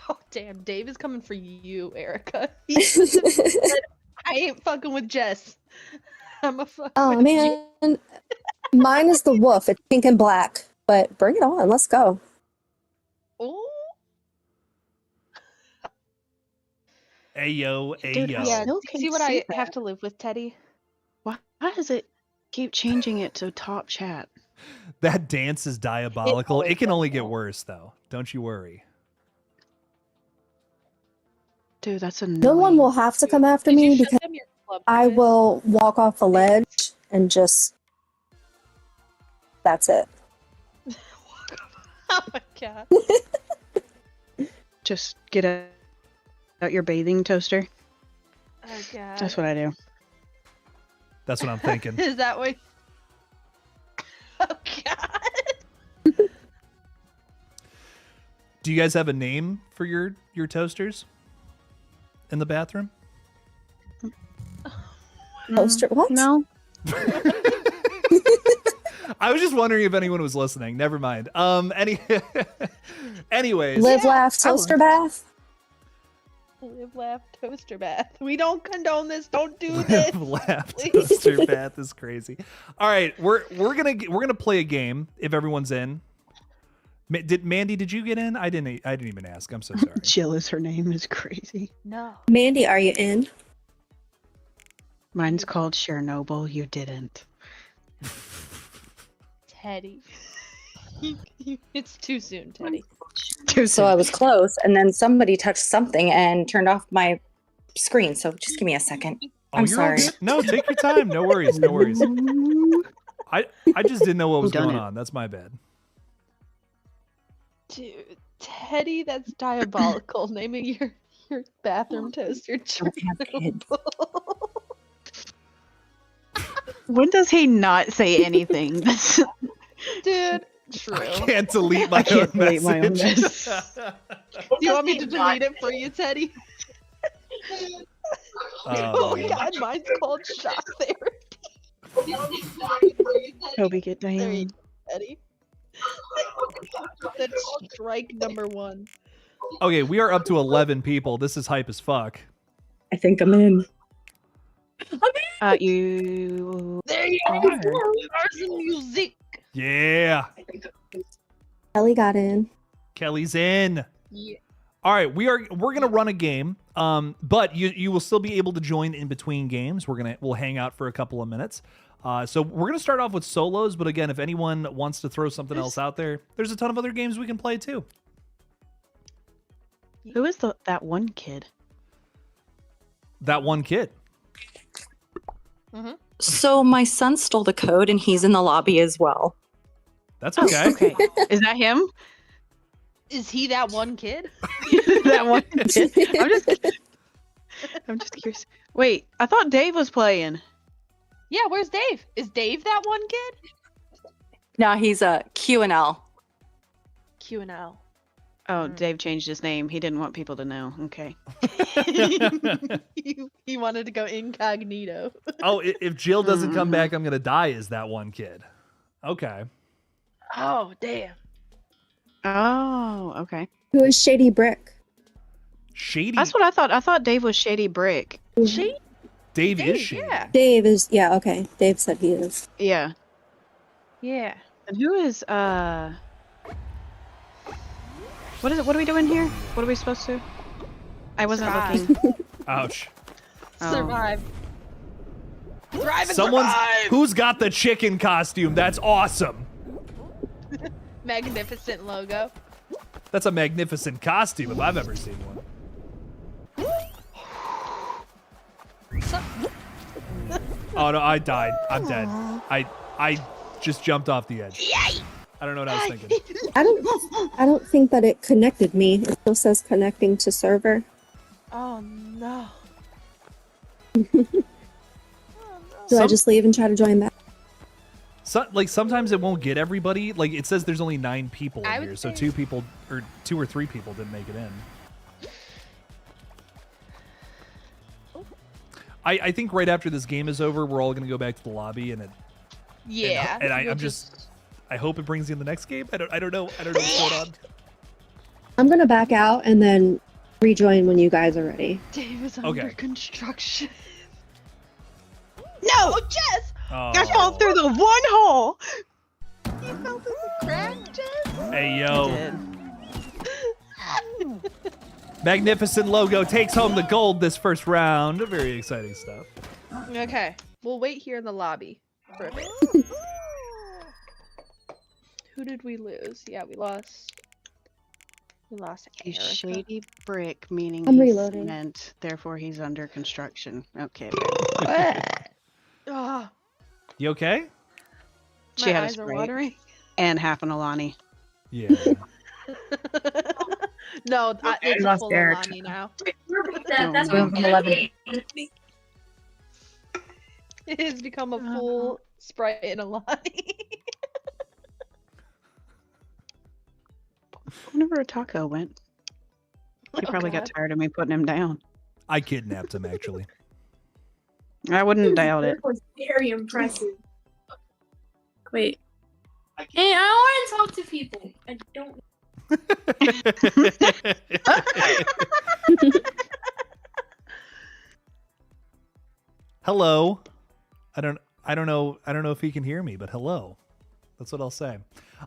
Oh damn, Dave is coming for you, Erica. He specifically said, I ain't fucking with Jess. I'm a fuck oh with you. man, mine is the wolf. It's pink and black. But bring it on. Let's go. Oh. Ayo, Dude, ayo. Yeah, still can see what see I that. have to live with, Teddy? Why does it keep changing it to top chat? That dance is diabolical. It can only get worse, though. Don't you worry. Dude, that's annoying. No one will have to come after Did you me show because them your club I quiz? will walk off the ledge and just. That's it. Oh my god. Just get out your bathing toaster. Oh god. That's what I do. That's what I'm thinking. Is that what? Oh god. Do you guys have a name for your toasters in the bathroom? Toaster. What? No. I was just wondering if anyone was listening. Never mind. Anyways. Live, laugh, toaster bath. Live, laugh, toaster bath. We don't condone this. Don't do this. Laugh please. toaster bath is crazy. All right, we're gonna play a game if everyone's in. Mandy, did you get in? I didn't even ask. I'm so sorry. Jill is her name. Is crazy. No. Mandy, are you in? Mine's called Chernobyl. You didn't. Teddy. It's too soon, Teddy. So I was close, and then somebody touched something and turned off my screen. So just give me a second. Oh, I'm you're all sorry. good. No, take your time. No worries. No worries. I just didn't know what was Who done going it? on. That's my bad. Dude, Teddy, that's diabolical. Naming your bathroom toaster Don't have kids. Chernobyl. When does he not say anything? Dude, true. I can't delete my I can't own delete my own message. Do you want me to delete it for you, Teddy? Oh man. god, mine's called shock therapy. Toby, get There you down. go, Teddy. That's strike number 1. Okay, we are up to 11 people. This is hype as fuck. I think I'm in. You. There you are. go. There's the music. Yeah. Ellie got in. Kelly's in. Yeah. All right, we're gonna run a game, but you will still be able to join in between games. We'll hang out for a couple of minutes. So we're gonna start off with solos, but again, if anyone wants to throw something else out there, there's a ton of other games we can play too. Who is that one kid? That one kid. So my son stole the code and he's in the lobby as well. That's okay. Okay. Is that him? Is he that one kid? That one kid? I'm just curious. Wait, I thought Dave was playing. Yeah, where's Dave? Is Dave that one kid? Now he's a Q&L. Q&L. Oh, Dave changed his name. He didn't want people to know. Okay. He wanted to go incognito. Oh, if Jill doesn't come back, I'm gonna die. Is that one kid? Okay. Oh, damn. Oh, okay. Who is Shady Brick? Shady. That's what I thought. I thought Dave was Shady Brick. She? Dave is shady. Yeah. Dave is, yeah, okay. Dave said he is. Yeah. Yeah. And who is What is it? What are we doing here? What are we supposed to? I wasn't Survive. looking. Ouch. Oh. Survive. Thrive and Someone's survive! who's got the chicken costume? That's awesome. Magnificent logo. That's a magnificent costume if I've ever seen one. Oh no, I died. I'm dead. I just jumped off the edge. I don't know what I was thinking. I don't think that it connected me. It still says connecting to server. Oh no. Do I just leave and try to join back? Sometimes it won't get everybody. Like it says there's only 9 people I in would here, so say- 2 or 3 people didn't make it in. I think right after this game is over, we're all gonna go back to the lobby and Yeah. and you'll I'm just I hope it brings you in the next game. I don't know what's going on. I'm gonna back out and then rejoin when you guys are ready. Dave is Okay. under construction. No, Jess! Oh. I fell through the one hole. You fell through the crack, Jess? Hey yo. Did. Magnificent logo takes home the gold this first round. Very exciting stuff. Okay, we'll wait here in the lobby for a bit. Who did we lose? Yeah, we lost. We lost He's Erica. Shady Brick, meaning I'm he's reloading. cement, therefore he's under construction. Okay. Oh, You okay? She my had a eyes are Sprite. watering. And half an Alani. Yeah. No, it's a lost full Eric. Alani now. That's we went from 11. It has become a full Sprite and Alani. Whenever a taco went, he probably got tired of me putting him down. I kidnapped him actually. I wouldn't doubt it. That was very impressive. Wait. Hey, I don't want to talk to people. I don't. Hello. I don't know if he can hear me, but hello. That's what I'll say.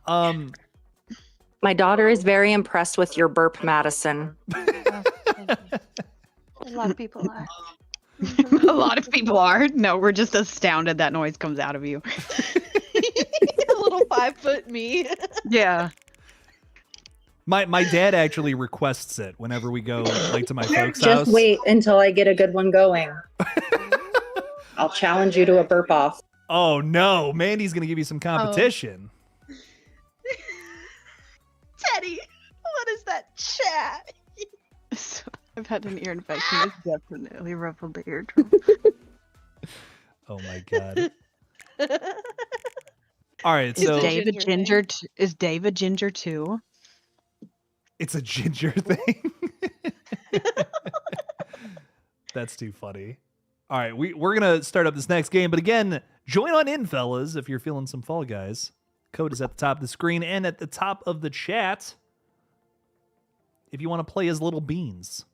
My daughter is very impressed with your burp, Madison. A lot of people are. A lot of people are. No, we're just astounded that noise comes out of you. A little 5-foot me. Yeah. My dad actually requests it whenever we go like to my folks' house. Just wait until I get a good one going. I'll challenge you to a burp off. Oh no, Mandy's gonna give you some competition. Teddy, what is that chat? So, I've had an ear infection. It's definitely ruffled the eardrum. Oh my god. All right, Is so Dave a Ginger ginger? Is Dave a ginger too? it's a ginger thing. That's too funny. All right, we're gonna start up this next game, but again, join on in, fellas, if you're feeling some Fall Guys. Code is at the top of the screen and at the top of the chat if you want to play as little beans.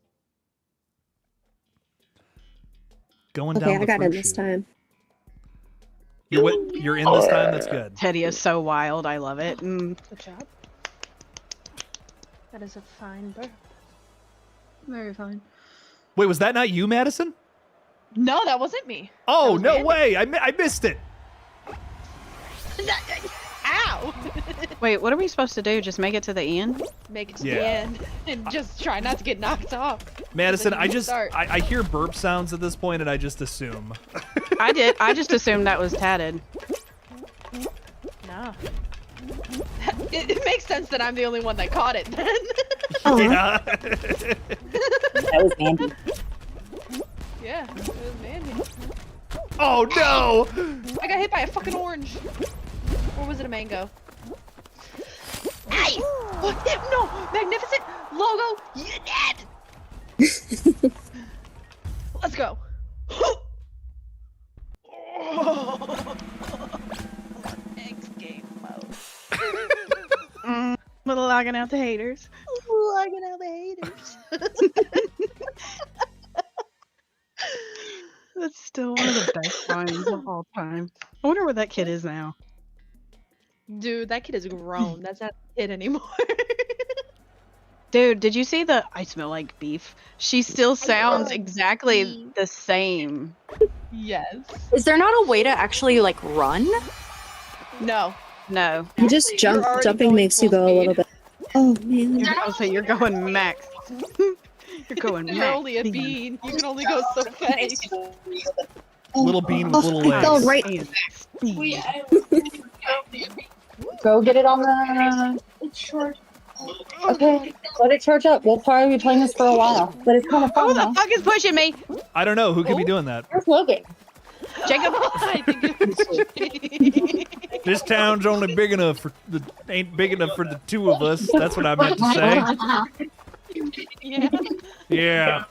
Going Okay, down I the got in fruit this chute. time. You're in this time? That's good. Teddy is so wild. I love it. Good job. That is a fine bird. Very fine. Wait, was that not you, Madison? No, that wasn't me. Oh, was no Mandy. way. I missed it. Ow! Wait, what are we supposed to do? Just make it to the end? Make it to Yeah. the end and just try not to get knocked off. Madison, Then I you just start. I hear burp sounds at this point, and I just assume. I did. I just assumed that was tatted. No. It makes sense that I'm the only one that caught it then. Yeah. That was Andy. Yeah, it was Mandy. Oh no! I got hit by a fucking orange. Or was it a mango? Hey! Oh, no! Magnificent logo! You dead! Let's go. X game mode. Little logging out the haters. Logging out the haters. That's still one of the best lines of all time. I wonder where that kid is now. Dude, that kid is grown. That's not a kid anymore. Dude, did you see the I smell like beef? She still sounds exactly the same. Yes. Is there not a way to actually like run? No. No. You just You're already jumping going makes you full go a speed. little bit. Oh man. I'll say you're going max. You're going max. You're only a bean. You can only go so fast. Little bean with little I fell legs. right. And Go get it on the. Okay, let it charge up. We'll probably be playing this for a while, but it's kind of Who fun. the Huh? fuck is pushing me? I don't know who could be doing that. Where's Logan? Jacob. I think it This town's only big enough for ain't big enough for the two of us. That's what I meant to say. yeah. Yeah.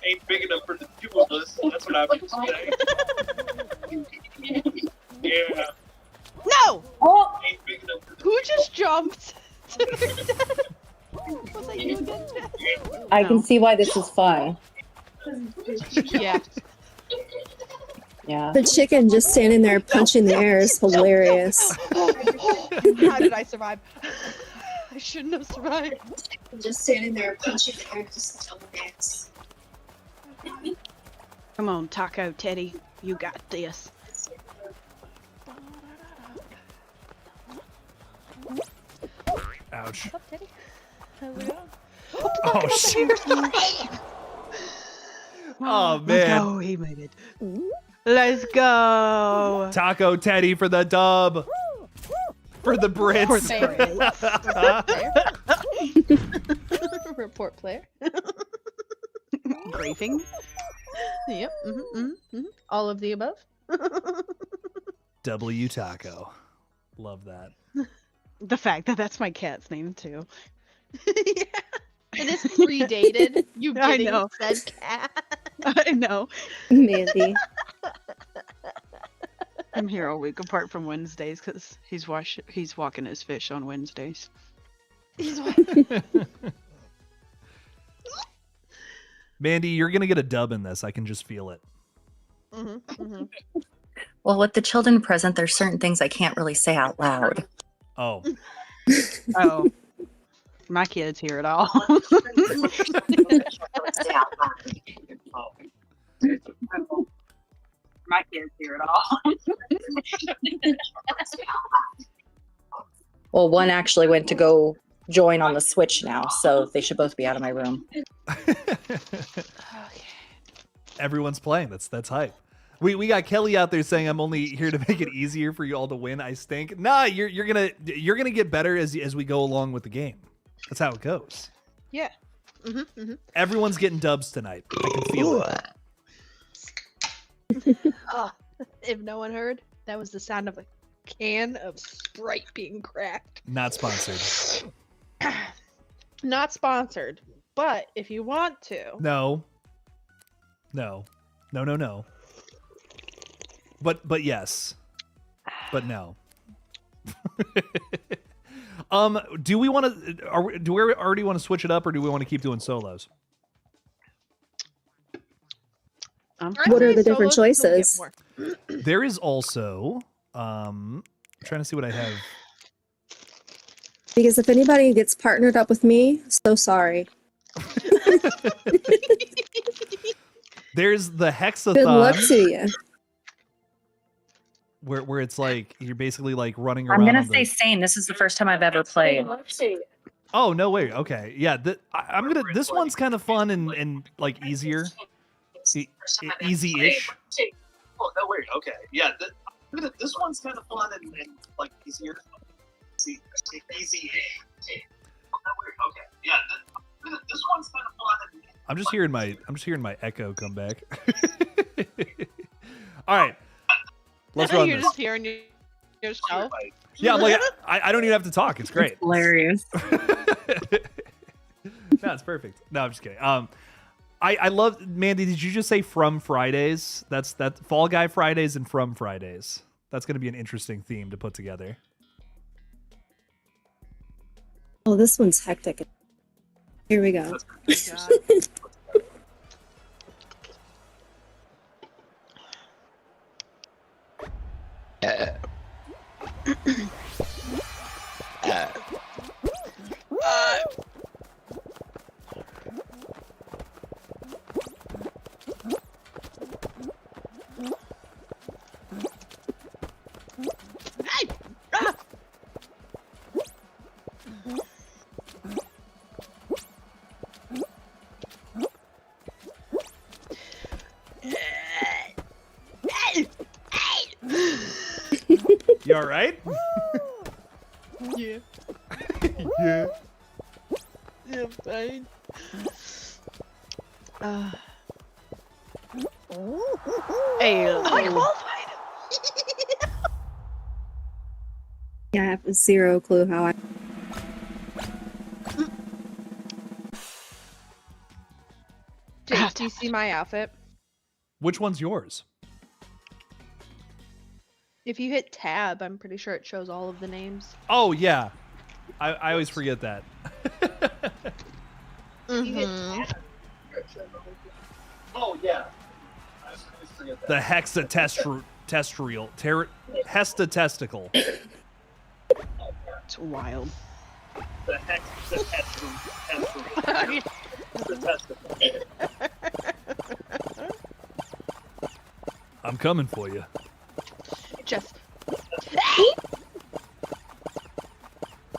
Ain't big enough for the two of us. That's what I meant to say. Yeah. No! Oh, Ain't big enough for the Who just jumped? Was that you again, Jess? I can see why this is fun. Yeah. Yeah. The chicken just standing there punching the air is hilarious. How did I survive? I shouldn't have survived. Just standing there punching the air just hilarious. Come on, Taco Teddy. You got this. Ouch. What's up, Teddy? How's it going? Oh shit. Oh Let's man. go. He made it. Let's go. Taco Teddy for the dub. For the Brits. For the Report player. Griefing. Yep. All of the above. W Taco. Love that. The fact that that's my cat's name too. Yeah. And this predated you I getting know. said cat. I know. Mandy. I'm here all week apart from Wednesdays because he's walking his fish on Wednesdays. He's Mandy, you're gonna get a dub in this. I can just feel it. Well, with the children present, there's certain things I can't really say out loud. Oh. Oh, my kids hear it all. My kids hear it all. Well, one actually went to go join on the Switch now, so they should both be out of my room. Everyone's playing. That's hype. We got Kelly out there saying I'm only here to make it easier for you all to win. I stink. Nah, you're gonna get better as we go along with the game. That's how it goes. Yeah. Everyone's getting dubs tonight. I can feel it. Oh, if no one heard, that was the sound of a can of Sprite being cracked. Not sponsored. Not sponsored, but if you want to, No. But yes. But no. Do we want to? Do we already want to switch it up, or do we want to keep doing solos? What are the different choices? There is also. I'm trying to see what I have. Because if anybody gets partnered up with me, so sorry. There's the hexathon. Good luck to you. Where it's like you're basically like running around. I'm gonna on say the... same. This is the first time I've ever played. Oh no way. Okay, yeah. I'm gonna. This one's kind of fun and like easier, easy-ish. Oh no way. Okay, yeah. This one's kind of fun and like easier. Easy-ish. Oh no way. Okay, yeah. This one's kind of fun and. I'm just hearing my echo come back. All right. Let's run You're this. just hearing yourself. Yeah, I'm like, I don't even have to talk. It's great. Hilarious. No, it's perfect. No, I'm just kidding. I love, Mandy, did you just say From Fridays? That's Fall Guy Fridays and From Fridays. That's going to be an interesting theme to put together. Oh, this one's hectic. Here we go. You all right? Yeah. Yeah. Yeah, I'm fine. Hey, I qualified. Yeah, I have zero clue how I. Jake, do you see my outfit? Which one's yours? If you hit tab, I'm pretty sure it shows all of the names. Oh, yeah. I always forget that. Mm-hmm. Oh yeah. I always forget that. The hexatestical. Hexatestical. it's wild. The testicle. I'm coming for you. Just.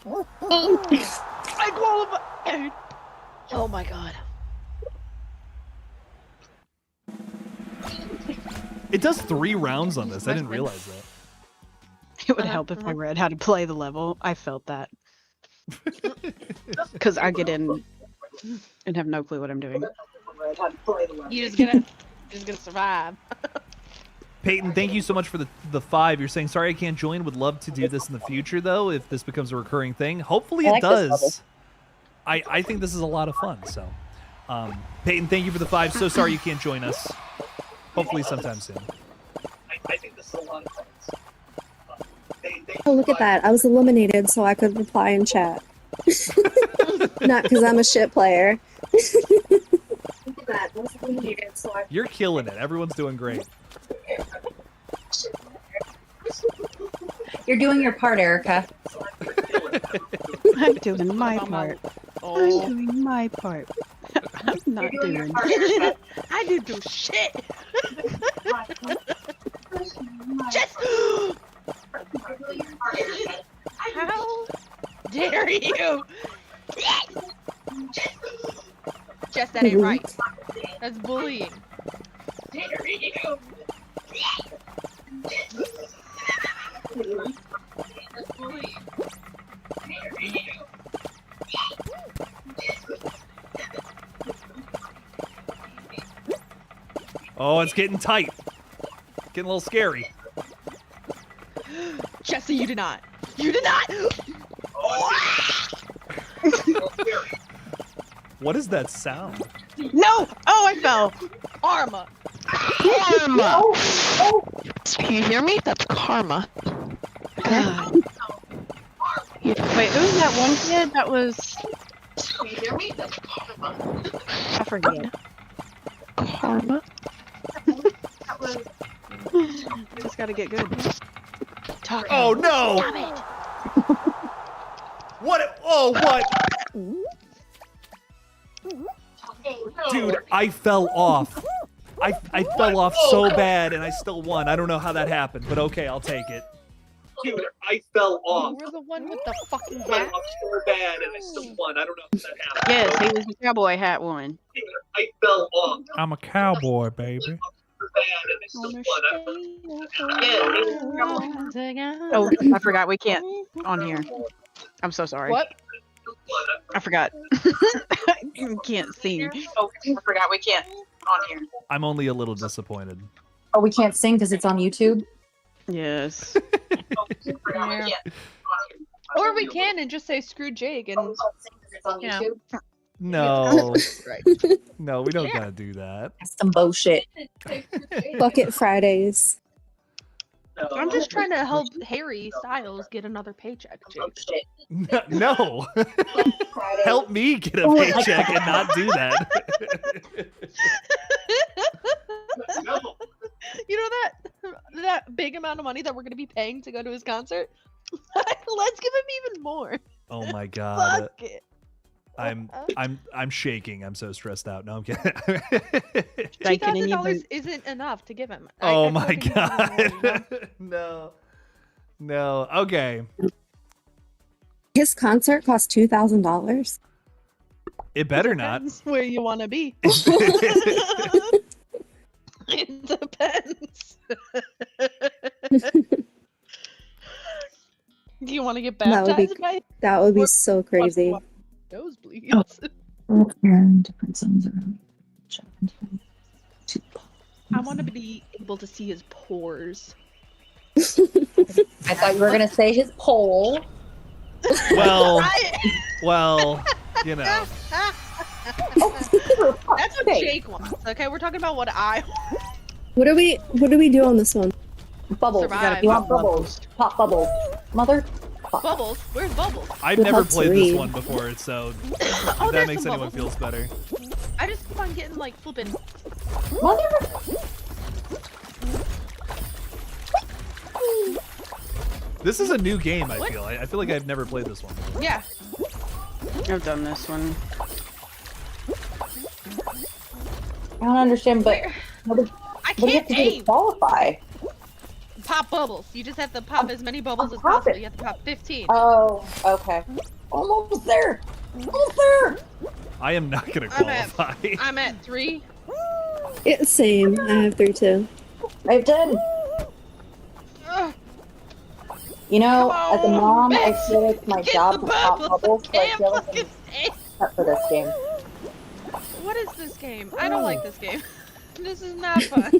I qualified. Oh my god. It does 3 rounds on this. I didn't realize that. It would help if I read how to play the level. I felt that. Because I get in and have no clue what I'm doing. You're just gonna survive. Peyton, thank you so much for the 5. You're saying, sorry I can't join. Would love to do this in the future, though, if this becomes a recurring thing. Hopefully it does. I think this is a lot of fun. So, Peyton, thank you for the 5. So sorry you can't join us. Hopefully sometime soon. I think this is a lot of fun. Oh, look at that. I was eliminated so I could reply in chat. Not because I'm a shit player. Look at that. I was eliminated so I. You're killing it. Everyone's doing great. You're doing your part, Erica. I'm doing my part. I'm doing my part. I'm not doing. I didn't do shit. Just. How dare you? Jess, that ain't right. That's bullying. Dare you? That's bullying. Dare you? Oh, it's getting tight. Getting a little scary. Jesse, you did not. You did not. What is that sound? No! Oh, I fell. Karma. Karma. Can you hear me? That's karma. God. Wait, who was that one kid that was? Can you hear me? That's karma. I forget. Karma. Just gotta get good. Talk. Oh no! Stop it. What? Oh, what? Dude, I fell off. I fell off so bad, and I still won. I don't know how that happened, but okay, I'll take it. Dude, I fell off. We're the one with the fucking I fell hat. off so bad, and I still won. I don't know how that happened. Yes, he was the cowboy hat one. Dude, I fell off. I'm a cowboy, baby. So bad, and I still won. I don't know how that happened. Oh, I forgot we can't on here. I'm so sorry. What? I forgot. You can't sing. Oh, I forgot we can't on here. I'm only a little disappointed. Oh, we can't sing because it's on YouTube. Yes. Yeah. Or we can and just say screw Jake and yeah. No. Right. No, we don't gotta do that. That's some bullshit. Bucket Fridays. I'm just trying to help Harry Styles get another paycheck, Jake. No. Help me get a paycheck and not do that. You know that big amount of money that we're gonna be paying to go to his concert? Let's give him even more. Oh my god. Fuck it. I'm shaking. I'm so stressed out. No, I'm kidding. $2,000 isn't enough to give him. Oh my god. No. No. Okay. His concert cost $2,000. It better not. Depends where you want to be. It depends. Do you want to get baptized by That would be so crazy. nosebleeds? Different zones around. I want to be able to see his pores. I thought you were gonna say his pole. Well, you know. That's what Jake wants. Okay, we're talking about what I want. What do we do on this one? Bubbles. Survive. You want bubbles? Pop bubbles. Mother. Bubbles? Where's Bubbles? I've never played this one before, so if that makes some anyone bubbles. feels better. I just keep on getting like flipping. Mother. This is a new game, I feel. I feel like I've never played this one before. Yeah. I've done this one. I don't understand, but I what do you have can't to do aim. to qualify? Pop bubbles. You just have to pop as many bubbles as possible. You have to pop 15. Oh, okay. Almost there. Almost there. I am not gonna qualify. I'm at 3. It's same. I have 3 too. I have 10. Ugh. You know, Come as a on, mom, I bitch. feel like my Get job the is pop bubbles. bubbles, so I Can't feel like fucking I'm say. set for this game. What is this game? I don't like this game. This is not fun.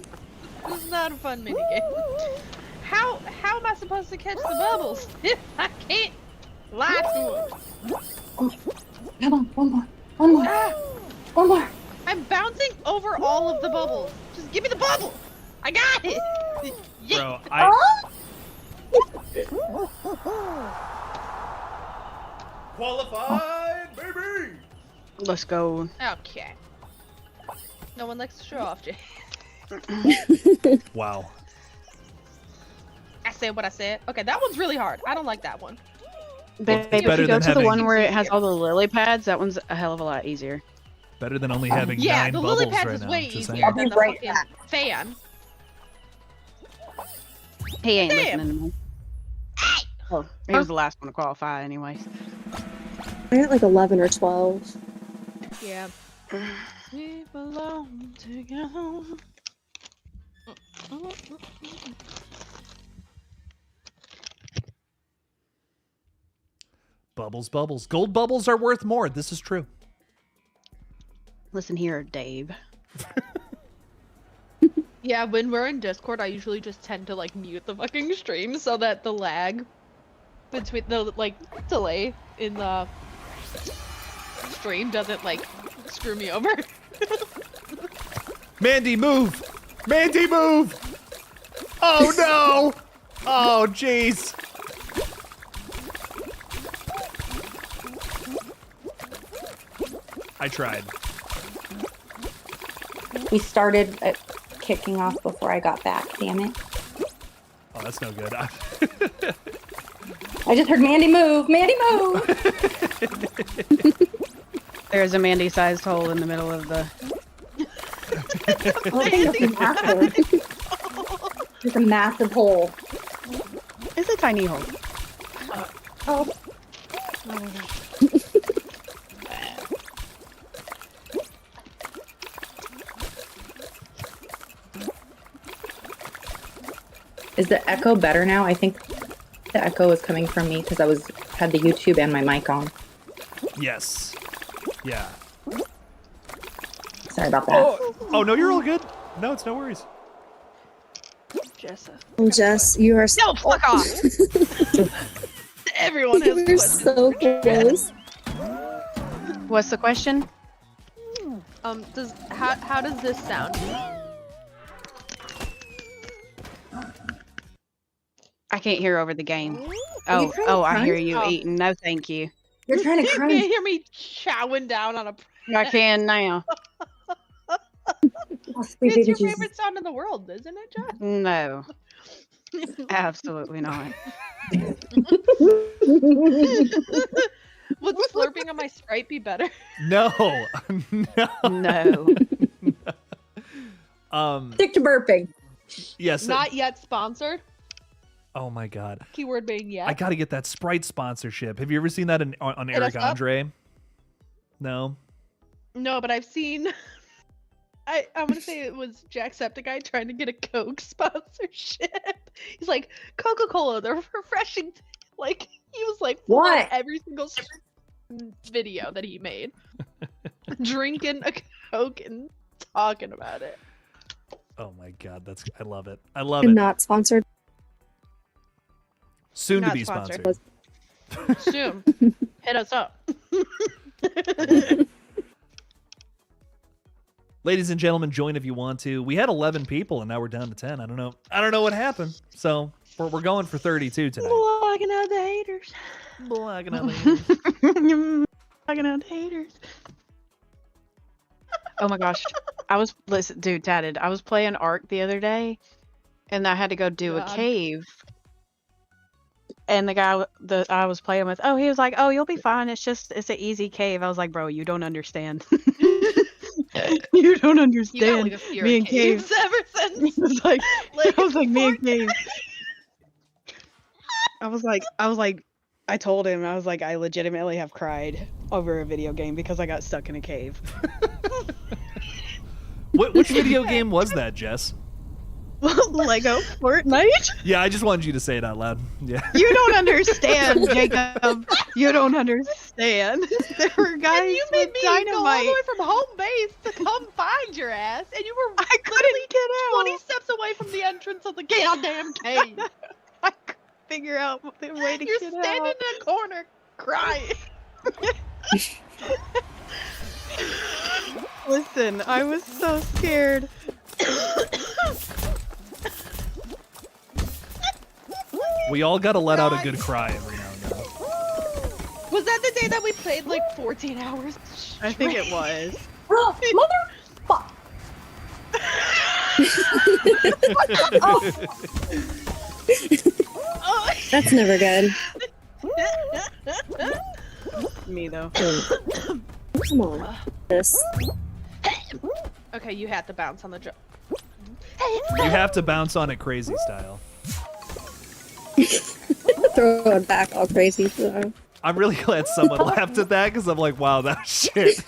This is not a fun minigame. How am I supposed to catch the bubbles if I can't lie to them? Come on, one more. One more. Ah, One more. I'm bouncing over all of the bubbles. Just give me the bubble. I got it. Bro, qualified, baby. Let's go. Okay. No one likes to show off, Jay. Wow. I said what I said. Okay, that one's really hard. I don't like that one. Babe, if better you go than to the having- one where it has all the lily pads, that one's a hell of a lot easier. Better than only having Yeah, 9 the bubbles lily pads right is now. way Just easier saying. than the right fucking fan. He ain't Damn. listening to me. Oh, he was the last one to qualify anyways. I got like 11 or 12. Yeah. We belong together. Bubbles, bubbles. Gold bubbles are worth more. This is true. Listen here, Dave. Yeah, when we're in Discord, I usually just tend to like mute the fucking stream so that the lag between the like delay in the stream doesn't like screw me over. Mandy, move! Mandy, move! Oh no! Oh jeez! I tried. We started kicking off before I got back, damn it. Oh, that's no good. I just heard Mandy move! Mandy move! There's a Mandy-sized hole in the middle of the. Oh, it's massive. It's a massive hole. It's a tiny hole. Oh. Is the echo better now? I think the echo is coming from me because I had the YouTube and my mic on. Yes. Yeah. Sorry about that. Oh no, you're all good. No, it's no worries. Jessa. Jess, you are No, fuck off. Everyone has You're questions. so close. What's the question? How does this sound? I can't hear over the game. Are you Oh, trying to I hear crunch? you Oh. eating. No, thank you. You're trying to You crunch. can't hear me chowing down on a. I can now. Oh, sweet It's baby your Jesus. favorite sound in the world, isn't it, Jess? No, absolutely not. Would slurping on my Sprite be better? No. No. No. Stick to burping. Yes. Not yet sponsored. Oh my god. Keyword being yet. I got to get that Sprite sponsorship. Have you ever seen that on Hit Eric us up. Andre? No. No, but I've seen. I'm gonna say it was Jacksepticeye trying to get a Coke sponsorship. He's like, Coca-Cola, they're refreshing. Like he was like, What? on every single video that he made, drinking a Coke and talking about it. Oh my god, I love it. I love I'm it. not sponsored. Soon to Not be sponsored. sponsored. Soon, hit us up. Ladies and gentlemen, join if you want to. We had 11 people and now we're down to 10. I don't know what happened. So we're going for 32 tonight. Blocking out the haters. Blocking out the haters. Blocking out haters. Oh my gosh. Dude, Tatted, I was playing Ark the other day and I had to go do a God. cave. And the guy that I was playing with, he was like, "Oh, you'll be fine. It's an easy cave." I was like, "Bro, you don't understand. You don't You got understand." like a fear Me of and Cave. caves ever since. It was like, Like, I was like, me and Cave. I was like, I told him, I was like, I legitimately have cried over a video game because I got stuck in a cave. Which video game was that, Jess? Lego Fortnite? Yeah, I just wanted you to say it out loud. Yeah. You don't understand, Jacob. You don't understand. There were guys And you made with me go all the dynamite. way from home base to come find your ass, and you were I couldn't get out. 20 steps away from the entrance of the goddamn cave. I couldn't figure out the way to You're get standing out. in a corner crying. Listen, I was so scared. We all got to let out a good cry every now and then. Was that the day that we played like 14 hours? I think it was. Motherfuck. Oh. That's never good. Me though. Come on. This. Okay, you had to bounce on the jump. You have to bounce on it crazy style. Throw it back all crazy. So. I'm really glad someone laughed at that because I'm like, wow, that was shit.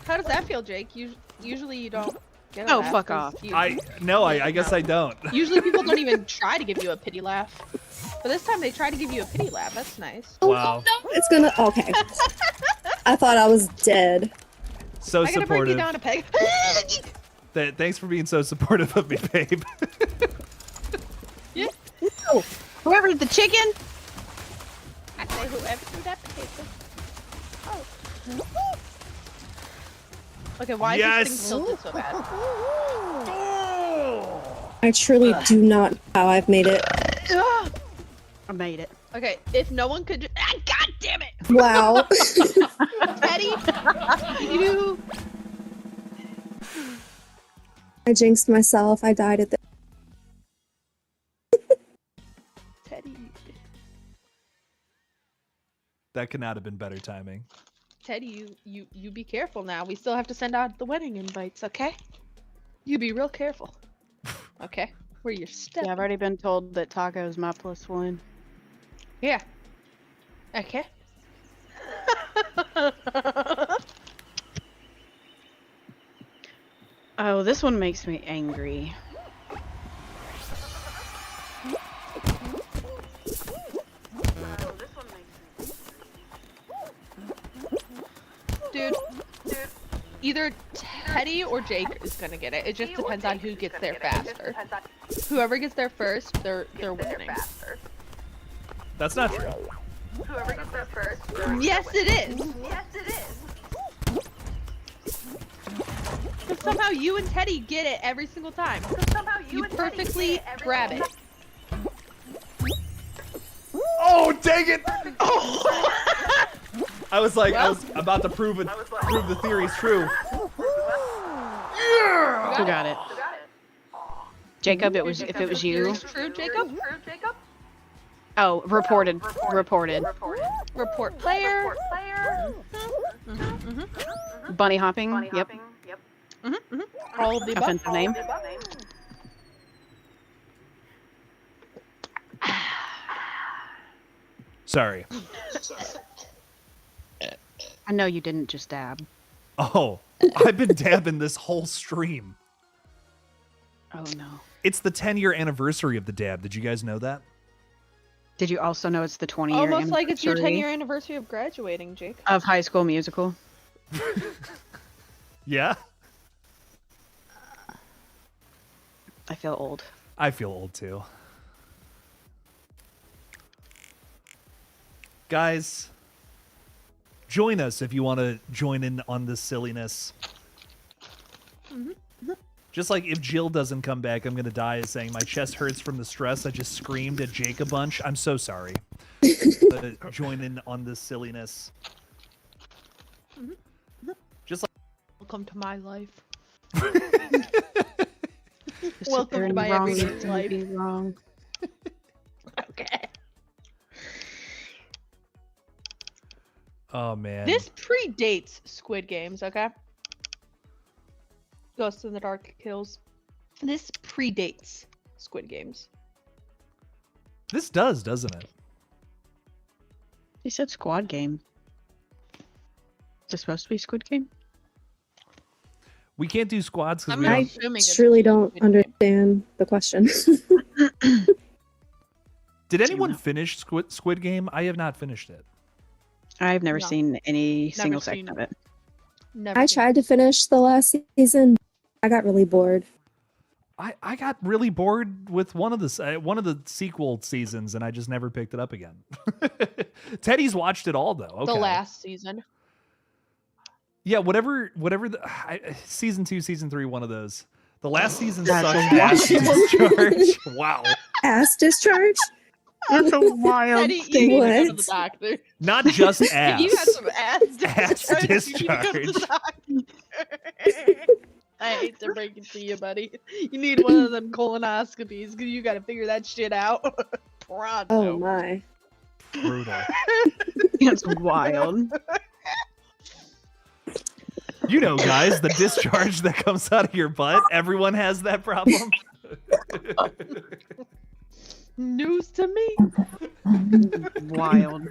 How does that feel, Jake? Usually you don't get a Oh, laugh, fuck 'cause off. you- I guess I don't. Usually people don't even try to give you a pity laugh. But this time they tried to give you a pity laugh. That's nice. Wow. It's gonna. Okay. I thought I was dead. So I gotta bring you supportive. down a peg. Thanks for being so supportive of me, babe. Whoever's the chicken. I say whoever threw that potato. Oh. Okay, why is this thing tilted so bad? I truly do not know how I've made it. I made it. Okay, if no one could God damn it! Wow. Teddy, you I jinxed myself. I died at the. Teddy. That could not have been better timing. Teddy, you be careful now. We still have to send out the wedding invites, okay? You be real careful. Okay? Where you're stepping. Yeah, I've already been told that Taco's my +1. Yeah. Okay. Oh, this one makes me angry. Dude, either Teddy or Jake is gonna get it. It just depends on who gets there faster. Whoever gets there first, they're winning. That's not true. Whoever gets there first. Yes, it is. Yes, it is. But somehow you and Teddy get it every single time. Somehow You perfectly grab it. Oh, dang it! I was like, I was about to prove the theory's true. Who got it? Jacob, if it was you. True, Jacob? Oh, reported. Report player. Bunny hopping. Yep. All of the above. Offensive name. Sorry. I know you didn't just dab. Oh, I've been dabbing this whole stream. Oh no. It's the 10-year anniversary of the dab. Did you guys know that? Did you also know it's the 20-year Almost like it's your anniversary 10-year anniversary of graduating, Jake. of High School Musical? Yeah? I feel old. I feel old too. Guys, join us if you want to join in on this silliness. Just like if Jill doesn't come back, I'm going to die saying my chest hurts from the stress. I just screamed at Jake a bunch. I'm so sorry. Join in on this silliness. Just like Welcome to my life. Just Welcome sit there to and my wrong everyday needs to life. be wrong. Okay. Oh man. This predates Squid Games, okay? Ghost in the Dark Kills. This predates Squid Games. This does, doesn't it? He said Squad Game. Is it supposed to be Squid Game? We can't do squads because I'm we not I don't. assuming it's truly don't Squid Game. understand the question. Did anyone finish Squid Game? I have not finished it. I've never No. seen any Never single seen second of it. it. Never I seen tried to finish the last season. I got really bored. I got really bored with one of the sequel seasons, and I just never picked it up again. Teddy's watched it all though. Okay. The last season. Yeah, whatever. Season 2, season 3, one of those. The last season That's sucked a ass discharge. Wow. Ass discharge? That's a wild Teddy, you need to go to the What? doctor. Not just ass. You got some ass Ass discharge. You need to go to the doctor. I hate to break it to you, buddy. You need one of them colonoscopies because you got to figure that shit out. Pronto. Oh my. Brutal. That's wild. You know, guys, the discharge that comes out of your butt. Everyone has that problem. News to me. Wild.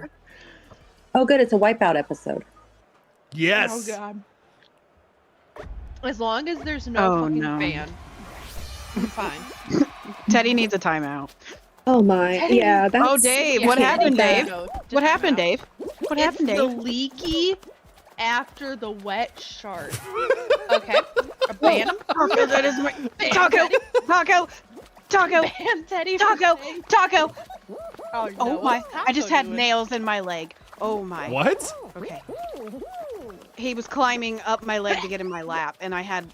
Oh, good. It's a Wipeout episode. Yes. Oh god. As long as there's no Oh, fucking no. fan, I'm fine. Teddy needs a timeout. Oh my. Teddy. Yeah, that's. Oh, Dave. Yeah, What yeah, happened, that. Dave? No, What just happened, no. Dave? What happened, It's Dave? the leaky after the wet shark. Okay. Ban him. Taco, that is my Ban Taco, Teddy. Taco, Taco, Ban Teddy. for Taco, saying- Taco. Oh, no, Oh my! what's I just Taco had doing? nails in my leg. Oh my. What? Okay. He was climbing up my leg to get in my lap, and I had.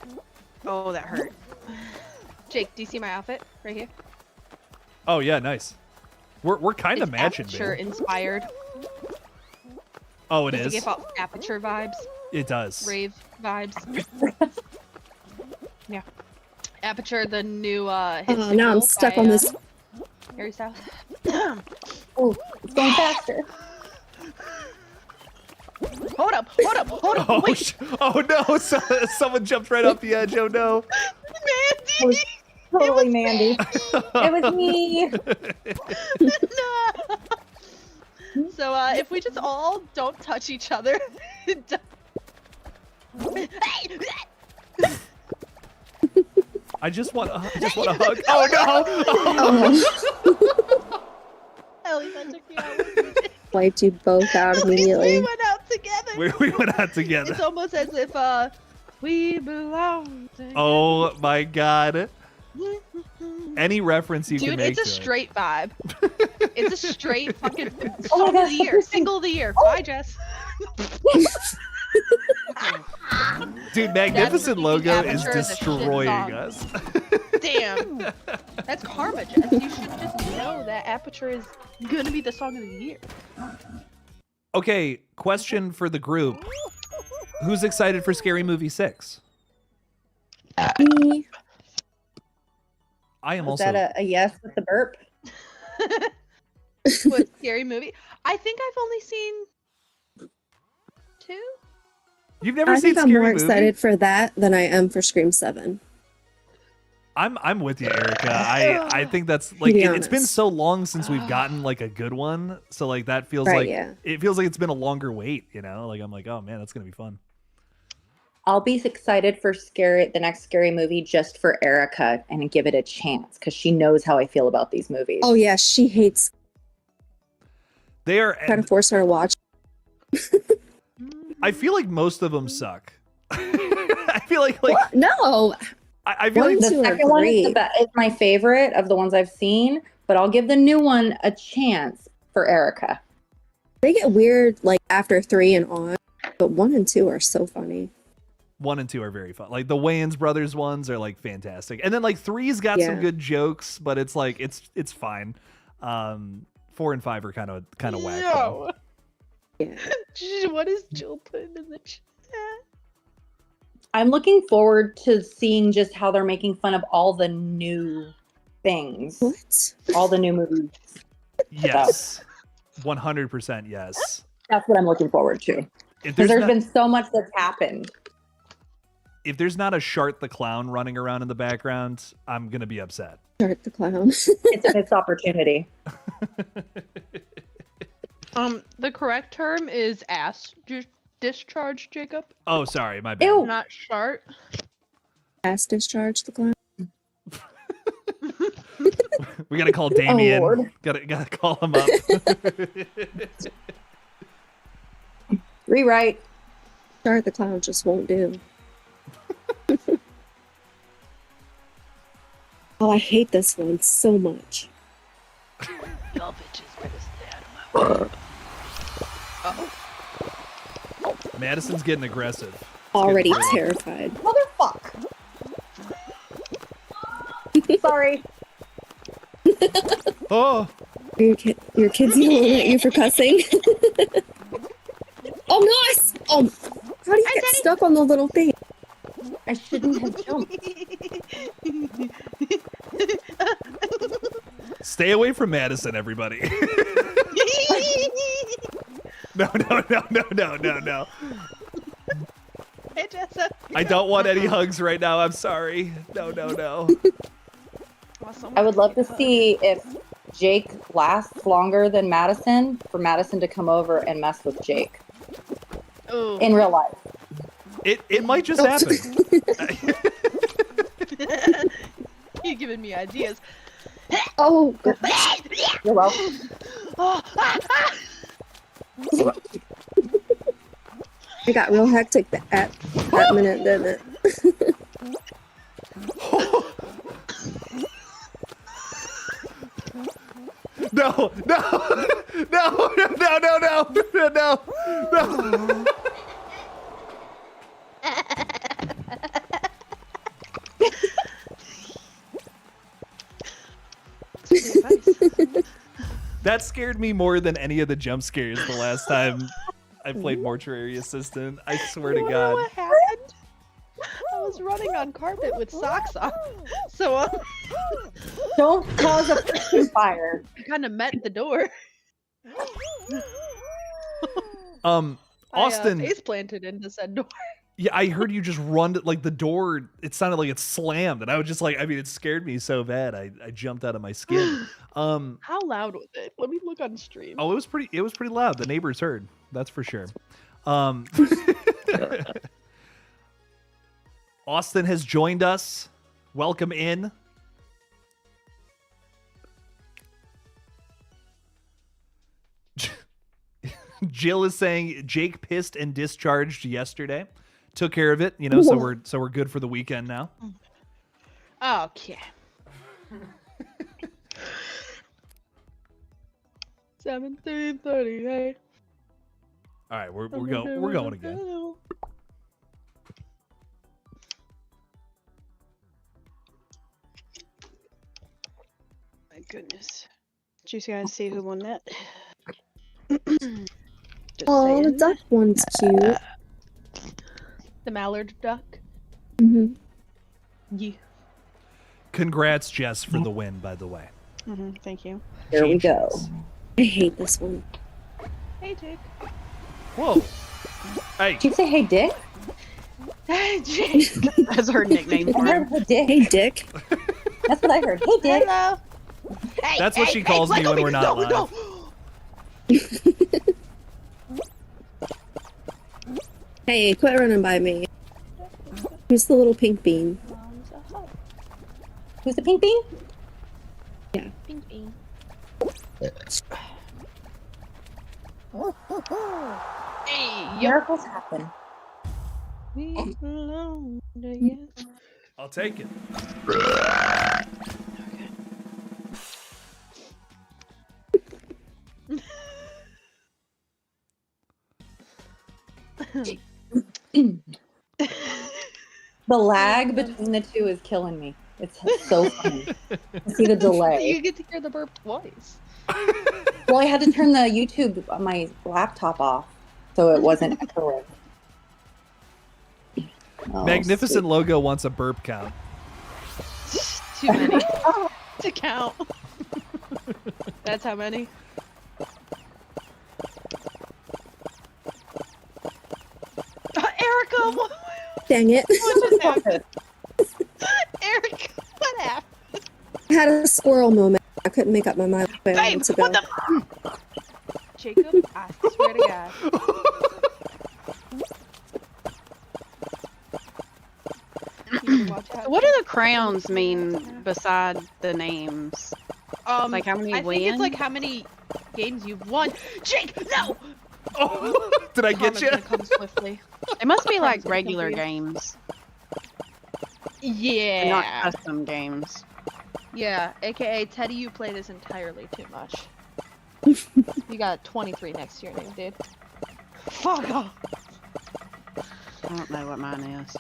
Oh, that hurt. Jake, do you see my outfit right here? Oh yeah, nice. We're kind of It's matching, Aperture babe. inspired. Oh, it Does it is. give off Aperture vibes? It does. Rave vibes? Yeah. Aperture, the new hit Oh, now I'm single stuck by, on this. Harry Styles. Oh, it's going faster. Hold up. Oh, Wait. oh no! Someone jumped right off the edge. Oh no! Mandy. Totally Mandy. It was me. No. So if we just all don't touch each other. I just want a hug. Oh no! Ellie, that took me out. Wiped you both out We immediately. went out together. We went out together. It's almost as if we belong together. Oh my god! Any reference you can Dude, make it's a to it. straight vibe. It's a straight fucking Oh my song of gosh, the year, single of the year. Bye, Jess. Dude, Magnificent Logo is Aperture is a shit destroying song. us. Damn. That's karma, Jess. You should just know that Aperture is gonna be the song of the year. Okay, question for the group. Who's excited for Scary Movie 6? Me. I am Was also. that a yes with the burp? What scary movie? I think I've only seen 2. You've never I seen think I'm Scary more Movie? excited for that than I am for Scream 7. I'm with you, Erica. I think that's like be it's been honest. so long since we've gotten like a good one. So like that feels Right, like yeah. it feels like it's been a longer wait, you know? Like I'm like, oh man, that's gonna be fun. I'll be excited for the next scary movie just for Erica and give it a chance because she knows how I feel about these movies. Oh yeah, she hates They are trying to force her to watch. I feel like most of them suck. I feel like What? No, I feel One, like two, The are second one is, great. is my favorite of the ones I've seen, but I'll give the new one a chance for Erica. they get weird like after 3 and on, but 1 and 2 are so funny. 1 and 2 are very fun. Like the Wayans brothers ones are like fantastic. And then like 3's got some Yeah. good jokes, but it's like it's fine. 4 and 5 are kind of whack. though. Yeah. What is Jill putting in the chat? I'm looking forward to seeing just how they're making fun of all the new things, What? all the new movies. Yes. 100% yes. That's what I'm looking forward to. If Because there's not, been so much that's happened. if there's not a Shart the Clown running around in the background, I'm going to be upset. Start the clown. It's a missed opportunity. The correct term is ass discharge, Jacob. Oh, sorry, my bad. Ew. Not shart. Ass discharge the clown. We got to call Damien. Lord. Got to call him up. Rewrite. Start the clown just won't do. Oh, I hate this one so much. Y'all bitches better stay out of my way. Madison's getting aggressive. Already good. terrified. Motherfuck. Sorry. Oh, Your kids yelling at you for cussing. Oh, nice! Oh, how do you get stuck on the little thing? I shouldn't have jumped. stay away from Madison, everybody. No. Hey, Jessa. I don't want any hugs right now. I'm sorry. No. I would love to see if Jake lasts longer than Madison, for Madison to come over and mess with Jake Ooh. in real life. It might just happen. You're giving me ideas. Oh, You're welcome. it got real hectic at that minute, didn't it? No. That scared me more than any of the jump scares the last time I played Mortuary Assistant. I swear to You wanna know God. what happened? I was running on carpet with socks on, so Don't cause a freaking fire. I kind of met the door. Austin. I face planted into said door. Yeah, I heard you just run like the door. It sounded like it slammed, and I was just like, I mean, it scared me so bad. I jumped out of my skin. How loud was it? Let me look on stream. Oh, it was pretty loud. The neighbors heard. That's for sure. Austin has joined us. Welcome in. Jill is saying Jake pissed and discharged yesterday. Took care of it, so we're good for the weekend now. Okay. 17:38. All right, we're going again. My goodness. Did you guys see who won that? Oh, the duck one's cute. The mallard duck. Mm-hmm. Yeah. Congrats, Jess, for the win, by the way. Thank you. Here we go. I hate this one. Hey, Jake. Whoa. Hey. Did you say hey, Dick? Hey, Jake. That's her nickname. I heard hey, Dick. Hey, Dick. That's what I heard. Hey, Dick. Hello. Hey, That's what she calls me when we're not live. No. Hey, quit running by me. Who's the little pink bean? Who's the pink bean? Yeah. Pink bean. Hey, Miracles happen. I'll take it. The lag between the two is killing me. It's so funny. I see the delay. You get to hear the burp twice. Well, I had to turn the YouTube on my laptop off so it wasn't echoing. Oh, Magnificent sweet. Logo wants a burp count. Too many to count. That's how many. Erica, what? Dang it. What just happened? Erica, what happened? I had a squirrel moment. I couldn't make up my mind where I Babe, wanted to go. what the? Jacob, I swear to God. What do the crowns mean beside the names? Like how many I wins? think it's like how many games you've won. Jake, no! Oh, did I get you? Come swiftly. It must be like Crowns regular gonna games, Yeah. not custom games. Yeah, aka Teddy, you play this entirely too much. You got 23 next to your name, dude. Fuck off. I don't know what mine is.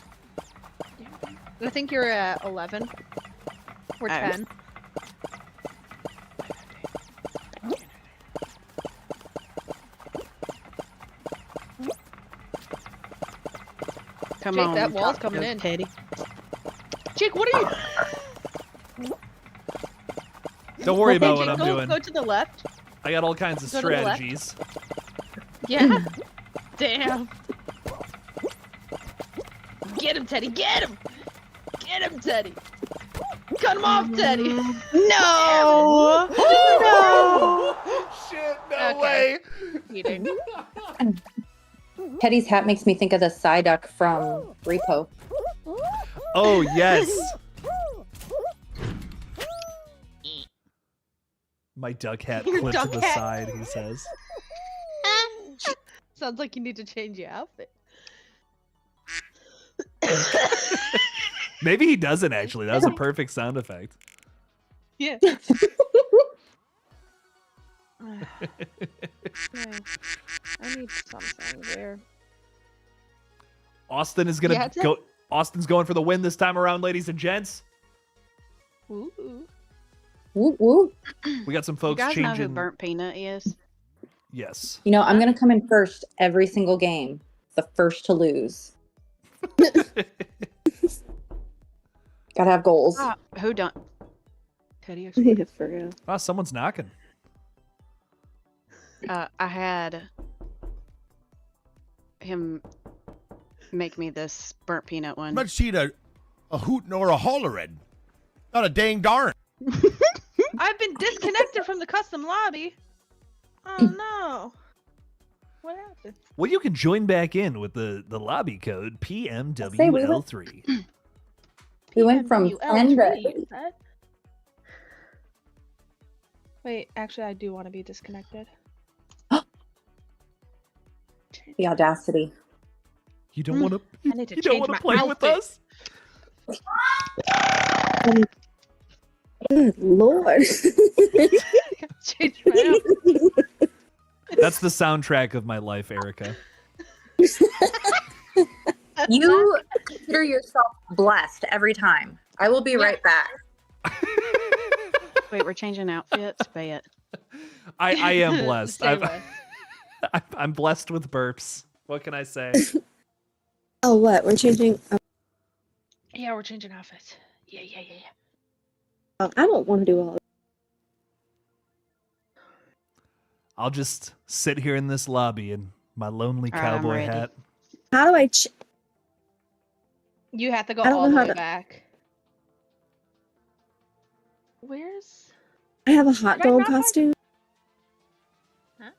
I think you're at 11 or 10. Come Jake, on, that wall's talk coming to in. Teddy. Jake, what are you? Don't worry about Jake, what I'm go, doing. Go to the left. I got all kinds of Go to the left. strategies. Yeah. Damn. Get him, Teddy. Get him. Get him, Teddy. Cut him off, Teddy. No! No! Shit, no Okay. way. Eating. Teddy's hat makes me think of the Psyduck from Repo. Oh, yes. My duck hat Your clipped to duck the hat. side, he says. Sounds like you need to change your outfit. Maybe he doesn't actually. That was a perfect sound effect. Yeah. I need something there. Austin is gonna Yeah, it's go. Austin's going for the win this time around, ladies and gents. Ooh. Woo woo. We got some You folks guys know who changing. Burnt Peanut is? Yes. You know, I'm going to come in first every single game. The first to lose. Gotta have goals. Who done? Teddy, For real. Oh, someone's knocking. I had him make me this burnt peanut one. Much eat a hootin' or a hollerin'. Not a dang darn. I've been disconnected from the custom lobby. Oh no. What happened? Well, you can join back in with the lobby code PMWL3. We went from 10 to... Wait, actually, I do want to be disconnected. The audacity. You don't want to. I need to You don't change want to my play with outfit. us. Good lord. Change my outfit. That's the soundtrack of my life, Erica. You consider yourself blessed every time. I will be right back. Wait, we're changing outfits? Bet. I am blessed. Same way. I'm blessed with burps. What can I say? Oh, what? We're changing. Yeah, we're changing outfits. Yeah. I don't want to do all. I'll just sit here in this lobby in my lonely All right, I'm cowboy ready. hat. How do I? You have to go I don't all the know how way to- back. Where's? I have a hot Did I dog not find- costume. Huh?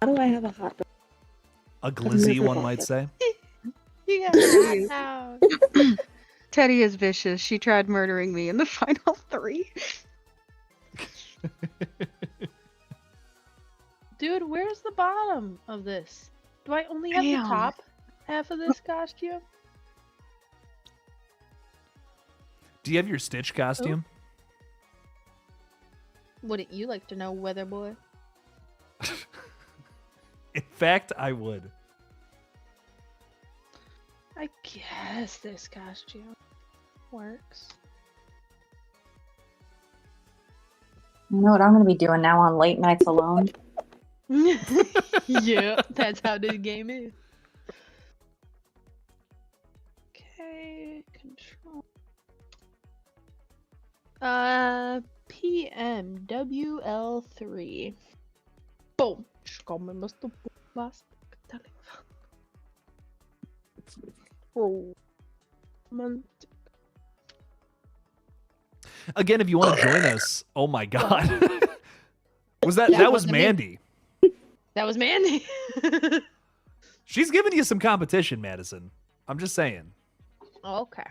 How do I have a hot dog? A glizzy, never one had might it. say. You got it now. Teddy is vicious. She tried murdering me in the final 3. Dude, where's the bottom of this? Do I only have the Damn. top half of this costume? Do you have your Stitch costume? Wouldn't you like to know, weather boy? In fact, I would. I guess this costume works. You know what I'm going to be doing now on late nights alone? Yeah, that's how this game is. Okay, control. PMWL3. Boom. Again, if you want to join us, oh my god. that was wasn't me. Mandy. That was Mandy. She's giving you some competition, Madison. I'm just saying. Okay.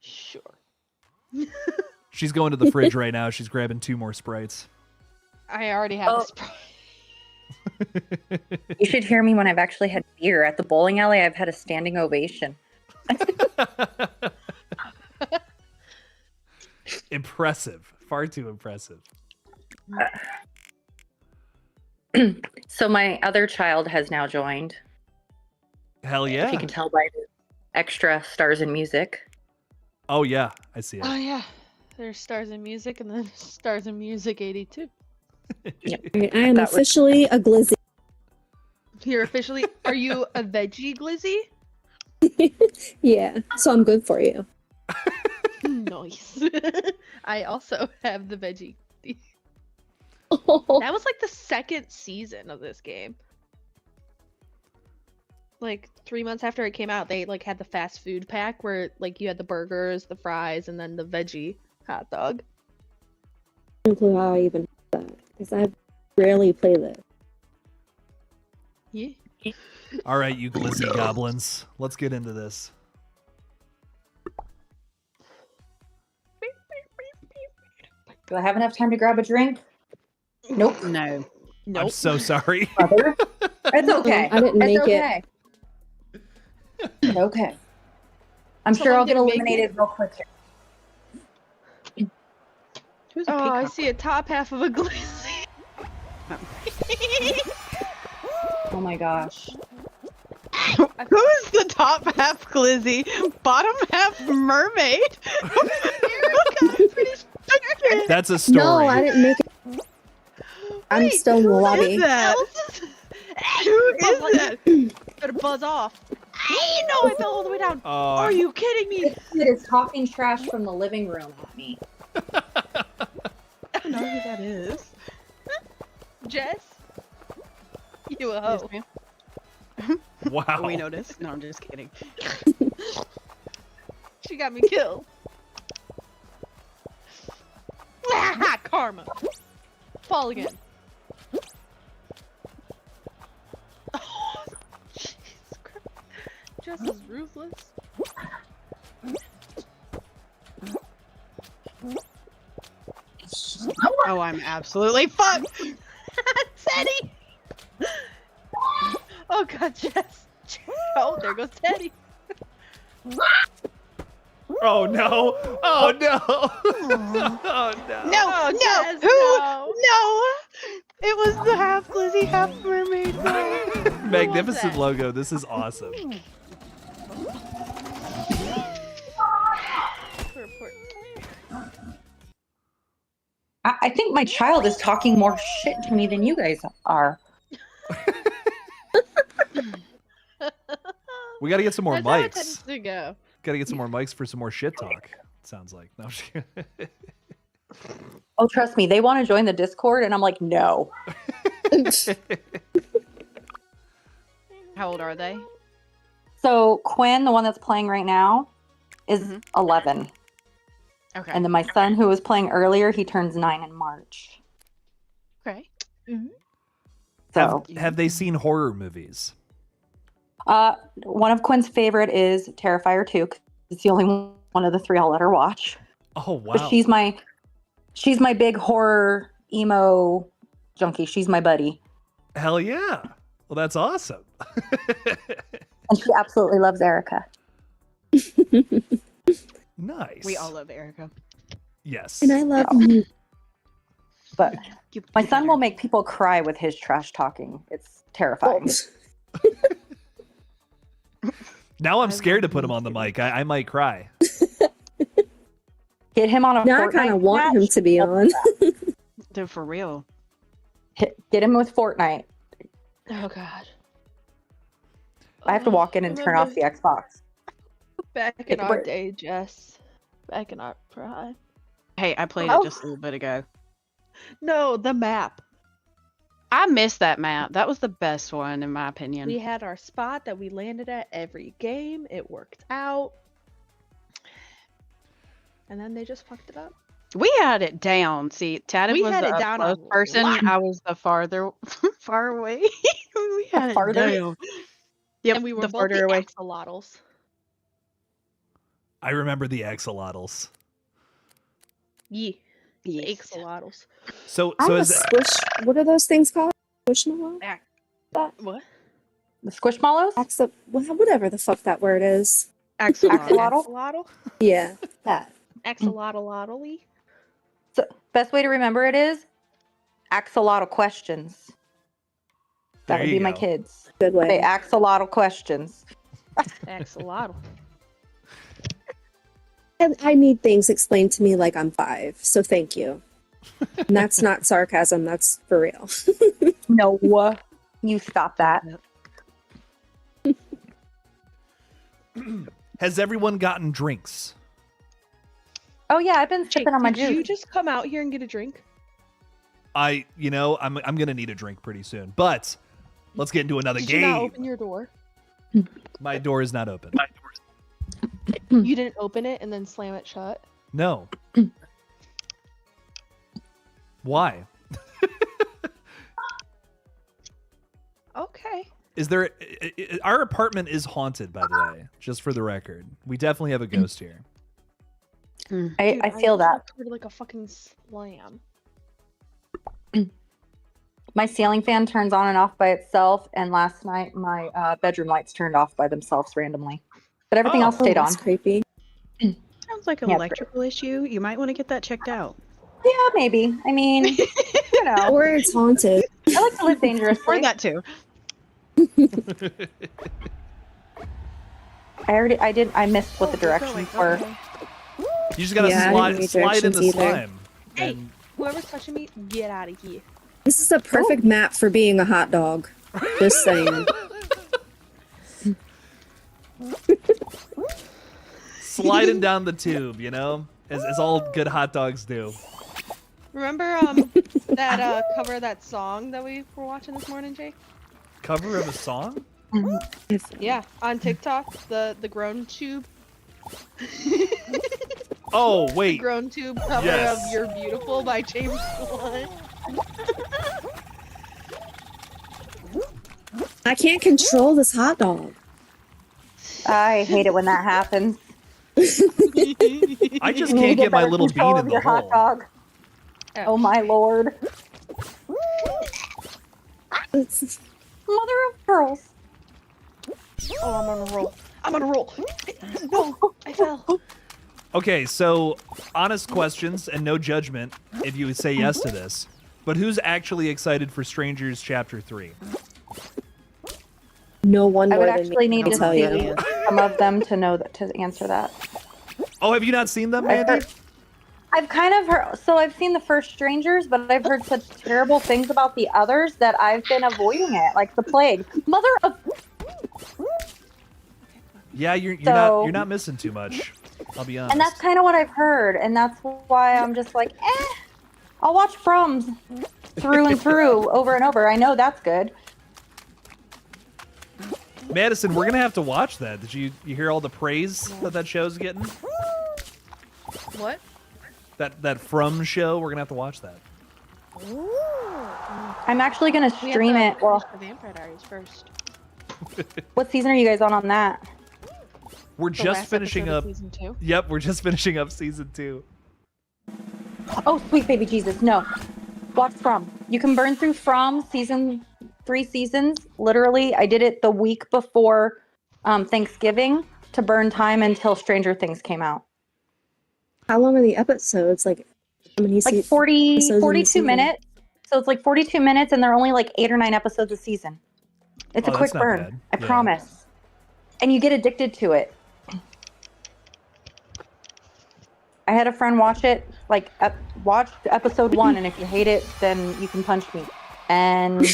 Sure. She's going to the fridge right now. She's grabbing 2 more Sprites. I already have Oh. a Sprite. You should hear me when I've actually had beer. At the bowling alley, I've had a standing ovation. Impressive. Far too impressive. So my other child has now joined. Hell If yeah. you can tell by the extra stars in music. Oh yeah, I see it. Oh yeah. There's Stars in Music and then Stars in Music 82. I am That was- officially a glizzy. You're officially, are you a veggie glizzy? Yeah, so I'm good for you. Nice. I also have the veggie. That was like the 2nd season of this game. Like 3 months after it came out, they like had the fast food pack where like you had the burgers, the fries, and then the veggie hot dog. I don't know how I even have that because I rarely play this. Yeah. All right, you glizzy goblins. Let's get into this. Do I have enough time to grab a drink? Nope. No. I'm so sorry. Mother. It's okay. I didn't It's make okay. It's okay. I'm sure I'll get Someone didn't make eliminated real quick here. Who's a Oh, I peacock? see a top half of a glizzy. Oh my gosh. Who's the top half glizzy, bottom half mermaid? That's a story. No, I didn't make it. I'm Wait, still in the Who lobby. is that? Who is that? Better buzz off. Hey, no, I fell all the way down. Are you kidding me? It is talking trash from the living room at me. I don't know who that is. Jess? You a hoe. Wow. We noticed. No, I'm just kidding. She got me killed. Karma. Fall again. Oh, Jesus Christ. Just as ruthless. Oh, I'm absolutely fucked. Teddy! Oh god, Jess. Oh, there goes Teddy. Oh no! Oh no! Oh no! No, Oh, no, Jess, who? no. No! It was the half Lizzie, half mermaid. Magnificent that? logo. This is awesome. Report. I think my child is talking more shit to me than you guys are. We gotta get some more That's how it mics. tends to go. Gotta get some more mics for some more shit talk. Sounds like. No. Oh, trust me, they want to join the Discord, and I'm like, no. How old are they? So Quinn, the one that's playing right now, is 11. Okay. And then my son, who was playing earlier, he turns 9 in March. Okay. So have they seen horror movies? one of Quinn's favorite is Terrifier 2. 'Cause it's the only one of the 3 I'll let her watch. Oh wow. But she's my big horror emo junkie. She's my buddy. Hell yeah. Well, that's awesome. And she absolutely loves Erica. Nice. We all love Erica. Yes. And I love you. But my son will make people cry with his trash talking. It's terrifying. Now I'm scared to put him on the mic. I might cry. Get him on a Now I Fortnite kind of want match. him to be on. Dude, for real. Get him with Fortnite. Oh god. I have to walk in and turn off the Xbox. Back in Get the our break. day, Jess. Back in our prime. Hey, I played Oh. it just a little bit ago. No, the map. I missed that map. That was the best one, in my opinion. We had our spot that we landed at every game. It worked out. And then they just fucked it up. We had it down. See, Tatum We was had the it down close a person. lot. I was the farther, far away. We had farther? it down. Yep, And we were the both farther the away. axolotls. I remember the axolotls. Yeah. The Yes. axolotls. So I'm a is squish. What are those things called? Squishmallow? What? The Squishmallows? Whatever the fuck that word is. Axolotl. Axolotl? Axolotl? Yeah, that. Axolotl. So, best way to remember it is axolotl questions. That There would you be my go. kids. Good way. They axolotl questions. Axolotl. And I need things explained to me like I'm 5, so thank you. And that's not sarcasm, that's for real. No, you stop that. Has everyone gotten drinks? Oh yeah, I've been Jake, sipping on my did you juice. just come out here and get a drink? I'm gonna need a drink pretty soon. But let's get into another Did game. you not open your door? My door is not open. You didn't open it and then slam it shut? No. Why? Okay. Is there? Our apartment is haunted, by the way. Just for the record, we definitely have a ghost here. I Dude, feel that. just heard like a fucking slam. My ceiling fan turns on and off by itself, and last night my bedroom lights turned off by themselves randomly. But everything else stayed on. That's creepy. Sounds like an Yeah, electrical issue. You might want to get that checked out. Yeah, maybe. I mean, you know, Or it's haunted. I like to live Or dangerously. that too. I missed what the directions were. You just gotta Yeah, I didn't slide need in the directions either. slime. Hey, And whoever's touching me, get out of here. This is a perfect map for being a hot dog. Just saying. sliding down the tube, you know, as all good hot dogs do. Remember that cover of that song that we were watching this morning, Jake? Cover of a song? Yeah, on TikTok, the grown tube. Oh, The wait. grown tube cover Yes. of "You're Beautiful" by James Blunt. I can't control this hot dog. I hate it when that happens. I just You need to can't get my better little control bean of in the your hot hole. dog. Oh my lord. It's- Mother of pearls. Oh, I'm on a roll. I'm on a roll. No, I fell. Okay, so honest questions and no judgment if you would say yes to this. But who's actually excited for Strangers Chapter 3? No one I more would than actually me, need I'll to tell see you. some of them to know that to answer that. Oh, have you not seen them, I've Mandy? heard- I've kind of heard, so I've seen the first Strangers, but I've heard such terrible things about the others that I've been avoiding it, like the plague. Mother of Yeah, you're So- not missing too much. I'll be honest. And that's kind of what I've heard, and that's why I'm just like, I'll watch Frums through and through, over and over. I know that's good. Madison, we're gonna have to watch that. Did you hear all the praise that show's getting? What? That From show, we're gonna have to watch that. I'm actually gonna We have stream to it. Well, finish the Vampire Diaries first. what season are you guys on that? We're The just last finishing episode up. of season 2. Yep, we're just finishing up season 2. Oh, sweet baby Jesus, no. Watch From. You can burn through From 3 seasons. Literally, I did it the week before Thanksgiving to burn time until Stranger Things came out. How long are the episodes? Like, how many Like se- 40, episodes in a 42 season? minutes. So it's like 42 minutes, and they're only like 8 or 9 episodes a season. It's Oh, a quick that's not burn. bad. I Yeah. promise. And you get addicted to it. I had a friend watch it, like watch episode 1, and if you hate it, then you can punch me. And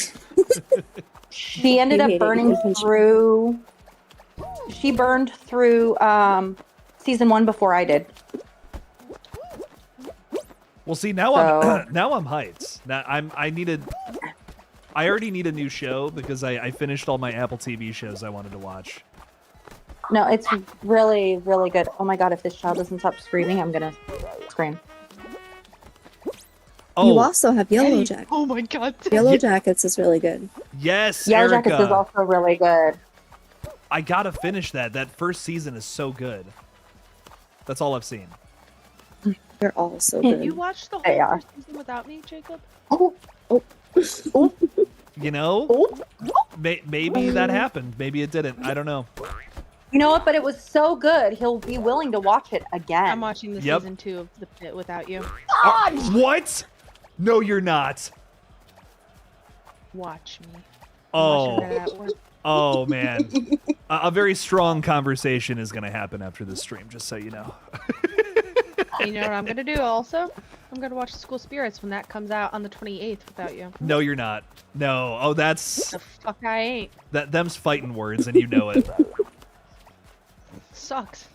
she ended You up hate it, you burning can punch me. through. She burned through season 1 before I did. Well, see now I'm now I'm hyped. Now I already need a new show because I finished all my Apple TV shows I wanted to watch. No, it's really, really good. Oh my god, if this child doesn't stop screaming, I'm gonna scream. Oh, You also have Yellow Jacket. Oh my god. Yellow Jackets is really good. yes, Yellow Erica. Jackets is also really good. I gotta finish that. That first season is so good. That's all I've seen. They're all so Can good. You watched the They whole are. first season without me, Jacob? You know, maybe that happened. Maybe it didn't. I don't know. You know what? But it was so good. He'll be willing to watch it again. I'm watching the Yep. season 2 of The Pit without you. What? No, you're not. Watch me. Oh, Watching that one. oh man. A very strong conversation is gonna happen after this stream. Just so you know. You know what I'm gonna do also? I'm gonna watch School Spirits when that comes out on the 28th without you. No, you're not. No. Oh, that's The fuck I ain't. them's fighting words, and you know it. Sucks.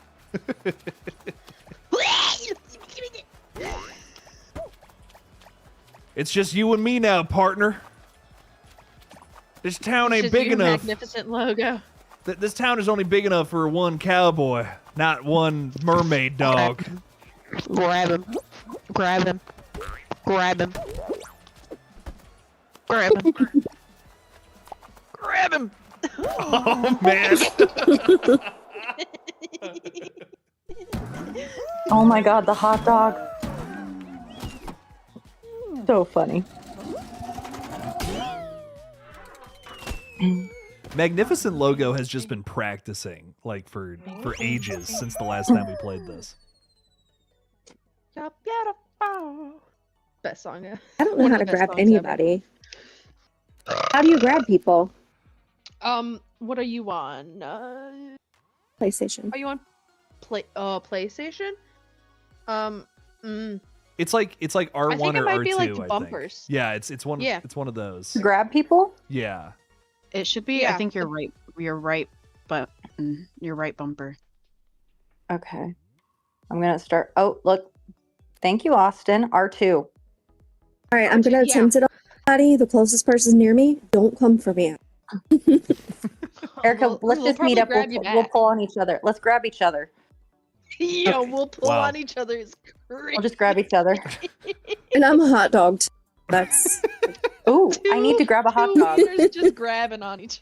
It's just you and me now, partner. This town It's ain't just big you, enough. Magnificent logo. This town is only big enough for one cowboy, not one mermaid dog. Grab him. Grab him. Grab him. Grab him. Grab him! Oh man! Oh my god, the hot dog. So funny. Magnificent Logo has just been practicing like for ages since the last time we played this. You're beautiful. Best song ever. I don't know One how of to the best grab songs ever. anybody. How do you grab people? What are you on? PlayStation. Are you on PlayStation? It's like R1 I think it or might R2. be like I think. bumpers. Yeah, it's one. Yeah. It's one of those. Grab people? Yeah. It should be. Yeah. I think you're right. You're right, but you're right bumper. Okay. I'm gonna start. Oh, look. Thank you, Austin. R2. All right, I'm gonna Yeah. attempt it on somebody. The closest person near me, don't come for me. Erica, let's we'll just meet probably up. grab you We'll back. pull on each other. Let's grab each other. Yo, we'll pull Wow. on each other's. We'll just grab each other. And I'm a hot dog. Too. That's Ooh, I need to grab a hot dog. Wieners just grabbing on each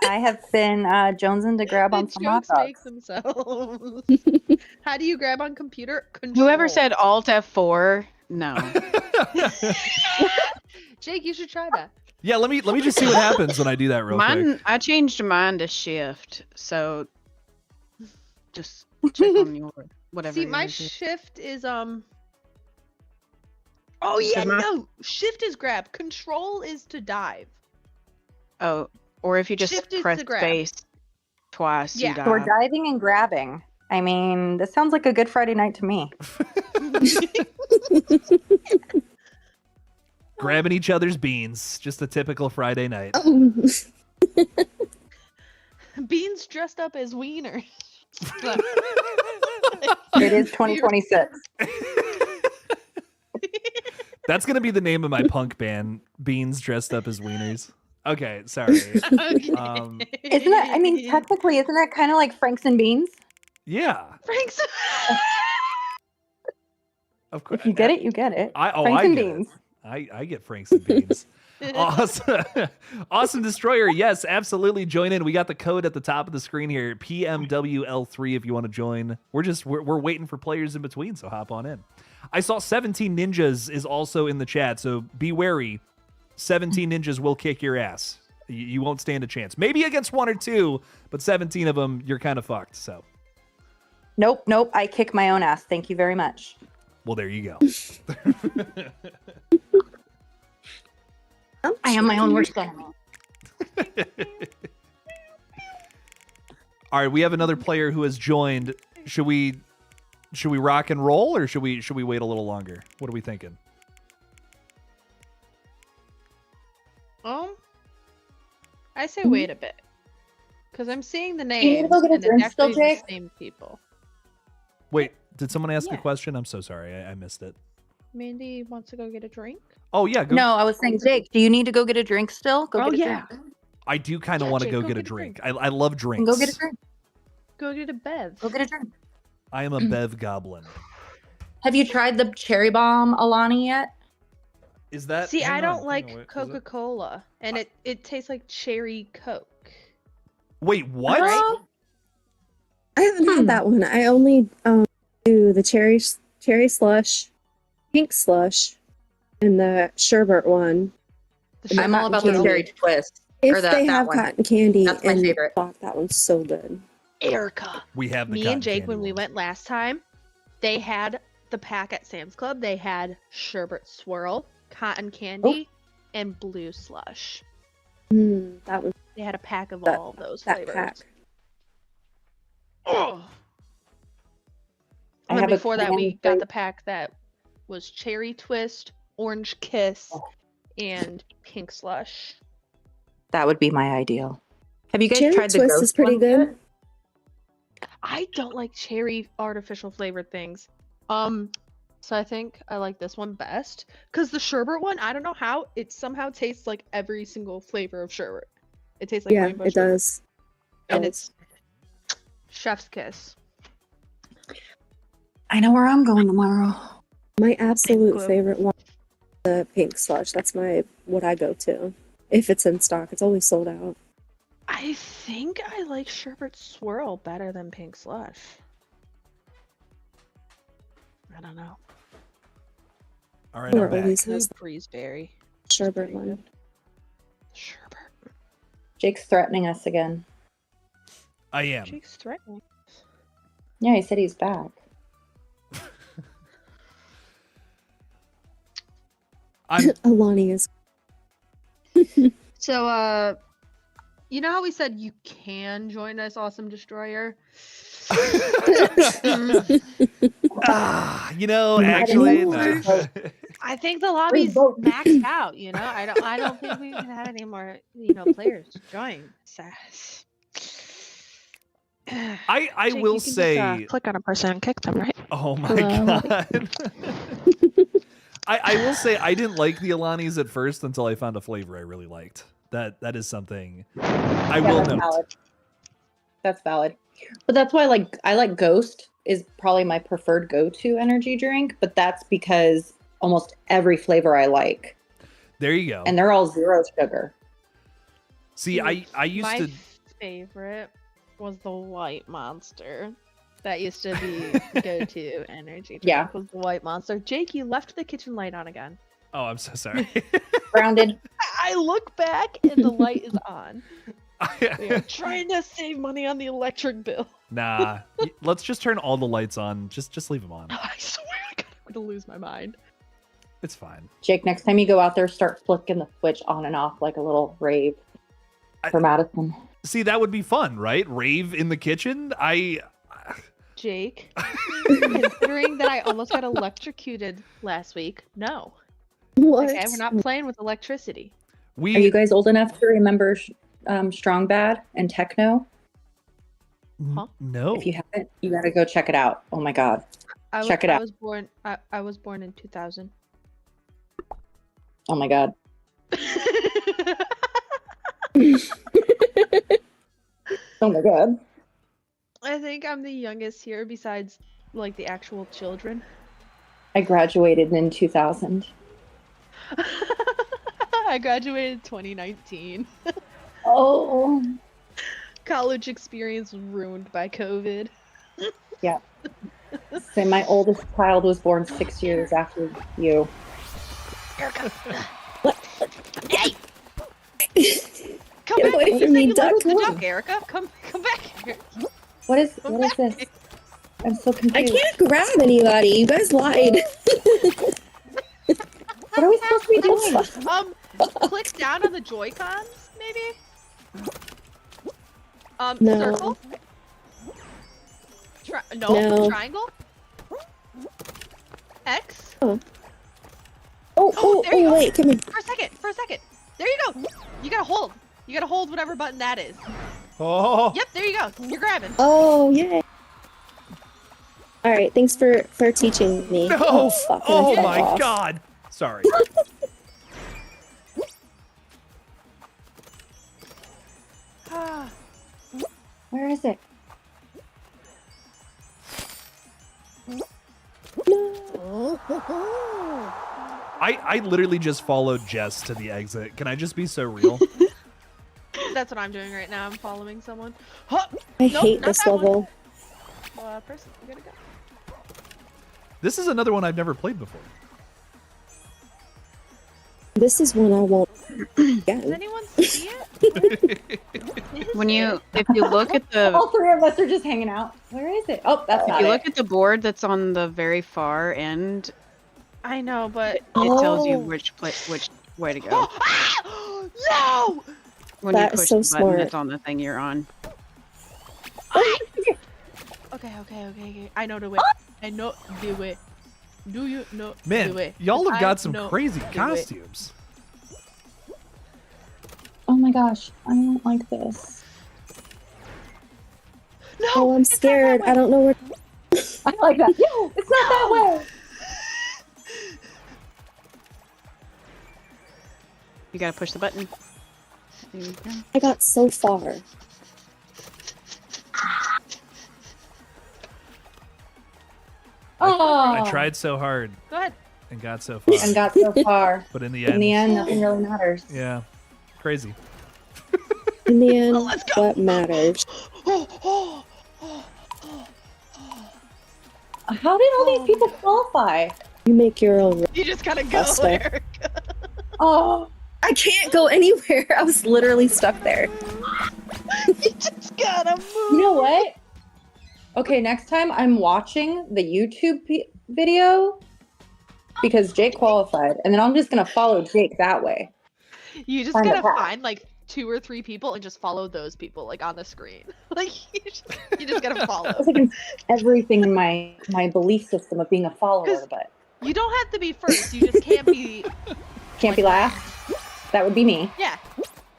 I have been jonesing to grab on The some hot jokes make dogs. themselves. How do you grab on computer? Whoever Control. said Alt F4, no. Jake, you should try that. Yeah, let me just see what happens when I do that real quick. Mine, I changed mine to Shift, so just check on your whatever. See, my yours is. shift is Oh yeah, no. Shift is grab. Control is to dive. Oh, or if you just Shift is press to grab. space twice, Yeah. you dive. So we're diving and grabbing. I mean, this sounds like a good Friday night to me. Grabbing each other's beans, just a typical Friday night. oh. Beans dressed up as wieners. It is 2026. That's gonna be the name of my punk band, Beans Dressed Up as Wieners. Okay, sorry. Isn't that? I mean, technically, isn't that kind of like Franks and Beans? Yeah, Frank's. of course. If you get it, you get it. Franks Franks and get Beans. It. I get Franks and Beans. Awesome. Awesome Destroyer. Yes, absolutely. Join in. We got the code at the top of the screen here. PMWL3 if you want to join. We're waiting for players in between, so hop on in. I saw 17 Ninjas is also in the chat, so be wary. 17 Ninjas will kick your ass. You won't stand a chance. Maybe against 1 or 2, but 17 of them, you're kind of fucked. So, Nope. I kick my own ass. Thank you very much. well, there you go. I am my own worst enemy. All right, we have another player who has joined. Should we rock and roll, or should we wait a little longer? What are we thinking? I say wait a bit, because I'm seeing the You need to names go get a and it's drink still, actually the Jake? same people. Wait, did someone ask a Yeah. question? I'm so sorry, I missed it. Mandy wants to go get a drink. Oh yeah, go. No, I was saying, Jake, do you need to go get a drink still? Go get a drink. I do kind of Yeah, want to Jake, go go get a get a drink. drink. I love drinks. Go get a drink. Go get a bev. Go get a drink. I am a bev goblin. Have you tried the cherry bomb Alani yet? Is that? See, hang I on, don't hang on, like wait, is it- Coca-Cola, and it tastes like cherry Coke. Wait, what? Oh. I haven't had that one. I only do the cherry slush, pink slush, and the sherbet one. The I'm all about the candy. cherry twist. If Or they that have one. cotton candy, That's my and favorite. fuck, that one's so good. Erica. We have the Me cotton and Jake, candy when we ones. went last time, they had the pack at Sam's Club. They had sherbet swirl, cotton candy, and blue slush. That was They had a pack of That- all of those that flavors. pack. Oh. I And then have a before that, we candy got flavor. the pack that was cherry twist, orange kiss, and pink slush. That would be my ideal. Have you guys cherry tried the twist ghost is pretty one good. yet? I don't like cherry artificial flavored things. So I think I like this one best. Because the sherbet one, I don't know how, it somehow tastes like every single flavor of sherbet. It tastes like Yeah, rainbow it sherbet. does. And it's chef's kiss. I know where I'm going tomorrow. My absolute glue. favorite one, the pink slush. That's what I go to. If it's in stock, it's always sold out. I think I like sherbet swirl better than pink slush. I don't know. All right, Or I'm back. always has the Breezeberry. sherbet pretty one. good. Sherbet. Jake's threatening us again. I am. Jake's threatening. Yeah, he said he's back. I'm Alani is. So, you know how we said you can join us, Awesome Destroyer? actually, no. I think the lobby's maxed out, you know? I don't think we can have any more, players join. I Jake, will you can say. just, click on a person and kick them, right? Oh my Hello. god. I will say I didn't like the Alanis at first until I found a flavor I really liked. That is something I will that's note. valid. That's valid. But that's why I like Ghost is probably my preferred go-to energy drink, but that's because almost every flavor I like. There you go. And they're all 0 sugar. See, I used My to. favorite was the White Monster. That used to be go-to energy drink. Yeah. Was the White Monster. Jake, you left the kitchen light on again. Oh, I'm so sorry. Grounded. I look back and the light is on. We are trying to save money on the electric bill. Nah, let's just turn all the lights on. Just leave them on. I swear I'm gonna lose my mind. It's fine. Jake, next time you go out there, start flicking the switch on and off like a little rave for Madison. See, that would be fun, right? Rave in the kitchen. Jake, considering that I almost got electrocuted last week, no. What? Okay, we're not playing with electricity. Are you guys old enough to remember Strong Bad and Techno? Huh? No. If you haven't, you gotta go check it out. Oh my god. Check it out. I was born in 2000. Oh my god. Oh my god. I think I'm the youngest here besides like the actual children. I graduated in 2000. I graduated 2019. Oh. College experience was ruined by COVID. Yeah. So my oldest child was born 6 years after you. Erica. Hey! Come Get back. away You from said me, you left the duck. duck, Erica. Come back here. What is Come this? I'm so confused. I can't grab anybody. You guys lied. What are we supposed to be doing? Click down on the Joy-Cons, maybe? No. Circle? No. Triangle? X? Oh, there you go. wait, come here. For a second. There you go. You gotta hold. You gotta hold whatever button that is. Oh. Yep, there you go. You're grabbing. Oh, yay. All right, thanks for teaching me. No. Oh, fuck, Oh I'm my off. god. Sorry. Where is it? I literally just followed Jess to the exit. Can I just be so real? That's what I'm doing right now. I'm following someone. I Nope, hate not this that one. level. Person, you gotta go. This is another one I've never played before. This is one I won't Does again. anyone see it? If you look at the All three of us are just hanging out. Where is it? Oh, that's if not you it. look at the board that's on the very far end, I know, but it tells you Oh. which way to go. No! When That you is push so the button smart. that's on the thing you're on. Okay. I know the way. I know the way. Do you know the Man, way? y'all have I got some know crazy the way. costumes. Oh my gosh, I don't like this. No! Oh, I'm it's not that scared. way. I don't know where. I like that. No, it's not that way. You gotta push the button. There you go. I got so far. Oh. I tried so hard Go ahead. and got so far. And got so far. But in the end, nothing really matters. yeah, crazy. In the end, let's go. what matters? How did all these people qualify? You make your own. You just gotta go, Faster. Eric. Oh, I can't go anywhere. I was literally stuck there. You just gotta move. you know what? Okay, next time I'm watching the YouTube video because Jake qualified, and then I'm just gonna follow Jake that way. You just Find gotta a path. find like 2 or 3 people and just follow those people like on the screen. Like you just gotta follow. It's against everything in my belief system of being a follower, but You don't have to be first. You just can't be. can't be last. That would be me. Yeah.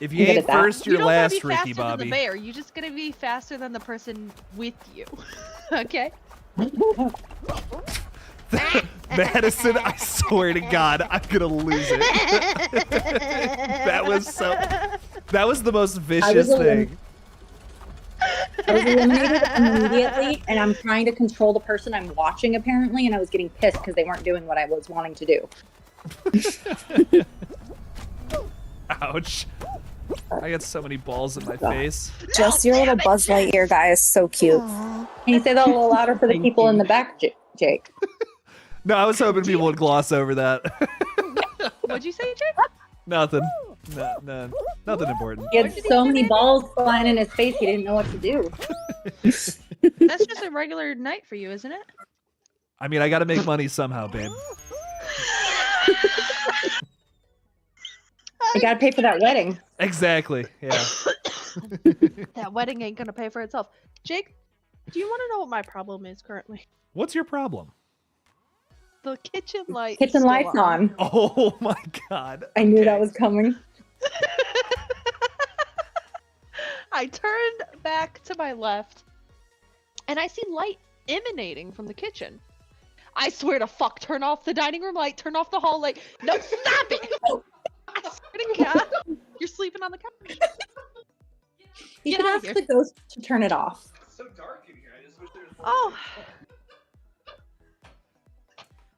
If I'm you good ain't at that. first, You you're don't wanna last, be Ricky faster than Bobby. the bear. You just gotta be faster than the person with you. Okay. Madison, I swear to God, I'm gonna lose it. That was the most vicious thing. I was eliminated immediately, and I'm trying to control the person I'm watching, apparently, and I was getting pissed because they weren't doing what I was wanting to do. Ouch. I got so many balls in my face. Just your little Buzz Lightyear guy is so cute. Can you say that a little louder for the people in the back, Jake? No, I was hoping people would gloss over that. What'd you say, Jake? Nothing. No, nothing important. He had so many balls flying in his face, he didn't know what to do. That's just a regular night for you, isn't it? I mean, I gotta make money somehow, babe. I gotta pay for that wedding. Exactly, yeah. That wedding ain't gonna pay for itself. Jake, do you want to know what my problem is currently? What's your problem? The kitchen light. Kitchen lights on. Oh my God. I knew that was coming. I turned back to my left, and I see light emanating from the kitchen. I swear to fuck, turn off the dining room light, turn off the hall light. No, stop it! I swear to God, you're sleeping on the couch. You Get can out ask of the here. ghost to turn it off. It's so dark in here. I just wish there was. Oh,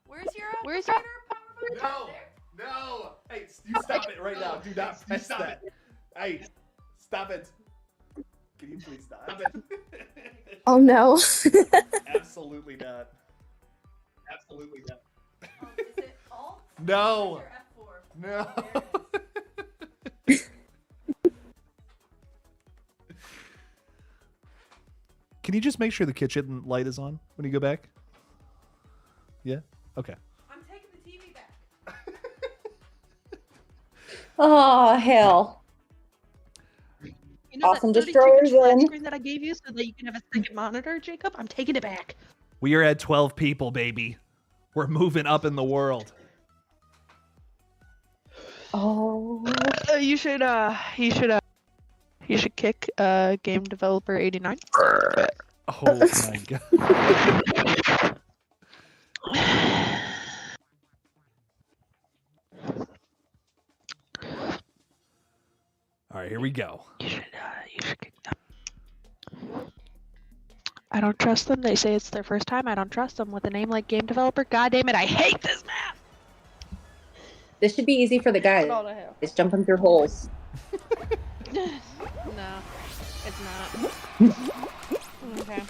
Where's your where's your? No! Hey, you stop it right now. Do not press that. Hey, stop it. Can you please stop it? Oh no. Absolutely not. Absolutely not. Is it Alt? No. Or F4? No. There it Can you just make sure the kitchen light is on when you go back? Yeah? Okay. I'm taking the TV back. Oh, hell. You know Awesome that 32 destroyers inch flat in. screen that I gave you so that you can have a second monitor, Jacob? I'm taking it back. We are at 12 people, baby. We're moving up in the world. Oh. You should kick game developer 89. Oh my God. All right, here we go. You should kick them. I don't trust them. They say it's their first time. I don't trust them with a name like game developer. God damn it! I hate this map. This should be easy for the guys. What the hell? It's jumping through holes. No, it's not. Okay.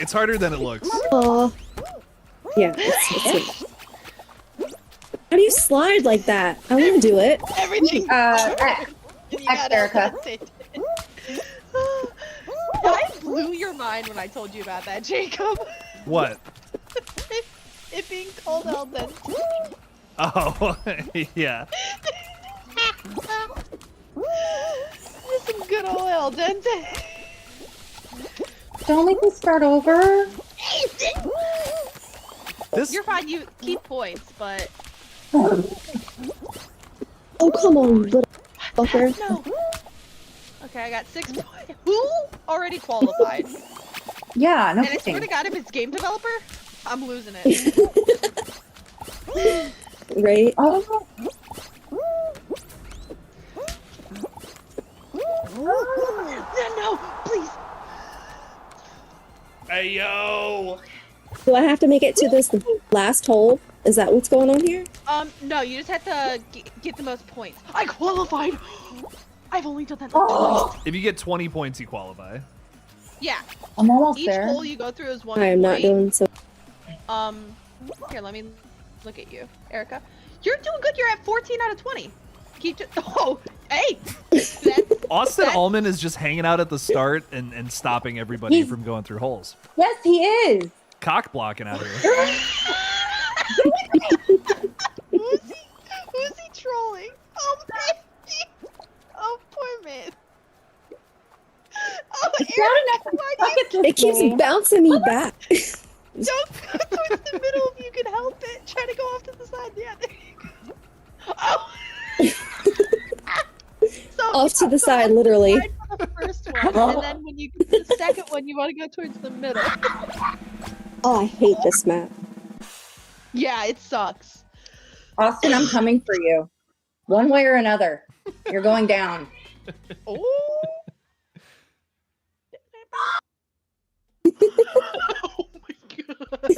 It's harder than it looks. Oh. Yeah, it's How do you slide like that? I want to do it. Everything. X, Erica. I blew your mind when I told you about that, Jacob. What? It being cold al dente. Oh, yeah. Some good old al dente. Don't make me start over. This You're fine. You keep points, but Oh, come on, little fucker. no. Okay, I got 6 points. Who already qualified? Yeah, no And I swear to kidding. God, if it's game developer, I'm losing it. Right? Oh. No, please. Hey, yo! Do I have to make it to this last hole? Is that what's going on here? No, you just have to get the most points. I qualified. I've only done that twice. If you get 20 points, you qualify. Yeah. I'm almost Each there. hole you go through is 1 I am not point. doing so. Here, let me look at you, Erica. You're doing good. You're at 14 out of 20. Oh, hey. Austin That's- Allman is just hanging out at the start and stopping everybody from going through holes. Yes, he is. Cock blocking out here. Who's he trolling? Oh, man. Oh, poor man. Oh, It's not enough to suck at this It keeps game. bouncing me back. Don't go towards the middle if you can help it. Try to go off to the side. Yeah, there you go. Oh. So, Off to the so side, on literally. side for the first one, and then when you get to the second one, you want to go towards the middle. Oh, I hate this map. Yeah, it sucks. Austin, I'm coming for you. One way or another. You're going down. Oh. Oh my god.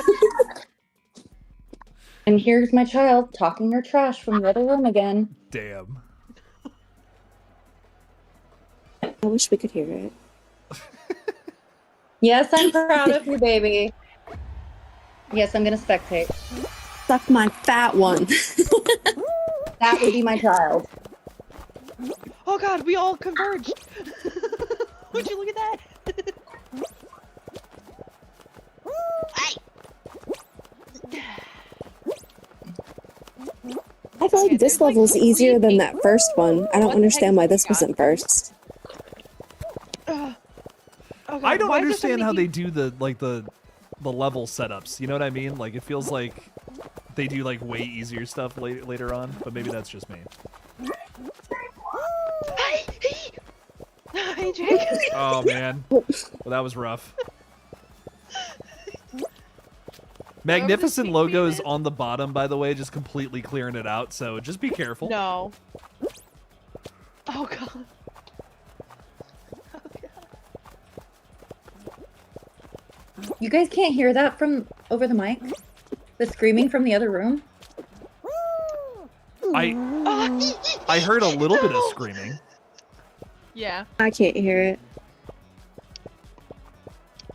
And here's my child talking her trash from the other room again. Damn. I wish we could hear it. Yes, I'm proud of you, baby. Yes, I'm gonna spectate. Suck my fat one. That would be my child. Oh god, we all converged. Would you look at that? I feel like this level's easier than that first one. I don't understand why this wasn't first. Oh god, I don't why is there understand so how many they do the level setups. You know what I mean? Like it feels like they do like way easier stuff later on, but maybe that's just me. Hey, Jake. Oh man, well that was rough. Magnificent logo is on the bottom, by the way, just completely clearing it out. So just be careful. No. Oh god. You guys can't hear that from over the mic? The screaming from the other room? I heard a little bit of screaming. Yeah. I can't hear it.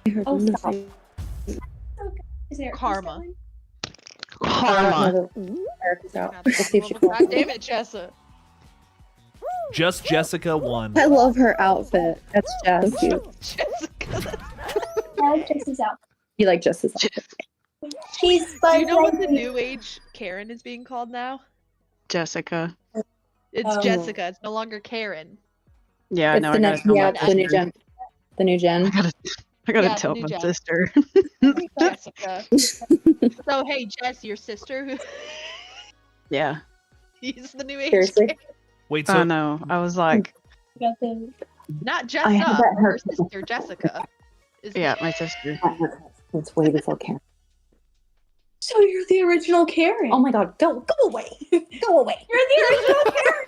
I heard nothing. Karma. Karma. Erica's out. Let's see if she calls. God damn it, Jessa. Just Jessica won. I love her outfit. That's just so cute. Jessica. I like Jesse's out. You like Jess's outfit. She's Do fun. you know what the new age Karen is being called now? Jessica. It's Oh. Jessica. It's no longer Karen. Yeah, I It's know. the I gotta next, tell yeah, my it's the new sister. gen. The new gen. I gotta Yeah, the tell new my gen. sister. Jessica. So hey, Jess, your sister, Yeah. he's the new age Seriously? Karen. Wait, I so know. I was like, Got the Not I had Jessa, that her hurt. sister Jessica. Is yeah, my sister. It's way before Karen. So you're the original Karen. Oh my god, go away. Go away. You're the original Karen.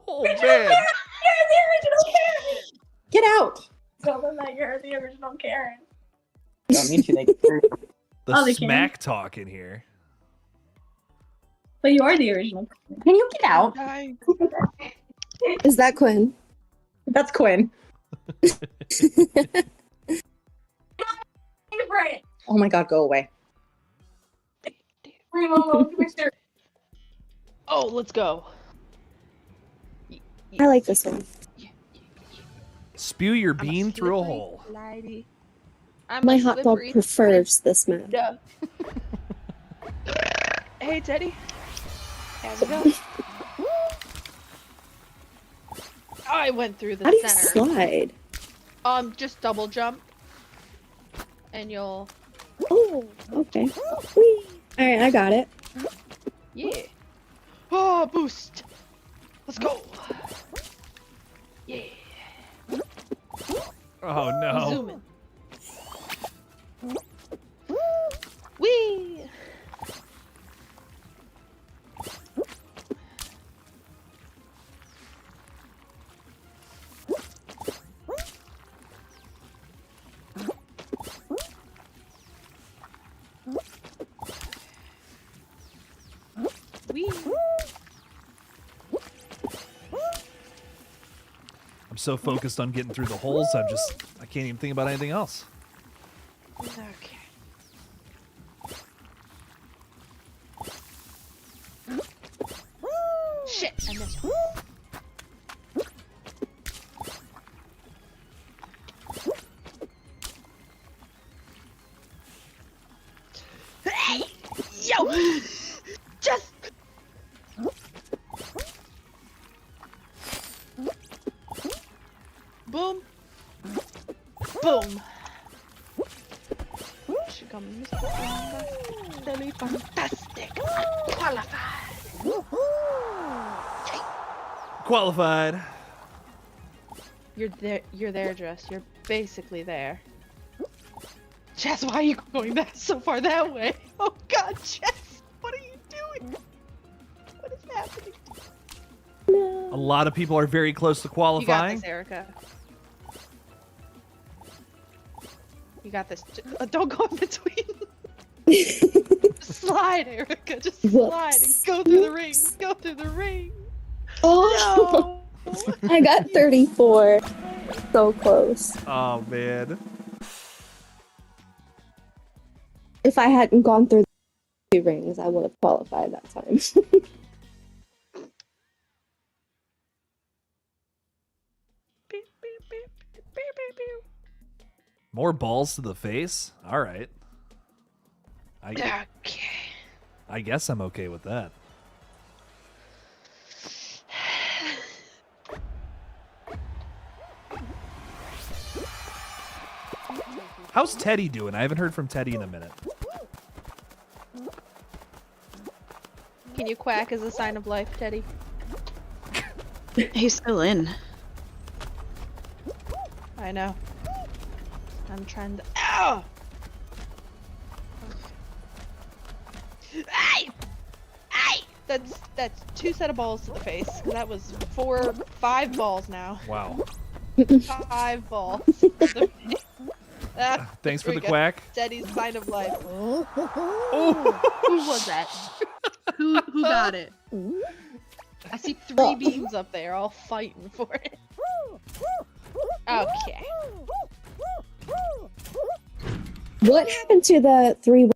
oh man. You're the original Karen. Get out. Tell them that you're the original Karen. Don't need to make it through. The Oh, they can. smack talk in here. But you are the original Karen. Can you get out? Is that Quinn? That's Quinn. Favorite. Oh my god, go away. Oh, let's go. I like this one. Spew your I'm bean through a slippery hole. lady. I'm My a hot dog slippery prefers this map. duck. Hey, Teddy. How's it going? I went through the How do you center. slide? Just double jump, and you'll. Oh, okay. Whee. All right, I got it. Yeah. Oh, boost. Let's go. Yeah. Oh no. Zooming. Wee. Wee. I'm so focused on getting through the holes, I can't even think about anything else. Okay. Shit, I missed one. Hey! Yo! Just... Boom. Boom. She comes. Really fantastic. Qualified. Qualified. You're there, Jess. You're basically there. Jess, why are you going back so far that way? Oh God, Jess, what are you doing? What is happening? A lot of people are very close to You got qualifying. this, Erica. You got this. Don't go in between. Just slide, Erica. Just slide and go through the ring. Go through the ring. Oh, No. I got 34. So close. Oh man. If I hadn't gone through the 2 rings, I would have qualified that time. More balls to the face? All right. Okay. I guess I'm okay with that. How's Teddy doing? I haven't heard from Teddy in a minute. Can you quack as a sign of life, Teddy? He's still in. I know. I'm trying to. Ow! Ay! Ay! That's 2 set of balls to the face. That was 5 balls now. Wow. 5 balls. To the face. Ah, Thanks for there the we go. quack. Teddy's sign of life. Oh. Who was that? Who got it? I see 3 beams up there, all fighting for it. Okay. What happened to the 3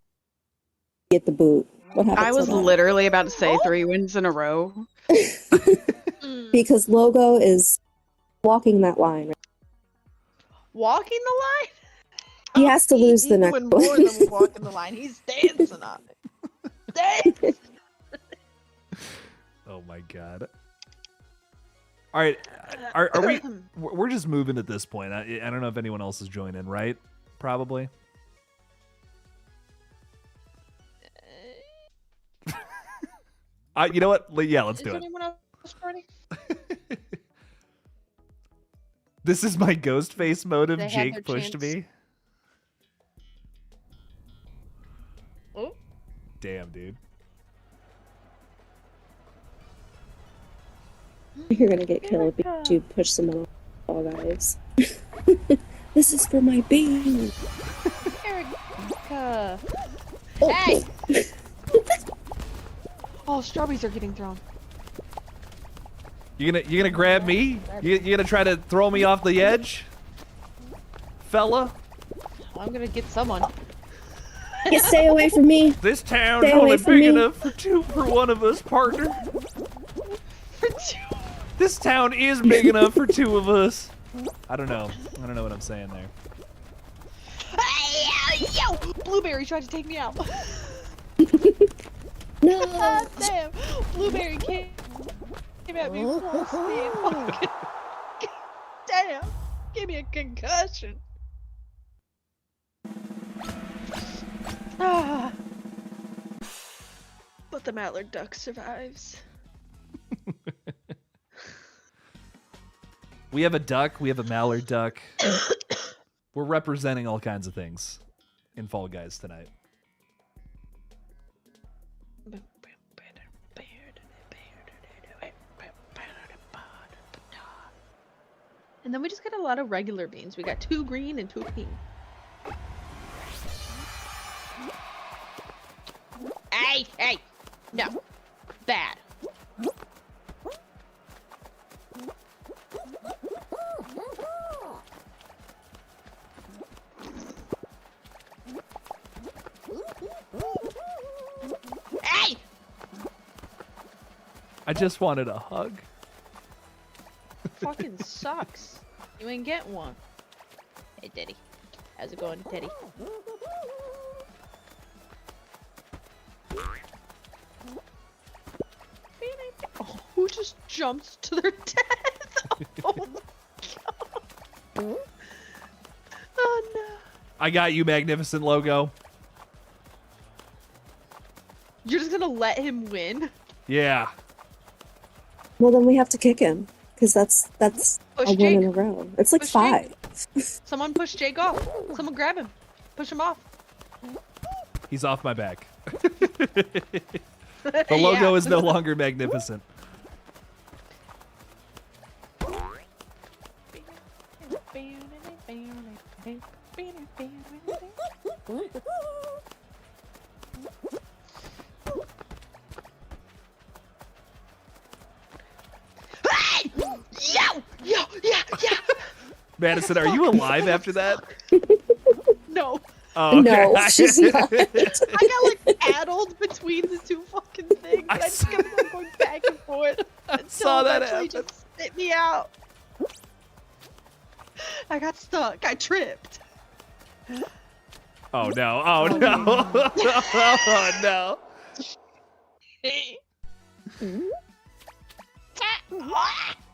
at the boot? What happened I to was that? literally about to say 3 wins in a row. Because Logo is walking that line. Walking the line? He has to lose the He's next doing one. more than walking the line. He's dancing on it. Dance! Oh my god. All right, are we? We're just moving at this point. I don't know if anyone else is joining, right? Probably. You know what? Yeah, let's do Is it. anyone else joining? This is my ghost face motive. They had Jake their pushed chance. me. Oh. Damn, dude. You're gonna get killed because you push someone off, all guys. This is for my bean. Erica. Oh. Hey! Oh, strawberries are getting thrown. You gonna grab me? You gonna try to throw me off the edge, fella? Well, I'm gonna get someone. You stay away from me. This town's Stay away only from big me. enough for one of us, partner. For 2. This town is big enough for 2 of us. I don't know what I'm saying there. Hey, yo! Blueberry tried to take me out. No. God damn! Blueberry came at me full speed. Damn! Give me a concussion. Ah. But the mallard duck survives. We have a duck. We have a mallard duck. We're representing all kinds of things in Fall Guys tonight. And then we just got a lot of regular beans. We got 2 green and 2 pink. Hey, hey! No. Bad. Hey! I just wanted a hug. Fucking sucks. You ain't getting one. Hey, Teddy. How's it going, Teddy? Oh, who just jumps to their death? Oh my god. Oh no. I got you, magnificent logo. You're just gonna let him win? Yeah. Well, then we have to kick him because that's Push a win Jake. in a row. It's like Push 5. Someone push Jake off. Someone grab him. Push him off. He's off my back. The logo is no longer magnificent. Yo, yeah. Madison, are you alive after that? No. Oh, okay. No, she's not. I got like addled between the two fucking things. I just kept on going back and forth. I saw that happen. Just spit me out. I got stuck. I tripped. Oh no! Oh no! Oh no!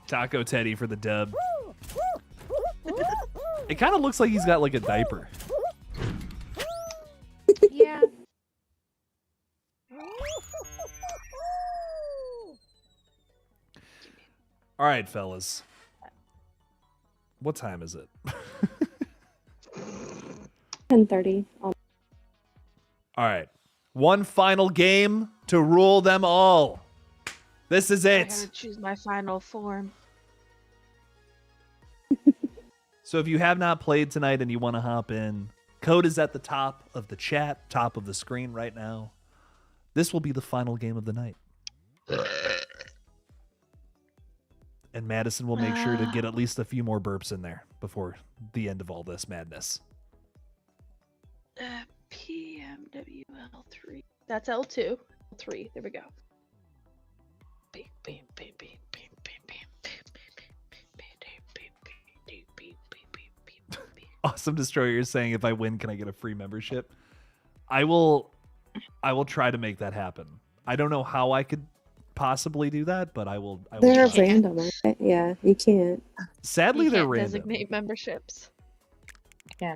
Taco Teddy for the dub. It kind of looks like he's got like a diaper. Yeah. All right, fellas. What time is it? 10:30. All right. One final game to rule them all. This is I it. gotta choose my final form. So if you have not played tonight and you want to hop in, code is at the top of the chat, top of the screen right now. This will be the final game of the night. And Madison will make sure to get at least a few more burps in there before the end of all this madness. PMWL3. That's L2. L3. There we go. Beep, beep, beep, beep, beep, beep, beep. Awesome Destroyer is saying, if I win, can I get a free membership? I will try to make that happen. I don't know how I could possibly do that, but I will. They're try. random, right? Yeah, you can't. Sadly, You they're can't random. designate memberships. Yeah.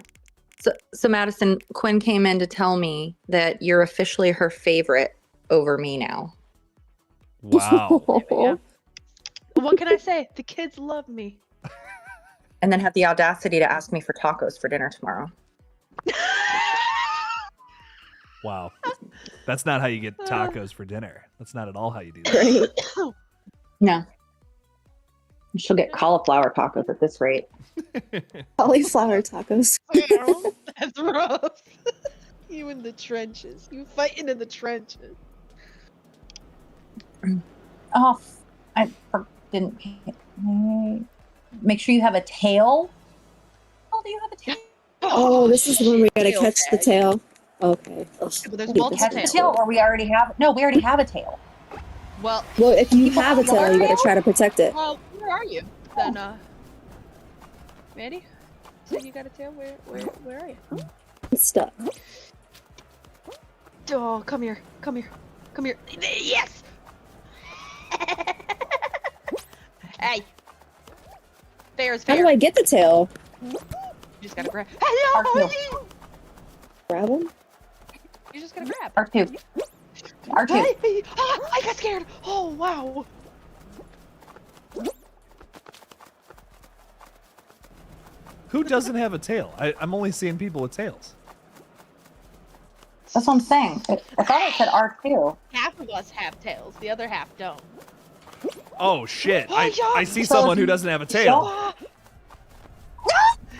So Madison, Quinn came in to tell me that you're officially her favorite over me now. Wow. What can I say? The kids love me. And then have the audacity to ask me for tacos for dinner tomorrow. Wow. That's not how you get tacos for dinner. That's not at all how you do that. Right. No. She'll get cauliflower tacos at this rate. Cauliflower tacos. That's rough. You in the trenches. You fighting in the trenches. Oh, didn't make sure you have a tail. Oh, do you have a tail? Oh, this is the one we gotta Tail catch the tag. tail. Okay. But there's Hate multiple this Catch the one. tail, or we already have. No, we already have a tail. Well, Well, if you have a tail, you gotta try to protect it. where are you? Then, Mandy? So you got a tail? Where are you? It's stuck. Oh, come here. Come here. Come here. Yes! Hey. Fair is How fair. do I get the tail? You just gotta grab. Hello! Grab him? You just gotta grab. R2. R2. Hey! Ah, I got scared! Oh, wow. Who doesn't have a tail? I'm only seeing people with tails. That's what I'm saying. I thought it said R2. Half of us have tails. The other half don't. Oh shit! Oh, I yeah. see So someone if who you- doesn't have a tail. Ah.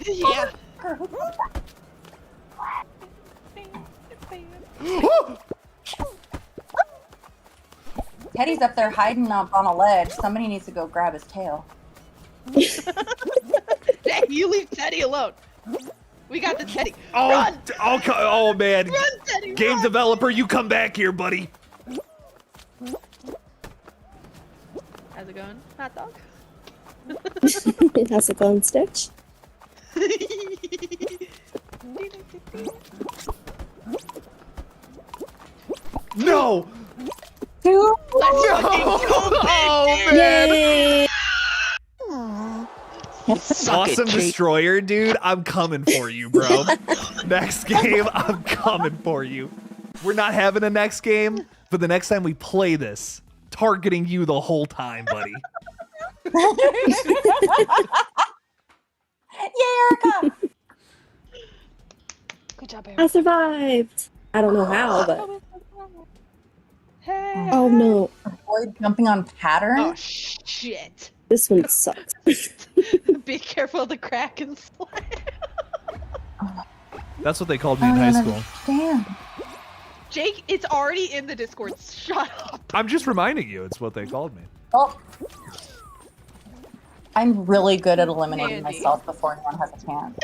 Yeah. Teddy's up there hiding up on a ledge. Somebody needs to go grab his tail. Hey, you leave Teddy alone. We got the Teddy. Oh, Run! oh man! Run, Teddy! Game run! developer, you come back here, buddy. How's it going, hot dog? How's it going, Stitch? No! Two. Let's fucking go, Oh Yay! Awesome Destroyer, dude. I'm coming for you, bro. Next game, I'm coming for you. We're not having a next game, but the next time we play this, targeting you the whole time, buddy. Yay, Erica! Good job, I Eric. survived. I don't know how, but Hey. oh no, Avoid jumping on pattern. Oh shit. this one sucks. Be careful of the crack and slide. That's what they called me in high school. Damn. Jake, it's already in the Discord. Shut up. I'm just reminding you, it's what they called me. Oh. I'm really good at eliminating Andy. myself before anyone has a chance.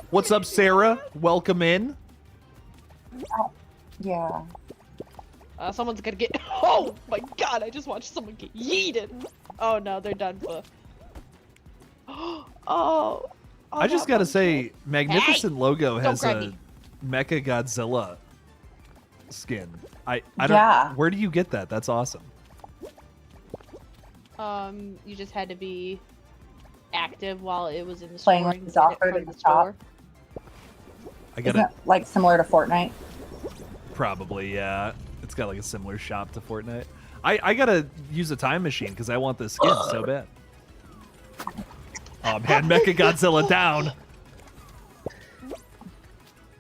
What's up, Sarah? Welcome in. Yeah. Someone's gonna get. Oh my god! I just watched someone get yeeted. Oh no, they're done for. Oh. I just gotta say, Magnificent Logo has grab a me. Mecha Godzilla skin. I don't. Yeah. Where do you get that? That's awesome. You just had to be active while it was in the Playing store. with and his get it offer from in the shop. store. I Isn't gotta it like similar to Fortnite? probably yeah. It's got like a similar shop to Fortnite. I gotta use a time machine because I want this skin so bad. Oh man, Mecha Godzilla down.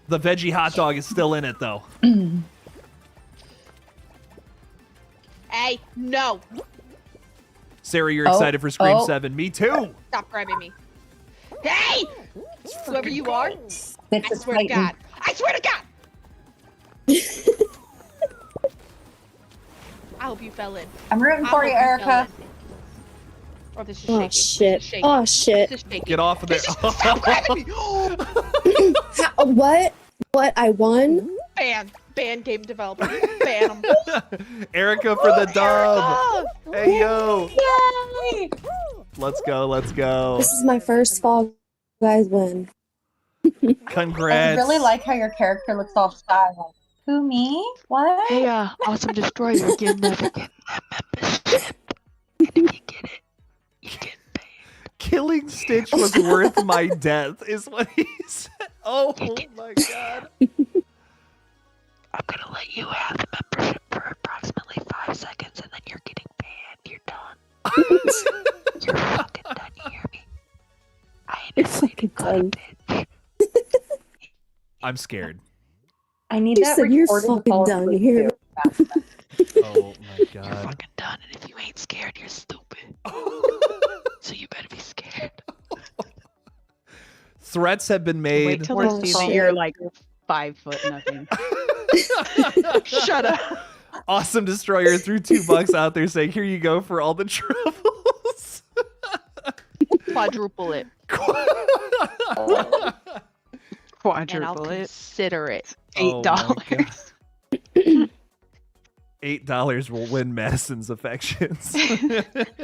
The veggie hot dog is still in it though. Hey, no! Sarah, you're excited for Scream Oh. 7. Me too. Stop grabbing me. Hey! Whoever you are, Stitch I is swear to fighting. God. I swear to God! I hope you fell in. I'm rooting I for hope you, fell Erica. in. Or this is shaking. Oh This is shit! shaking. Oh This shit! is shaking. Get off of there. Stop grabbing me! What? What? I won? Ban game developer. Ban them. Erica for the dub. Oh, Hey yo. Yay! Let's go. Let's go. This is my first Fall Guys win. Congrats. I really like how your character looks all shy. Like, who, me? What? Hey, Awesome Destroyer, you're never getting that membership. And if you get it, you get paid. Killing Stitch was worth my death, is what he said. Oh my god. I'm gonna let you have the membership for approximately 5 seconds, and then you're getting banned. You're done. You're fucking done. You hear me? I ain't It's fucking done. bitch. I'm scared. I need You that said you're recorded fucking fall done, asleep you hear too. Oh my You're god. fucking done, and if you ain't scared, you're stupid. So you better be scared. Threats have been Wait made. till Oh, they see that shit. you're like 5 foot nothing. shut up. Awesome Destroyer threw $2 out there saying, here you go for all the troubles. Quadruple it. And I'll Quadruple it. consider it. Oh my $8. God. $8 will win Madison's affections.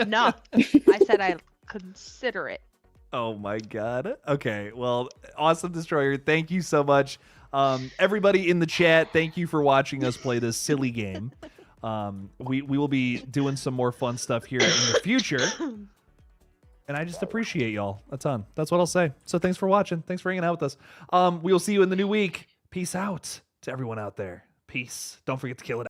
No. I said I consider it. Oh my god. Okay, well, Awesome Destroyer, thank you so much. Everybody in the chat, thank you for watching us play this silly game. We will be doing some more fun stuff here in the future. And I just appreciate y'all a ton. That's what I'll say. So thanks for watching. Thanks for hanging out with us. We will see you in the new week. Peace out to everyone out there. Peace. Don't forget to kill it.